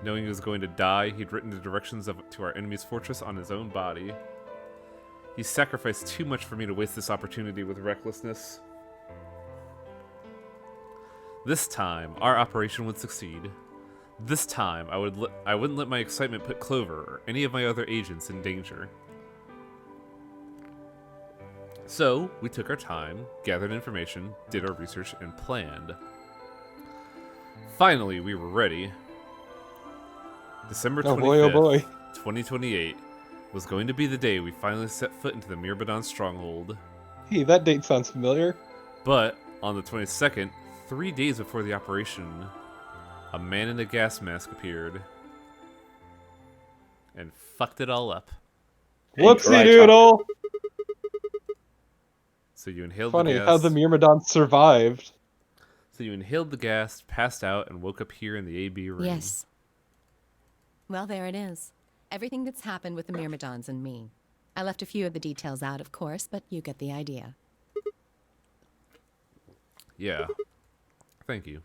Knowing he was going to die, he'd written the directions to our enemy's fortress on his own body. He sacrificed too much for me to waste this opportunity with recklessness. This time, our operation would succeed. This time, I wouldn't let my excitement put Clover or any of my other agents in danger. So, we took our time, gathered information, did our research, and planned. Finally, we were ready. December 25th, 2028 was going to be the day we finally set foot into the Myrmidon stronghold. Hey, that date sounds familiar. But, on the 22nd, 3 days before the operation, a man in a gas mask appeared. And fucked it all up. Whoopsie doodle! So you inhaled Funny the gas. how the Myrmidon survived. So you inhaled the gas, passed out, and woke up here in the AB room. Yes. Well, there it is. Everything that's happened with the Myrmidons and me. I left a few of the details out, of course, but you get the idea. Yeah. Thank you.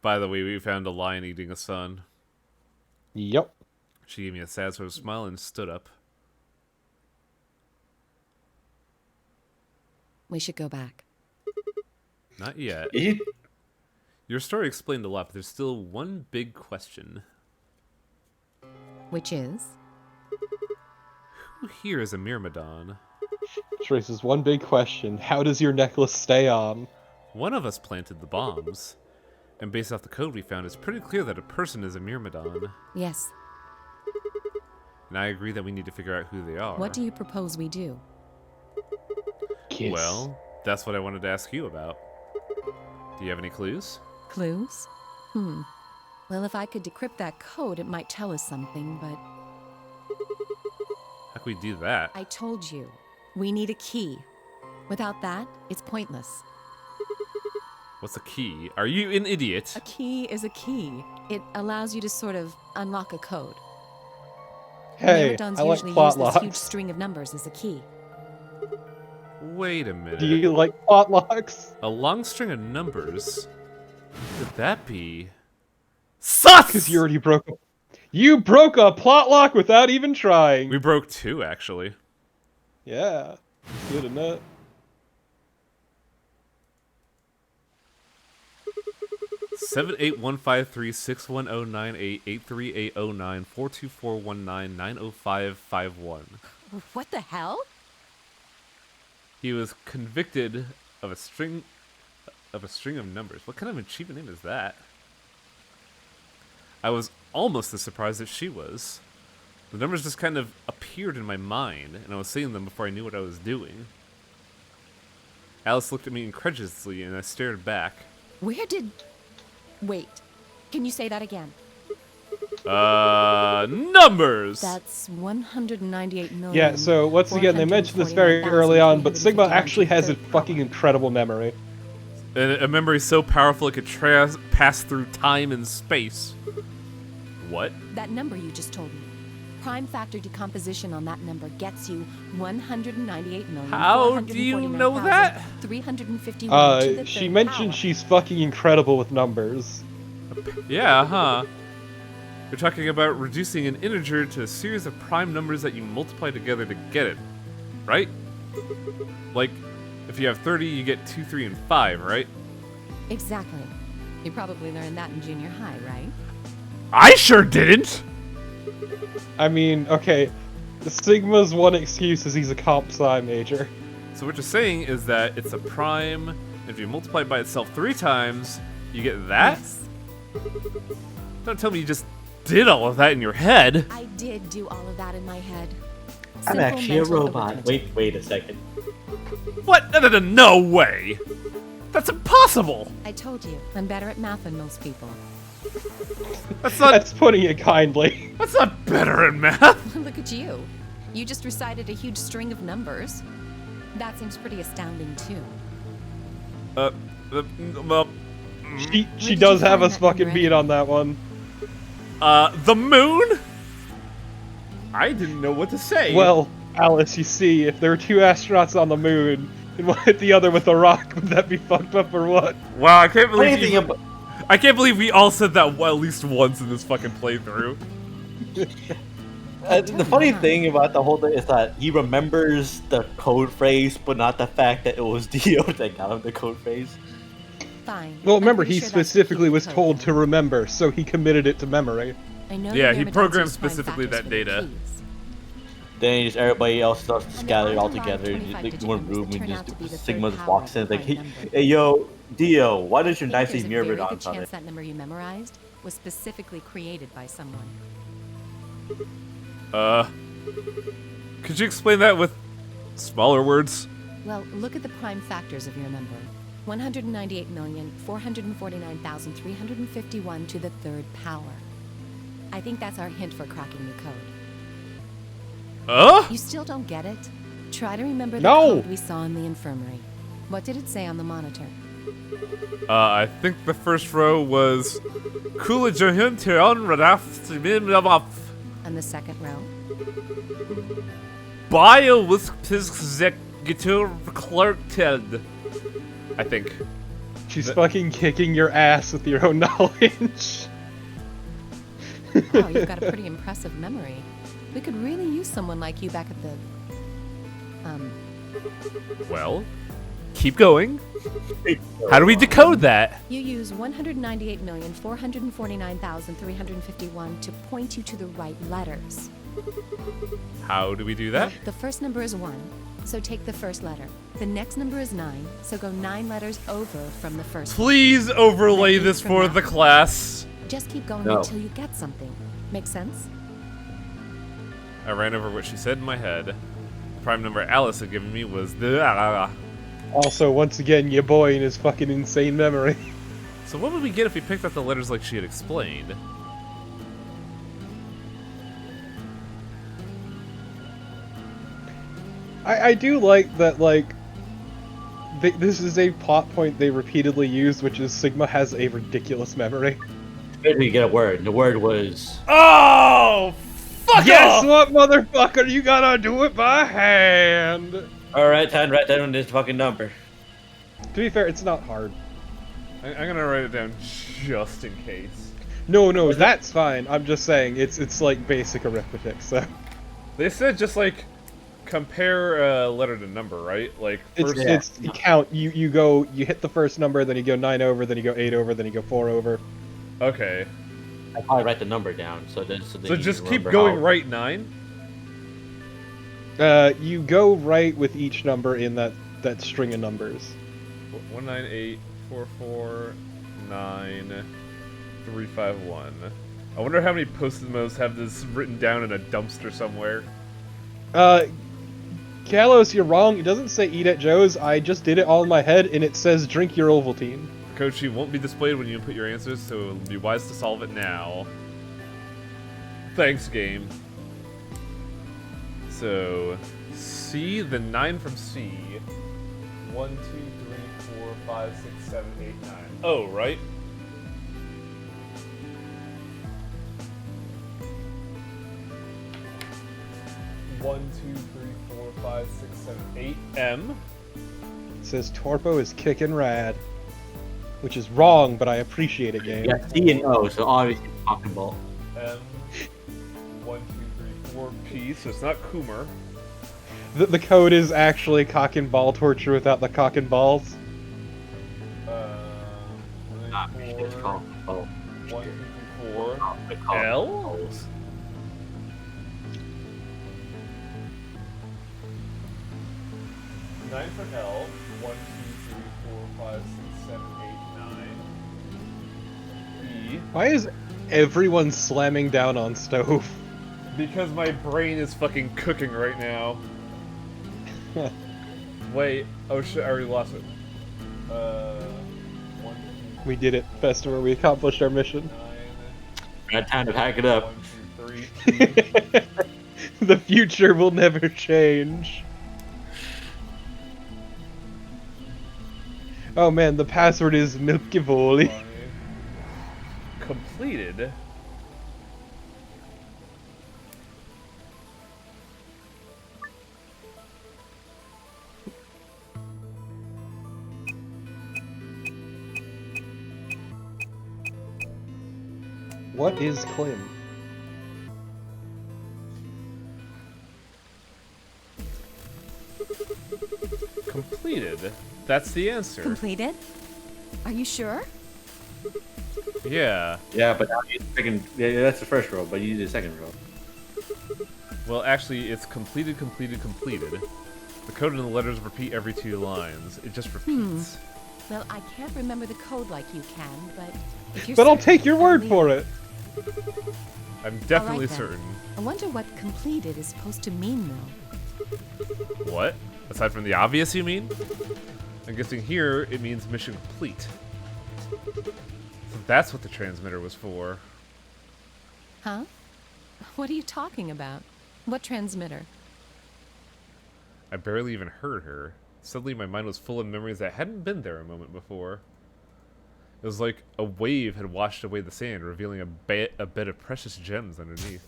By the way, we found a lion eating a sun. Yep. She gave me a sad sort of smile and stood up. We should go back. Not yet. Your story explained a lot, but there's still one big question. Which is? Who here is a Myrmidon? Which raises one big question. How does your necklace stay on? One of us planted the bombs. And based off the code we found, it's pretty clear that a person is a Myrmidon. Yes. And I agree that we need to figure out who they are. What do you propose we do? Kiss. Well, that's what I wanted to ask you about. Do you have any clues? Clues? Well, if I could decrypt that code, it might tell us something, but... How can we do that? I told you. We need a key. Without that, it's pointless. What's a key? Are you an idiot? A key is a key. It allows you to sort of unlock a code. Hey, Myrmidons I like usually plot use this huge locks. string of numbers as a key. Wait a minute. Do you like plot locks? A long string of numbers? Could that be... Sus! Because you already broke. You broke a plot lock without even trying. We broke 2, actually. Yeah, good enough. Seven 8153-6109-8380942419-90551. What the hell? He was convicted of a string of numbers. What kind of achievement name is that? I was almost as surprised as she was. The numbers just kind of appeared in my mind, and I was saying them before I knew what I was doing. Alice looked at me incredulously, and I stared back. Where did... Wait, can you say that again? Numbers! That's 198 million. Yeah, so once again, they mentioned this very early on, but Sigma actually has a fucking incredible memory. A memory so powerful it could pass through time and space. What? That number you just told me. Prime factor decomposition on that number gets you 198 million. How do you know that? 351. She mentioned she's fucking incredible with numbers. Yeah, huh? You're talking about reducing an integer to a series of prime numbers that you multiply together to get it, right? Like, if you have 30, you get 2, 3, and 5, right? Exactly. You probably learned that in junior high, right? I sure didn't! I mean, okay, Sigma's one excuse is he's a comp sci major. So what you're saying is that it's a prime, and if you multiply it by itself 3 times, you get that? Yes. Don't tell me you just did all of that in your head. I did do all of that in my head. I'm Simple actually a mental robot. arithmetic. Wait a second. What? No way! That's impossible! I told you, I'm better at math than most people. That's putting it kindly. That's not better at math! Look at you. You just recited a huge string of numbers. That seems pretty astounding, too. Well... She does have us fucking beat on that one. The moon? I didn't know what to say. Well, Alice, you see, if there were 2 astronauts on the moon, and one hit the other with a rock, would that be fucked up or what? Wow, I can't believe I can't believe we all said that at least once in this fucking playthrough. The funny thing about the whole thing is that he remembers the code phrase, but not the fact that it was Dio that got him the code phrase. Fine. Well, remember, he specifically was told to remember, so he committed it to memory. I know Yeah, he programmed specifically that data. Then just everybody else starts to scatter all together in one room, and just Sigma just walks in like, hey, yo, Dio, why does your knife say Mirrored on chance it? that number you memorized was specifically created by someone. Could you explain that with smaller words? Well, look at the prime factors of your number. 198,449,351 to the 3rd power. I think that's our hint for cracking the code. You still don't get it? Try to remember the code we saw in the infirmary. What did it say on the monitor? I think the first row was And the second row? I think. She's fucking kicking your ass with your own knowledge. Wow, you've got a pretty impressive memory. We could really use someone like you back at the... Well, keep going. How do we decode that? You use 198,449,351 to point you to the right letters. How do we do that? The first number is 1, so take the first letter. The next number is 9, so go 9 letters over from the first. Please overlay this for the class. Just keep going until you get something. Make sense? I ran over what she said in my head. The prime number Alice had given me was the... Also, once again, your boy and his fucking insane memory. So what would we get if we picked up the letters like she had explained? I do like that, like, this is a plot point they repeatedly use, which is Sigma has a ridiculous memory. You get a word. The word was... Oh! Fuck Guess off! what, motherfucker? You gotta do it by hand! Alright, time to write down this fucking number. To be fair, it's not hard. I'm gonna write it down just in case. No, that's fine. I'm just saying it's like basic arithmetic. So They said just like compare letter to number, right? Like first. it's count. You hit the first number, then you go 9 over, then you go 8 over, then you go 4 over. Okay. I probably write the number down so then So you just keep remember going how- right 9. You go right with each number in that string of numbers. 1984449 I wonder how many post-it notes have this written down in a dumpster somewhere. Kalos, you're wrong. It doesn't say eat at Joe's. I just did it all in my head, and it says drink your Ovaltine. The code sheet won't be displayed when you input your answers, so it'll be wise to solve it now. Thanks, game. So, C, the 9 from C. 1, 2, 3, 4, 5, 6, 7, 8, 9. Oh, right? One, 2, 3, 4, 5, 6, 7, 8. M. It says Torpo is kicking rad. Which is wrong, but I appreciate it, game. Yeah, C and O, so obviously talking about. M. 1, 2, 3, 4. P. So it's not Coomer. The code is actually cock and ball torture without the cock and balls. It's called 1, 2, 3, 4. L? L's. Nine for L. 1, 2, 3, 4, 5, 6, 7, 8, 9. E. Why is everyone slamming down on stove? Because my brain is fucking cooking right now. Wait. Oh shit, I already lost it. 1, We did it, Festival. We accomplished our mission. 9. Got time to pack it up. 1, 2, 3. T. The future will never change. Oh man, the password is Milkivoli. Completed. What is Klim? Completed. That's the answer. Completed? Are you sure? Yeah. Yeah, but now you second. Yeah, that's the first row, but you need the second row. Well, actually, it's completed. The code and the letters repeat every 2 lines. It just repeats. Well, I can't remember the code like you can, but if you're But I'll certain, take your word leave. for it. I'm definitely then. certain. I wonder what completed is supposed to mean, though. What? Aside from the obvious, you mean? I'm guessing here it means mission complete. So that's what the transmitter was for. Huh? What are you talking about? What transmitter? I barely even heard her. Suddenly my mind was full of memories that hadn't been there a moment before. It was like a wave had washed away the sand, revealing a bed of precious gems underneath.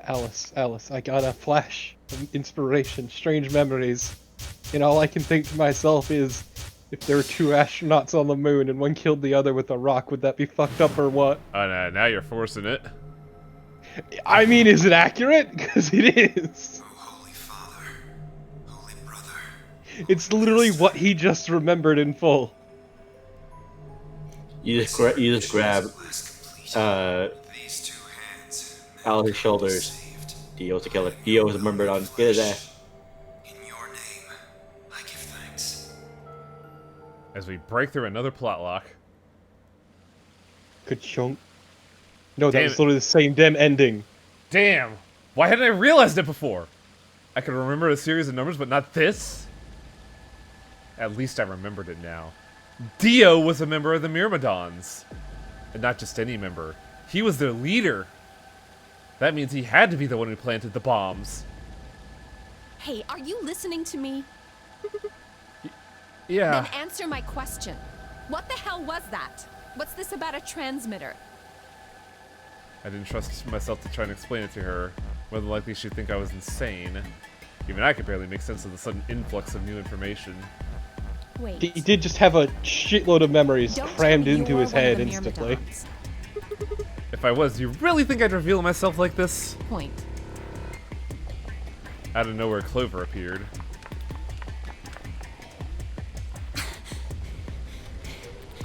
Alice, I got a flash of inspiration, strange memories. And all I can think to myself is, if there were 2 astronauts on the moon and one killed the other with a rock, would that be fucked up or what? Oh, no, now you're forcing it. I mean, is it accurate? Because it is. Oh, Holy Father, Holy Brother. It's literally what he just remembered in full. You just grab Alice's shoulders. Dio's the killer. Dio was remembered on get his ass. In your name, I give thanks. As we break through another plot lock. Ka-chunk. No, that Damn was it. literally the same damn ending. Damn! Why hadn't I realized it before? I could remember a series of numbers, but not this? At least I remembered it now. Dio was a member of the Myrmidons. And not just any member. He was their leader. That means he had to be the one who planted the bombs. Hey, are you listening to me? Yeah. Then answer my question. What the hell was that? What's this about a transmitter? I didn't trust myself to try and explain it to her. More than likely she'd think I was insane. Even I could barely make sense of the sudden influx of new information. Wait. He did just have a shitload of memories Don't tell crammed me into you're his one of head the instantly. Myrmidons. If I was, do you really think I'd reveal myself like this? Point. Out of nowhere, Clover appeared.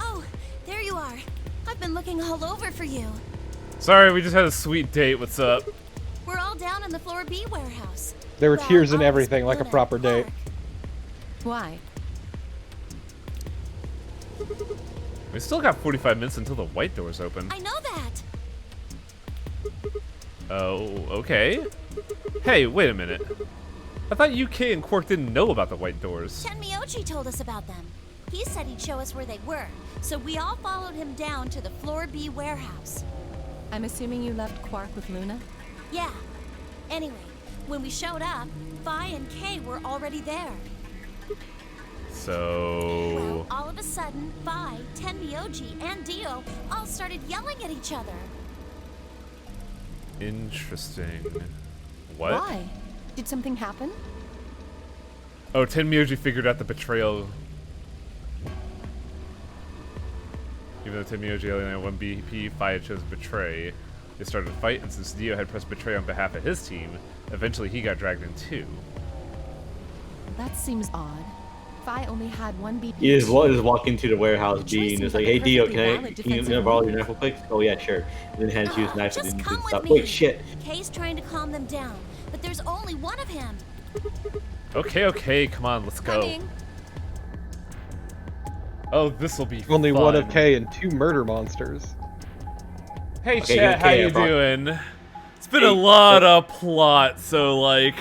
Oh, there you are. I've been looking all over for you. Sorry, we just had a sweet date. What's up? We're all down in the Floor B warehouse. There were Well, tears and I was everything, like a Luna proper date. Park. Why? We still got 45 minutes until the white doors open. I know that. Oh, okay. Hey, wait a minute. I thought UK and Quark didn't know about the white doors. Tenmyoji told us about them. He said he'd show us where they were, so we all followed him down to the Floor B warehouse. I'm assuming you left Quark with Luna? Yeah. Anyway, when we showed up, Phi and Kay were already there. So... Well, all of a sudden, Phi, Tenmyoji, and Dio all started yelling at each other. Interesting. What? Why? Did something happen? Oh, Tenmyoji figured out the betrayal. Even though Tenmyoji only had one BP, Phi had chosen betray. They started a fight, and since Dio had pressed betray on behalf of his team, eventually he got dragged in too. That seems odd. Phi only had one BP. He just walk into the warehouse B and is like, "Hey Dio, can you borrow your knife real quick?" "Oh yeah, sure." And then hands you his knife and Just then come stop. with me. Wait, shit. Kay's trying to calm them down, but there's only one of him. Okay, come on, let's go. Coming. Oh, this'll be Only fun. one of K and 2 murder monsters. Hey Okay, chat, how okay, you bro. doing? It's been a lot of plot, so like,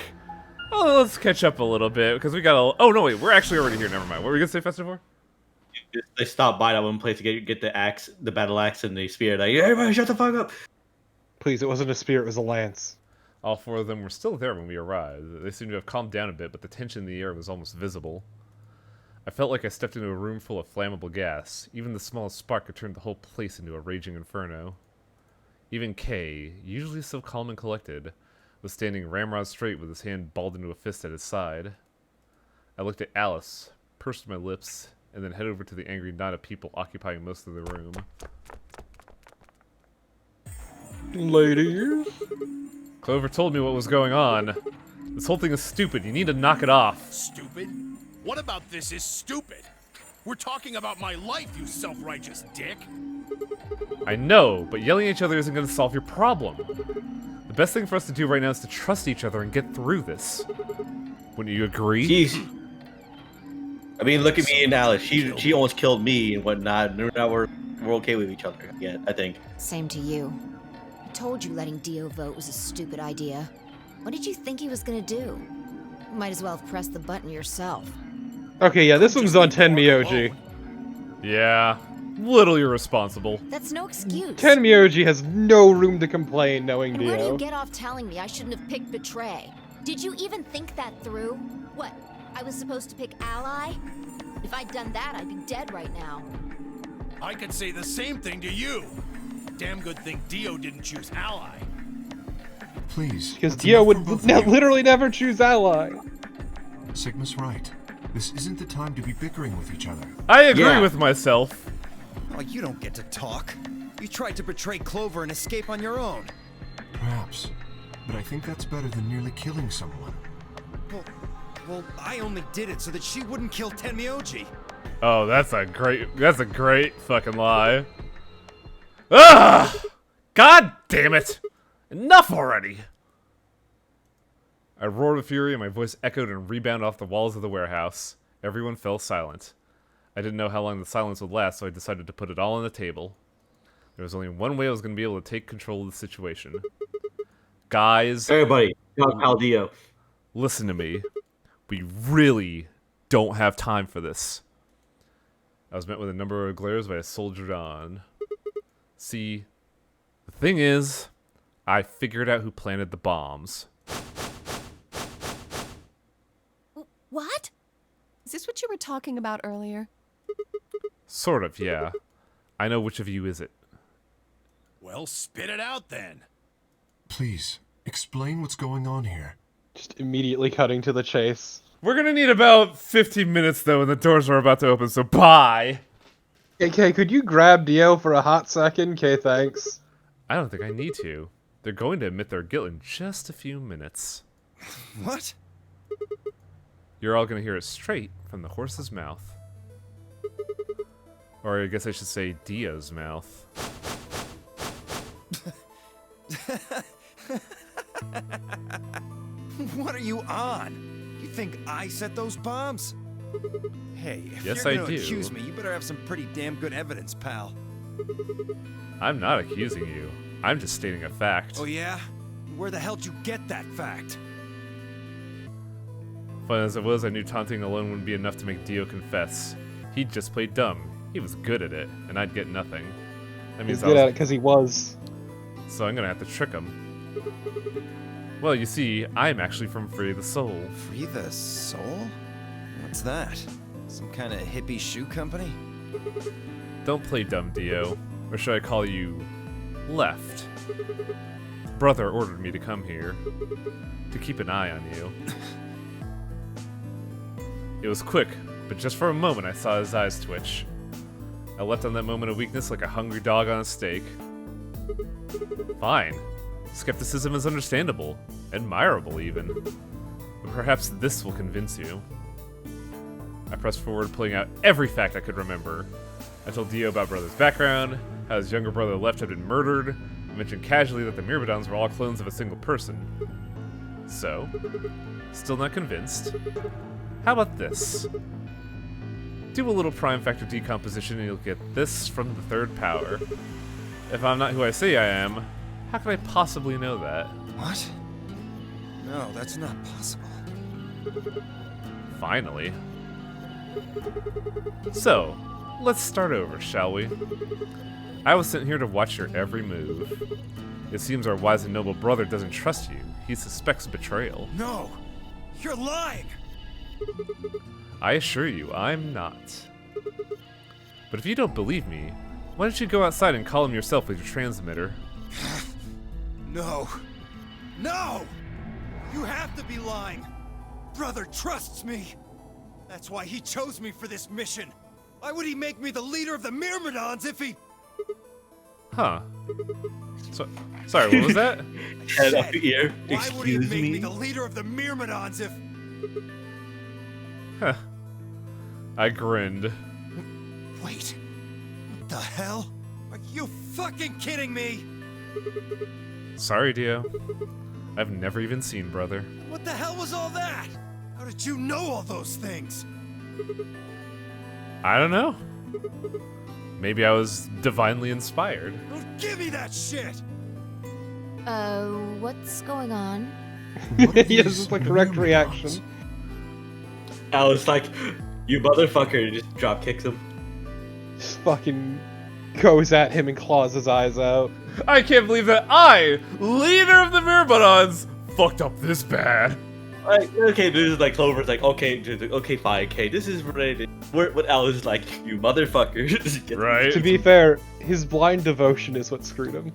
oh, let's catch up a little bit because we got a. Oh no, wait, we're actually already here. Never mind. What were we gonna say, Festival? They stopped by that one place to get the axe, the battle axe, and the spear. Like, everybody, shut the fuck up. Please, it wasn't a spear, it was a lance. All four of them were still there when we arrived. They seemed to have calmed down a bit, but the tension in the air was almost visible. I felt like I stepped into a room full of flammable gas. Even the smallest spark could turn the whole place into a raging inferno. Even Kay, usually so calm and collected, was standing ramrod straight with his hand balled into a fist at his side. I looked at Alice, pursed my lips, and then headed over to the angry knot of people occupying most of the room. Ladies? Clover told me what was going on. This whole thing is stupid. You need to knock it off. Stupid? What about this is stupid? We're talking about my life, you self-righteous dick. I know, but yelling at each other isn't going to solve your problem. The best thing for us to do right now is to trust each other and get through this. Wouldn't you agree? Jeez. I mean, look at me and Alice. She almost killed me and whatnot. And now we're okay with each other yet, I think. Same to you. I told you letting Dio vote was a stupid idea. What did you think he was gonna do? You might as well have pressed the button yourself. Okay, yeah, this one's on Tenmyoji. Yeah, little irresponsible. That's no excuse. Tenmyoji has no room to complain knowing And where do you Dio. get off telling me I shouldn't have picked Betray? Did you even think that through? What, I was supposed to pick Ally? If I'd done that, I'd be dead right now. I could say the same thing to you. Damn good thing Dio didn't choose Ally. Please. Because that's Dio enough would for both of you. literally never choose Ally. Sigma's right. This isn't the time to be bickering with each other. I agree Yeah. with myself. Oh, you don't get to talk. You tried to betray Clover and escape on your own. Perhaps. But I think that's better than nearly killing someone. Well, I only did it so that she wouldn't kill Tenmyoji. Oh, that's a great fucking lie. Ah! God damn it! Enough already! I roared with fury and my voice echoed and rebounded off the walls of the warehouse. Everyone fell silent. I didn't know how long the silence would last, so I decided to put it all on the table. There was only one way I was going to be able to take control of the situation. Guys, Everybody, tell Dio. listen to me. We really don't have time for this. I was met with a number of glares, but I soldiered on. See, the thing is, I figured out who planted the bombs. What? Is this what you were talking about earlier? Sort of, yeah. I know which of you is it. Well, spit it out then. Please, explain what's going on here. Just immediately cutting to the chase. We're gonna need about 15 minutes though, and the doors are about to open. So bye. Okay, could you grab Dio for a hot second? Okay, thanks. I don't think I need to. They're going to admit their guilt in just a few minutes. What? You're all gonna hear it straight from the horse's mouth. Or I guess I should say Dio's mouth. What are you on? You think I set those bombs? Hey, if Yes, you're I gonna do. accuse me, you better have some pretty damn good evidence, pal. I'm not accusing you. I'm just stating a fact. Oh yeah? Where the hell'd you get that fact? Fun as it was, I knew taunting alone wouldn't be enough to make Dio confess. He'd just play dumb. He was good at it, and I'd get nothing. That means He's I good was- at it because he was. So I'm gonna have to trick him. Well, you see, I'm actually from Free the Soul. Free the Soul? What's that? Some kind of hippie shoe company? Don't play dumb, Dio. Or should I call you... Left? Brother ordered me to come here. To keep an eye on you. It was quick, but just for a moment I saw his eyes twitch. I leapt on that moment of weakness like a hungry dog on a steak. Fine. Skepticism is understandable. Admirable, even. But perhaps this will convince you. I pressed forward, pulling out every fact I could remember. I told Dio about Brother's background, how his younger brother Left had been murdered. I mentioned casually that the Myrmidons were all clones of a single person. So, still not convinced? How about this? Do a little prime factor decomposition and you'll get this from the third power. If I'm not who I say I am, how could I possibly know that? What? No, that's not possible. Finally. So, let's start over, shall we? I was sent here to watch your every move. It seems our wise and noble brother doesn't trust you. He suspects betrayal. No! You're lying! I assure you, I'm not. But if you don't believe me, why don't you go outside and call him yourself with your transmitter? No. No! You have to be lying! Brother trusts me! That's why he chose me for this mission! Why would he make me the leader of the Myrmidons if he... Huh. Sorry, what was that? Head up ear. Why would he Excuse make me me? the leader of the Myrmidons if... Huh. I grinned. Wait. What the hell? Are you fucking kidding me? Sorry, Dio. I've never even seen Brother. What the hell was all that? How did you know all those things? I don't know. Maybe I was divinely inspired. Don't give me that shit! What's going on? Yes, it's the correct reaction. I was like, you motherfucker, just drop kicks him. Just fucking goes at him and claws his eyes out. I can't believe that I, leader of the Myrmidons, fucked up this bad. Like, okay, this is like Clover's like, okay, okay, fine, okay, this is related. What Alice is like, you motherfucker. Right. To be fair, his blind devotion is what screwed him.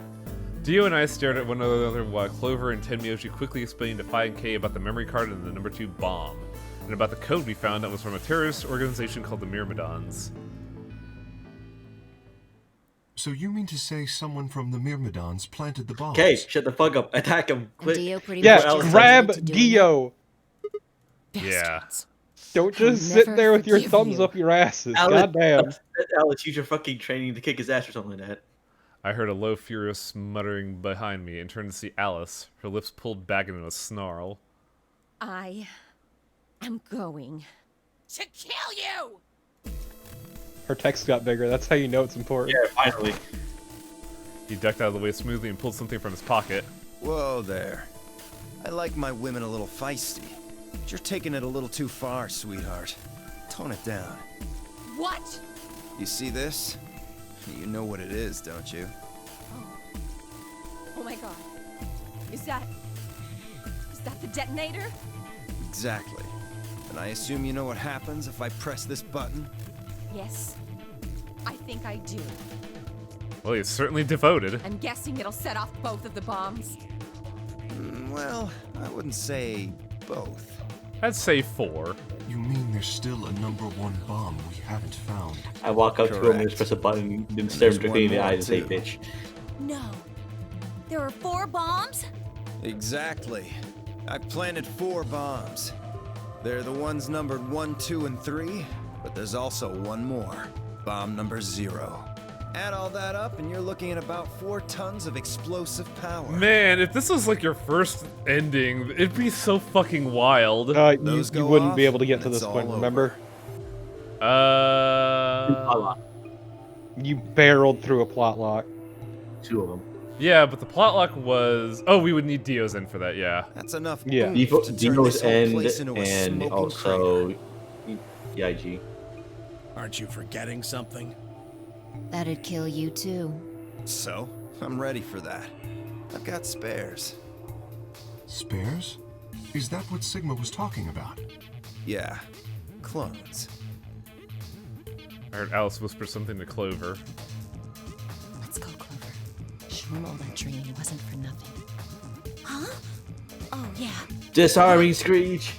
Dio and I stared at one another while Clover and Tenmyoshi quickly explained to Fi and K about the memory card and the number 2 bomb, and about the code we found that was from a terrorist organization called the Myrmidons. So you mean to say someone from the Myrmidons planted the bombs? Okay, shut the fuck up. Attack him. Quick. Dio pretty Yeah, much grab decided to do Dio! Yeah. Don't I'll just sit never there with your forgive thumbs you. up your asses. Alice, Goddamn. Alice, use your fucking training to kick his ass or something like that. I heard a low, furious muttering behind me and turned to see Alice, her lips pulled back into a snarl. I am going To kill you! Her text got bigger. That's how you know it's important. Yeah, finally. He ducked out of the way smoothly and pulled something from his pocket. Whoa there. I like my women a little feisty. But you're taking it a little too far, sweetheart. Tone it down. What? You see this? You know what it is, don't you? Oh my god. Is that the detonator? Exactly. And I assume you know what happens if I press this button? Yes. I think I do. Well, he's certainly devoted. I'm guessing it'll set off both of the bombs. Well, I wouldn't say both. I'd say 4. You mean there's still a number 1 bomb we haven't found? I walk up to him and just press a button and stare him directly in the eyes and say, bitch. No. There are 4 bombs? Exactly. I've planted 4 bombs. They're the ones numbered 1, 2, and 3, but there's also one more. Bomb number 0. Add all that up, and you're looking at about 4 tons of explosive power. Man, if this was like your first ending, it'd be so fucking wild. You wouldn't be able to get to this point, remember? You barreled through a plot lock. 2 of them. Yeah, but the plot lock was... Oh, we would need Dio's end for that, yeah. That's enough. Yeah. Dio's end and also EIG. Aren't you forgetting something? That'd kill you too. So, I'm ready for that. I've got spares. Spares? Is that what Sigma was talking about? Yeah, clones. I heard Alice whisper something to Clover. Let's go, Clover. Show him all that training wasn't for nothing. Huh? Oh, yeah. Disarming Screech!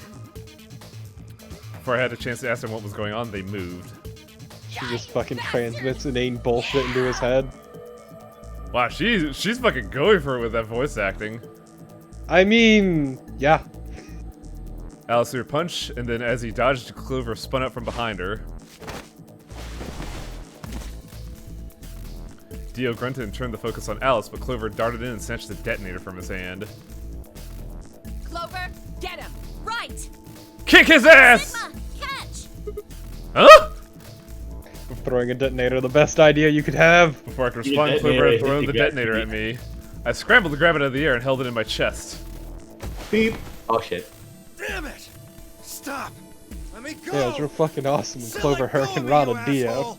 Before I had a chance to ask them what was going on, they moved. She just fucking transmits inane bullshit into his head. Wow, she's fucking going for it with that voice acting. I mean, yeah. Alice threw a punch, and then as he dodged, Clover spun out from behind her. Dio grunted and turned the focus on Alice, but Clover darted in and snatched the detonator from his hand. Clover, get him! Right! Kick his ass! Sigma, catch! Huh? Throwing a detonator, the best idea you could have. Before I could respond, Clover had thrown the detonator at me. I scrambled to grab it out of the air and held it in my chest. Beep. Oh shit. Damn it! Stop! Let me go! Yeah, it was real fucking awesome when Clover Hurricane Rana Dio.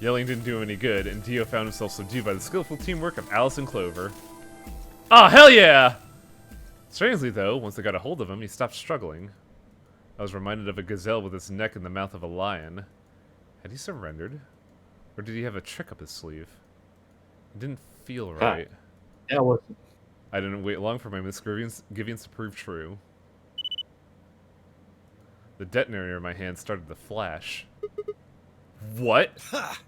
Yelling didn't do him any good, and Dio found himself subdued by the skillful teamwork of Alice and Clover. Oh, hell yeah! Strangely, though, once they got a hold of him, he stopped struggling. I was reminded of a gazelle with its neck in the mouth of a lion. Had he surrendered? Or did he have a trick up his sleeve? It didn't feel right. That was... I didn't wait long for my misgivings to prove true. The detonator in my hand started to flash. What? Ha!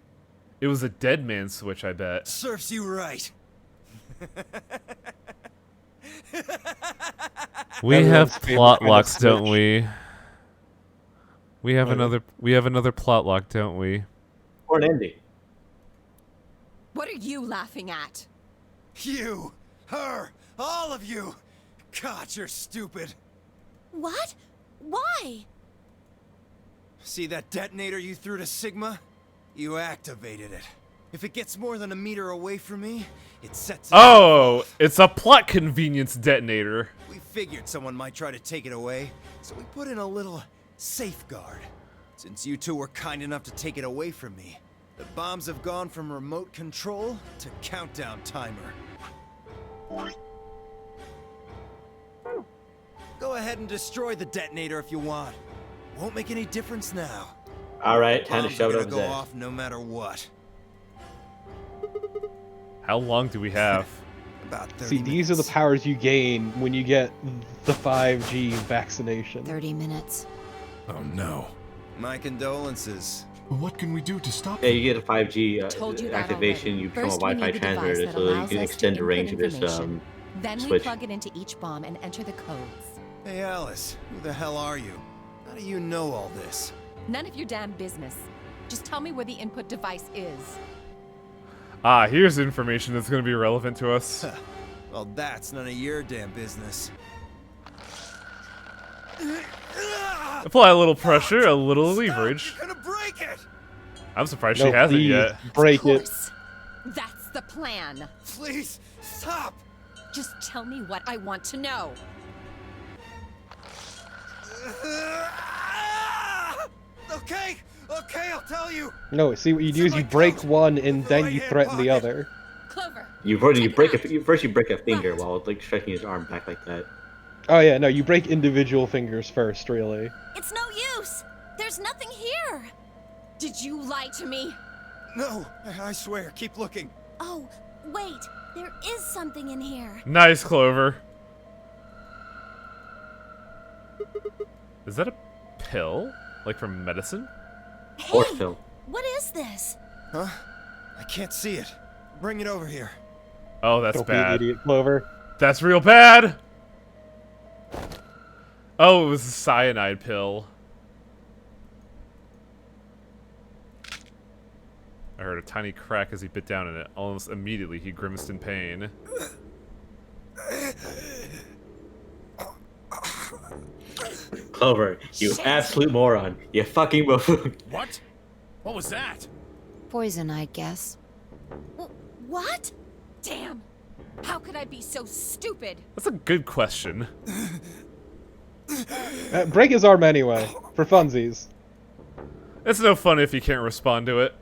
It was a dead man's switch, I bet. Serves you right. We have plot locks, don't we? We have another plot lock, don't we? Or an ending. What are you laughing at? You, her, all of you. God, you're stupid. What? Why? See that detonator you threw to Sigma? You activated it. If it gets more than a meter away from me, it sets it Oh, it's a plot convenience detonator. We figured someone might try to take it away, so we put in a little safeguard. Since you two were kind enough to take it away from me, the bombs have gone from remote control to countdown timer. Go ahead and destroy the detonator if you want. Won't make any difference now. Alright, time to shove it up go there. off no matter what. How long do we have? About 30 See, these are the powers you gain when you get the 5G vaccination. 30 minutes. Oh no. My condolences. What can we do to stop Yeah, them? you get a 5G Told you that activation, already. you become a First, we Wi-Fi need a device transmitter that so you allows can us extend to the range of input this information. Then we switch. plug it into each bomb and enter the codes. Hey Alice, who the hell are you? How do you know all this? None of your damn business. Just tell me where the input device is. Ah, here's information that's going to be relevant to us. Well, that's none of your damn business. Apply a little pressure, a little leverage. You're gonna break it! I'm surprised No, she hasn't please, yet. break Of it. course. That's the plan. Please, stop! Just tell me what I want to know. Okay, I'll tell you. No, see what you do is you break one and then you threaten the other. Clover. First you break a finger while like stretching his arm back like that. Oh yeah, no, you break individual fingers first, really. It's no use. There's nothing here. Did you lie to me? No, I swear, keep looking. Oh, wait. There is something in here. Nice, Clover. Is that a pill? Like from medicine? Horse pill. What is this? Huh? I can't see it. Bring it over here. Oh, that's Don't be an bad. idiot, Clover. That's real bad! Oh, it was a cyanide pill. I heard a tiny crack as he bit down in it. Almost immediately, he grimaced in pain. Clover, you absolute moron. You fucking buffoon. What? What was that? Poison, I guess. What? Damn! How could I be so stupid? That's a good question. Break his arm anyway, for funsies. It's no fun if you can't respond to it.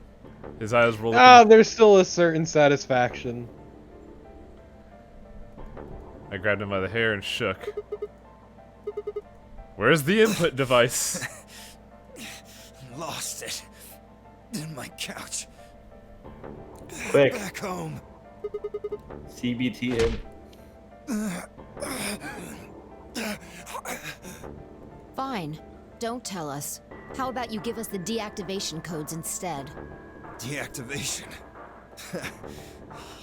His eyes roll up. Ah, there's still a certain satisfaction. I grabbed him by the hair and shook. Where's the input device? Lost it. In my couch. Quick. Back home. CBT him. Fine. Don't tell us. How about you give us the deactivation codes instead? Deactivation.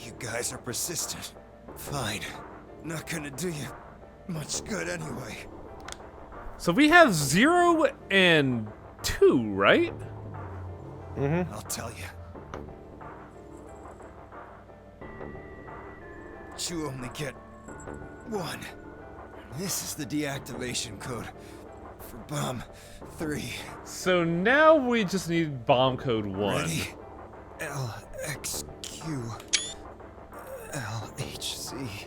You guys are persistent. Fine. Not gonna do you much good anyway. So we have 0 and 2, right? Mm-hmm. I'll tell you. You only get 1. This is the deactivation code for bomb 3. So now we just need bomb code 1. Ready? LXQ LHC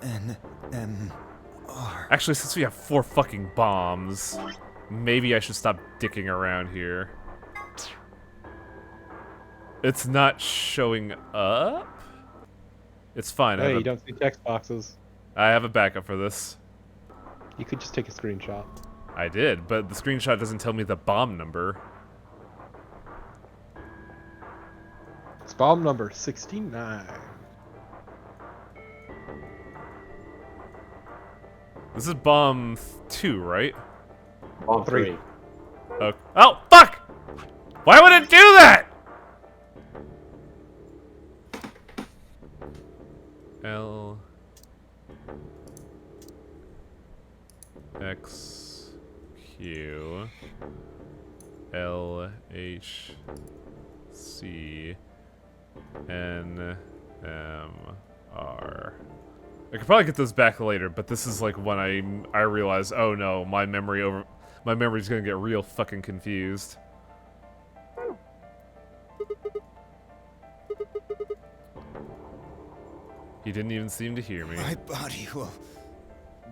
NMR. Actually, since we have 4 fucking bombs, maybe I should stop dicking around here. It's not showing up? It's fine. Hey, you don't see text boxes. I have a backup for this. You could just take a screenshot. I did, but the screenshot doesn't tell me the bomb number. It's bomb number 69. This is bomb 2, right? Bomb 3. Okay. Oh, fuck! Why would it do that? L X Q L H C N M R. I could probably get those back later, but this is like when I realize, oh no, my memory's gonna get real fucking confused. He didn't even seem to hear me. My body will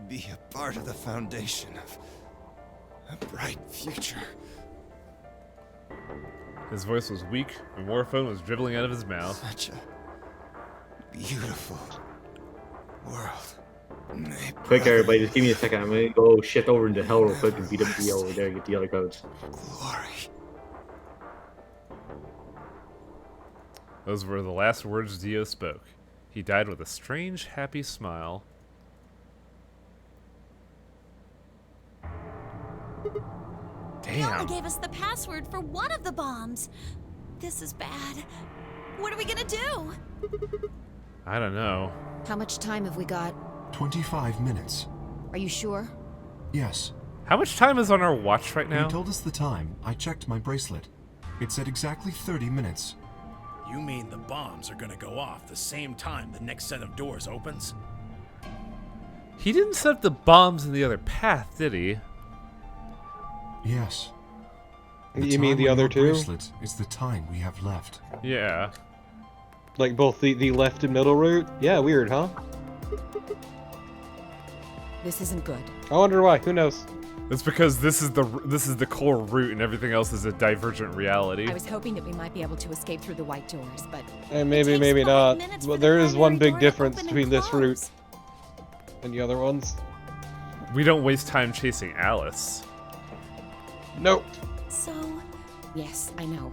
be a part of the foundation of a bright future. His voice was weak, and morphine was dribbling out of his mouth. Such a beautiful world. Quick, everybody, just give me a second. I'm gonna go shift over into hell real quick and beat up the over there and get the other codes. Glory. Those were the last words Dio spoke. He died with a strange, happy smile. They only Damn. gave us the password for one of the bombs. This is bad. What are we gonna do? I don't know. How much time have we got? 25 minutes. Are you sure? Yes. How much time is on our watch right now? You told us the time. I checked my bracelet. It said exactly 30 minutes. You mean the bombs are gonna go off the same time the next set of doors opens? He didn't set up the bombs in the other path, did he? Yes. You mean the time on other your two? bracelet is the time we have left. Yeah. Like both the left and middle route? Yeah, weird, huh? This isn't good. I wonder why. Who knows? It's because this is the core route and everything else is a divergent reality. I was hoping that we might be able to escape through the white doors, but And maybe, maybe not. Well, there is one big difference between this route and the other ones. We don't waste time chasing Alice. Nope. So, yes, I know.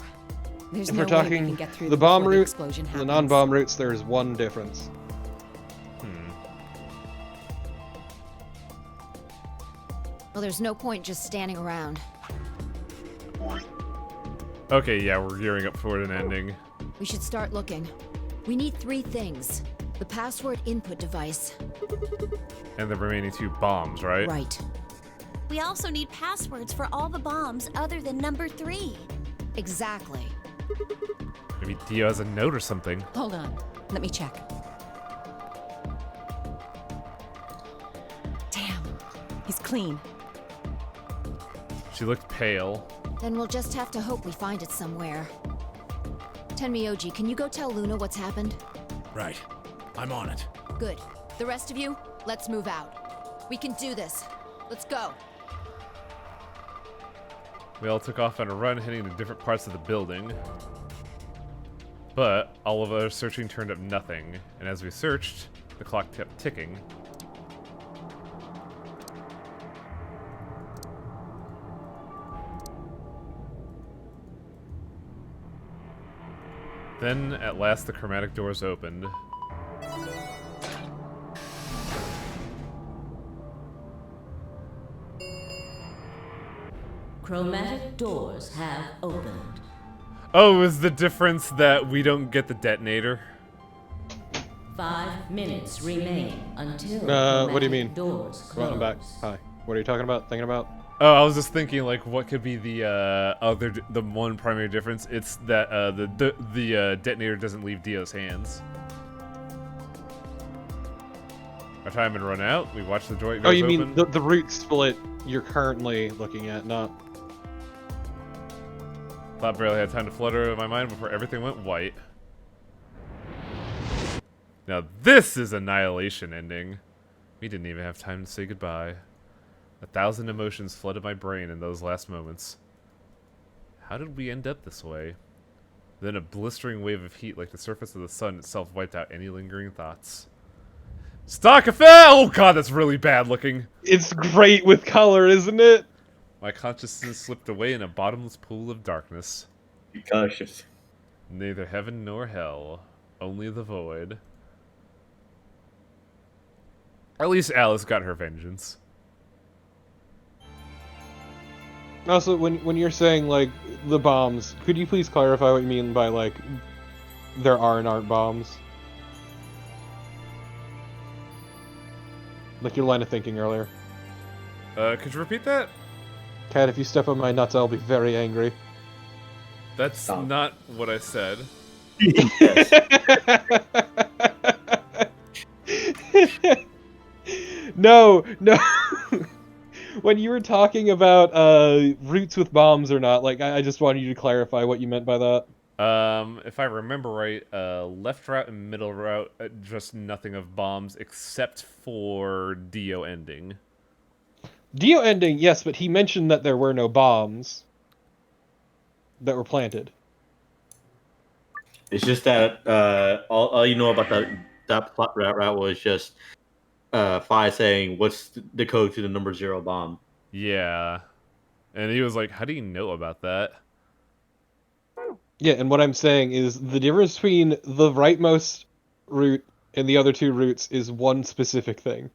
There's If no we're way we talking can get through the them bomb before the route, explosion the happens. non-bomb routes, there is one difference. Well, there's no point just standing around. Okay, yeah, we're gearing up for an ending. We should start looking. We need 3 things. The password input device. And the remaining 2 bombs, right? Right. We also need passwords for all the bombs other than number 3. Exactly. Maybe Dio has a note or something. Hold on. Let me check. Damn. He's clean. She looked pale. Then we'll just have to hope we find it somewhere. Tenmyoji, can you go tell Luna what's happened? Right. I'm on it. Good. The rest of you, let's move out. We can do this. Let's go. We all took off on a run, heading to different parts of the building. But all of our searching turned up nothing, and as we searched, the clock kept ticking. Then, at last, the chromatic doors opened. Chromatic doors have opened. Oh, is the difference that we don't get the detonator? 5 minutes remain until What do you mean? doors Come on, I'm back. close. Hi. What are you talking about? Thinking about? Oh, I was just thinking, like, what could be the the one primary difference? It's that the detonator doesn't leave Dio's hands. Our time had run out. We watched the door. Oh, you open. mean the route split you're currently looking at, not... Thought barely had time to flutter in my mind before everything went white. Now this is Annihilation ending. We didn't even have time to say goodbye. 1,000 emotions flooded my brain in those last moments. How did we end up this way? Then a blistering wave of heat like the surface of the sun itself wiped out any lingering thoughts. Stock effect! Oh god, that's really bad looking. It's great with color, isn't it? My consciousness slipped away in a bottomless pool of darkness. Be cautious. Neither heaven nor hell, only the void. At least Alice got her vengeance. Also, when you're saying, like, the bombs, could you please clarify what you mean by, like, there are and aren't bombs? Like your line of thinking earlier. Could you repeat that? Cat, if you step on my nuts, I'll be very angry. That's not what I said. No. When you were talking about routes with bombs or not, like, I just wanted you to clarify what you meant by that. If I remember right, left route and middle route, just nothing of bombs except for Dio ending. Dio ending, yes, but he mentioned that there were no bombs that were planted. It's just that all you know about that plot route was just Fi saying, "What's the code to the number 0 bomb?" Yeah, and he was like, "How do you know about that?" Yeah, and what I'm saying is the difference between the rightmost route and the other 2 routes is one specific thing.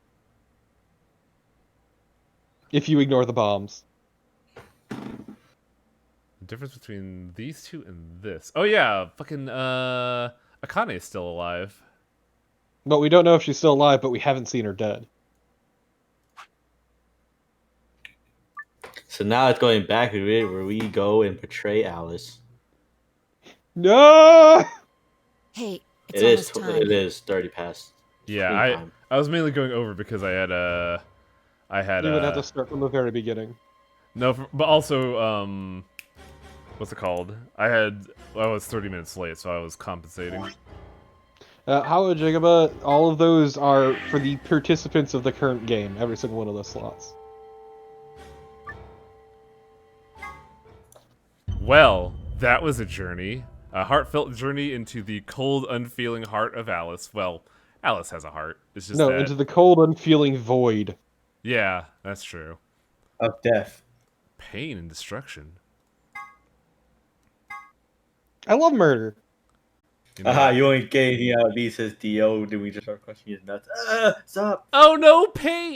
If you ignore the bombs. The difference between these 2 and this. Oh yeah, fucking Akane is still alive. But we don't know if she's still alive, but we haven't seen her dead. So now it's going back to it where we go and betray Alice. No! Hey, it's almost time. It is 30 past. Yeah, I was mainly going over because I had You would have to start from the very beginning. No, but also what's it called? I was 30 minutes late, so I was compensating. How Jigaba, all of those are for the participants of the current game, every single one of those slots. Well, that was a journey. A heartfelt journey into the cold, unfeeling heart of Alice. Well, Alice has a heart. It's just No, that... into the cold, unfeeling void. Yeah, that's true. Of death. Pain and destruction. I love murder. You only get anything out of me, says Dio. Then we just start questioning his nuts. Stop. Oh no, pain!